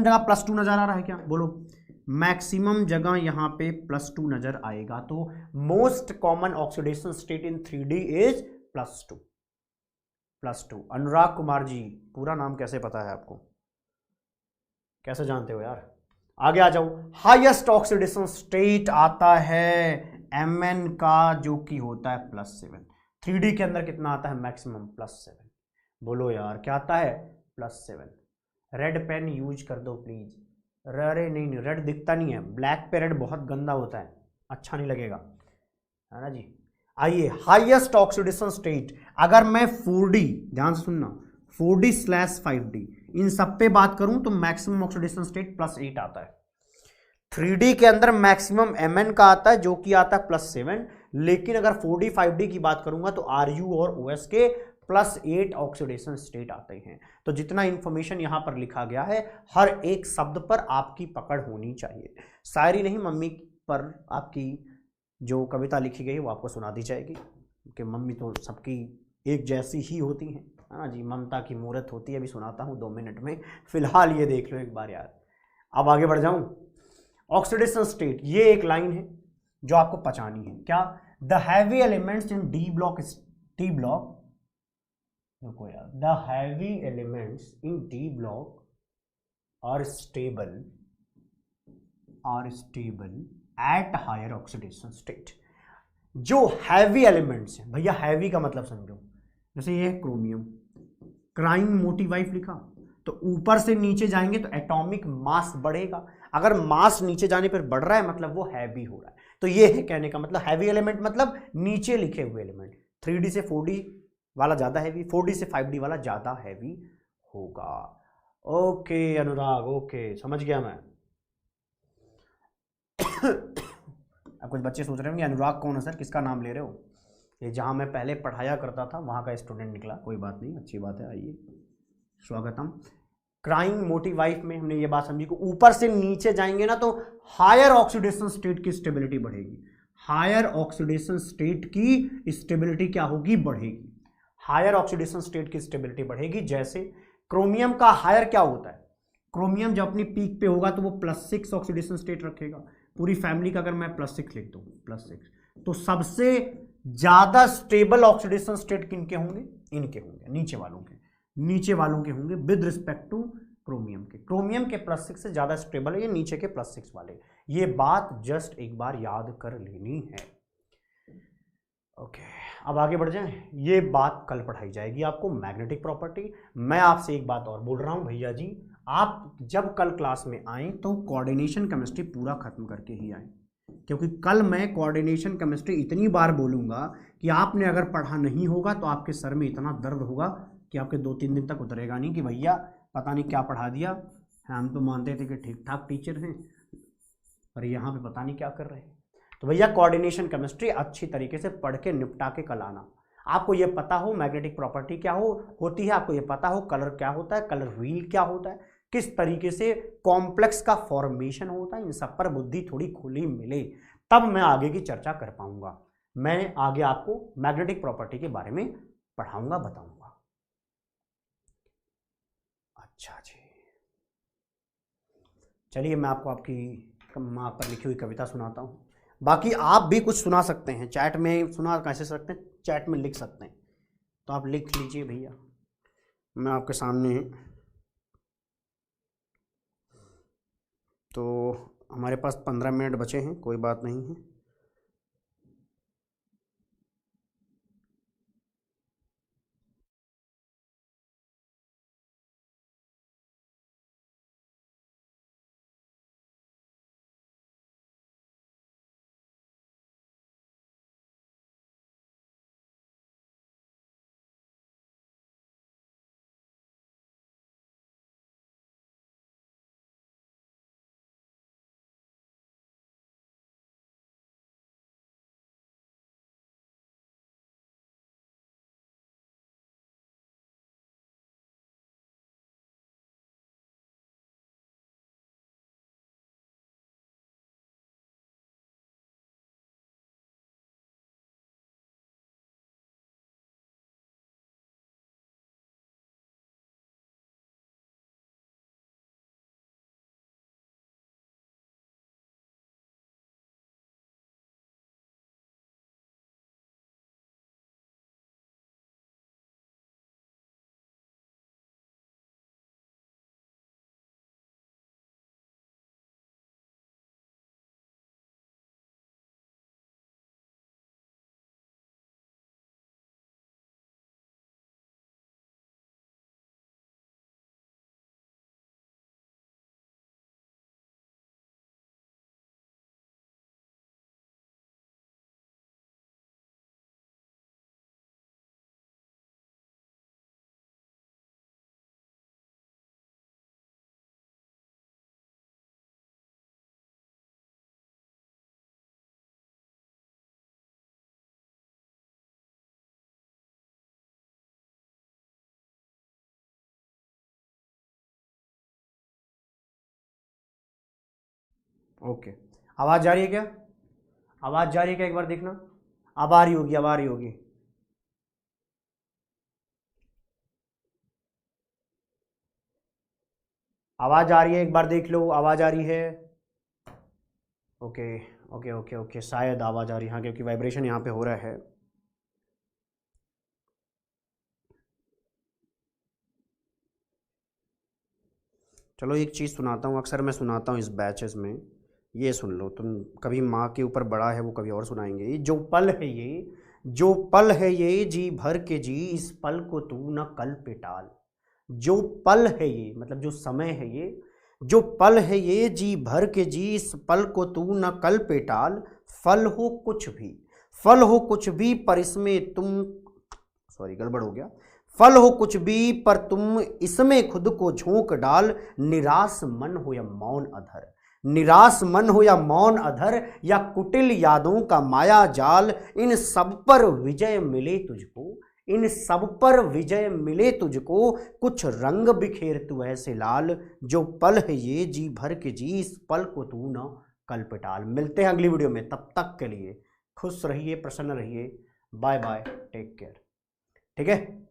जगह +2 नजर आ रहा है क्या, बोलो। मैक्सिमम जगह यहां पे +2 नजर आएगा, तो most common oxidation state in 3D is +2। अनुराग कुमार जी, पूरा नाम कैसे पता है आपको, कैसे जानते हो यार? आगे आ जाओ, हाईएस्ट ऑक्सीडेशन स्टेट आता है Mn का जो कि होता है +7। 3D के अंदर कितना आता है मैक्सिमम +7। बोलो यार क्या आता है +7। रेड पेन यूज कर दो प्लीज। अरे नहीं नहीं रेड दिखता नहीं है, ब्लैक पे रेड बहुत गंदा होता है, अच्छा नहीं लगेगा, है ना जी। आइए हाईएस्ट ऑक्सीडेशन स्टेट, अगर मैं 4D, ध्यान से सुनना, 4D/5D इन सब पे बात करूं तो मैक्सिमम ऑक्सीडेशन स्टेट +8 आता है। 3D के अंदर मैक्सिमम Mn का आता है जो कि आता है +7, लेकिन अगर 4D 5D की बात करूंगा तो Ru और OS के +8 ऑक्सीडेशन स्टेट आते हैं। तो जितना इंफॉर्मेशन यहां पर लिखा गया है हर एक शब्द पर आपकी पकड़ होनी चाहिए। शायरी नहीं, मम्मी पर आपकी जो कविता लिखी गई वो आपको सुना दी जाएगी, क्योंकि मम्मी तो सबकी एक जैसी ही होती हैं, है ना जी। ममता की मूर्त होती है, अभी सुनाता हूँ 2 मिनट में, फिलहाल ये देख लो एक बार यार। अब आगे बढ़ जाऊं। ऑक्सीडेशन स्टेट, ये एक लाइन है जो आपको पहचानी है क्या, the heavy elements in D block, रुको यार, the heavy elements in D block are stable at higher oxidation state. जो हैवी एलिमेंट्स हैं, भैया हैवी का मतलब समझो, जैसे ये है क्रोमियम, क्राइम मोटिवाइफ लिखा, तो ऊपर से नीचे जाएंगे तो एटॉमिक मास बढ़ेगा, अगर मास नीचे जाने पर बढ़ रहा है मतलब वो हैवी हो रहा है। तो ये है कहने का मतलब हैवी एलिमेंट मतलब नीचे लिखे हुए एलिमेंट। 3D से 4D वाला ज्यादा हैवी, 4D से 5D वाला ज्यादा हैवी होगा। ओके अनुराग, ओके समझ गया मैं। अब कुछ बच्चे सोच रहे होंगे अनुराग कौन है सर, किसका नाम ले रहे हो, ये जहां मैं पहले पढ़ाया करता था वहां का स्टूडेंट निकला, कोई बात नहीं, अच्छी बात है, आइए स्वागतम। क्राइम मोटिवाइफ में हमने ये बात समझी कि ऊपर से नीचे जाएंगे ना तो हायर ऑक्सीडेशन स्टेट की स्टेबिलिटी बढ़ेगी, हायर ऑक्सीडेशन स्टेट की स्टेबिलिटी क्या होगी, बढ़ेगी, हायर ऑक्सीडेशन स्टेट की स्टेबिलिटी बढ़ेगी। जैसे क्रोमियम का हायर क्या होता है, क्रोमियम जब अपनी पीक पे होगा तो वो +6 ऑक्सीडेशन स्टेट रखेगा, पूरी फैमिली का अगर मैं +6 लिख दूं, +6, तो सबसे ज्यादा स्टेबल ऑक्सीडेशन स्टेट किनके होंगे, इनके होंगे, नीचे वालों के होंगे विद रिस्पेक्ट टू क्रोमियम के। क्रोमियम के +6 से ज्यादा स्टेबल है ये नीचे के +6 वाले, ये बात जस्ट एक बार याद कर लेनी है। ओके अब आगे बढ़ जाएं, ये बात कल पढ़ाई जाएगी आपको मैग्नेटिक प्रॉपर्टी। मैं आपसे एक बात और बोल रहा हूं भैया जी, आप जब कल क्लास में आए तो कोऑर्डिनेशन केमिस्ट्री पूरा खत्म करके ही आए, क्योंकि कल मैं कोऑर्डिनेशन केमिस्ट्री इतनी बार बोलूंगा कि आपने अगर पढ़ा नहीं होगा तो आपके सर में इतना दर्द होगा कि आपके 2-3 दिन तक उतरेगा नहीं कि भैया पता नहीं क्या पढ़ा दिया, हम तो मानते थे कि ठीक ठाक टीचर हैं और यहाँ पे पता नहीं क्या कर रहे हैं। तो भैया कोऑर्डिनेशन केमिस्ट्री अच्छी तरीके से पढ़ के निपटा के कल आना। आपको ये पता हो मैग्नेटिक प्रॉपर्टी क्या होती है, आपको ये पता हो कलर क्या होता है, कलर व्हील क्या होता है, किस तरीके से कॉम्प्लेक्स का फॉर्मेशन होता है, इन सब पर बुद्धि थोड़ी खुली मिले तब मैं आगे की चर्चा कर पाऊंगा। मैं आगे आपको मैग्नेटिक प्रॉपर्टी के बारे में पढ़ाऊंगा, बताऊंगा। अच्छा जी, चलिए मैं आपको आपकी माँ पर लिखी हुई कविता सुनाता हूँ। बाकी आप भी कुछ सुना सकते हैं, चैट में सुना कैसे सकते हैं, चैट में लिख सकते हैं, तो आप लिख लीजिए भैया, मैं आपके सामने। तो हमारे पास 15 मिनट बचे हैं, कोई बात नहीं है। ओके, आवाज़ जा रही है क्या? आवाज़ जा रही है क्या, एक बार देखना। अब आ रही होगी, अब आ रही होगी। आवाज़ आ रही है, एक बार देख लो, आवाज़ आ रही है। ओके ओके ओके ओके, शायद आवाज़ आ रही है, हाँ, क्योंकि वाइब्रेशन यहाँ पे हो रहा है। चलो एक चीज़ सुनाता हूँ, अक्सर मैं सुनाता हूँ इस बैचेस में, ये सुन लो तुम। कभी माँ के ऊपर बड़ा है वो कभी और सुनाएंगे। ये जो पल है ये, जो पल है ये जी भर के जी, इस पल को तू न कल पे टाल। जो पल है ये, मतलब जो समय है ये, जो पल है ये जी भर के जी, इस पल को तू न कल पे टाल। फल हो कुछ भी, फल हो कुछ भी पर इसमें तुम, सॉरी गड़बड़ हो गया। फल हो कुछ भी पर तुम इसमें खुद को झोंक डाल। निराश मन हो या मौन अधर, निराश मन हो या मौन अधर, या कुटिल यादों का माया जाल, इन सब पर विजय मिले तुझको, इन सब पर विजय मिले तुझको, कुछ रंग बिखेर तू ऐसे लाल। जो पल है ये जी भर के जी, इस पल को तू न कल पे टाल। मिलते हैं अगली वीडियो में, तब तक के लिए खुश रहिए, प्रसन्न रहिए, बाय बाय, टेक केयर। ठीक है।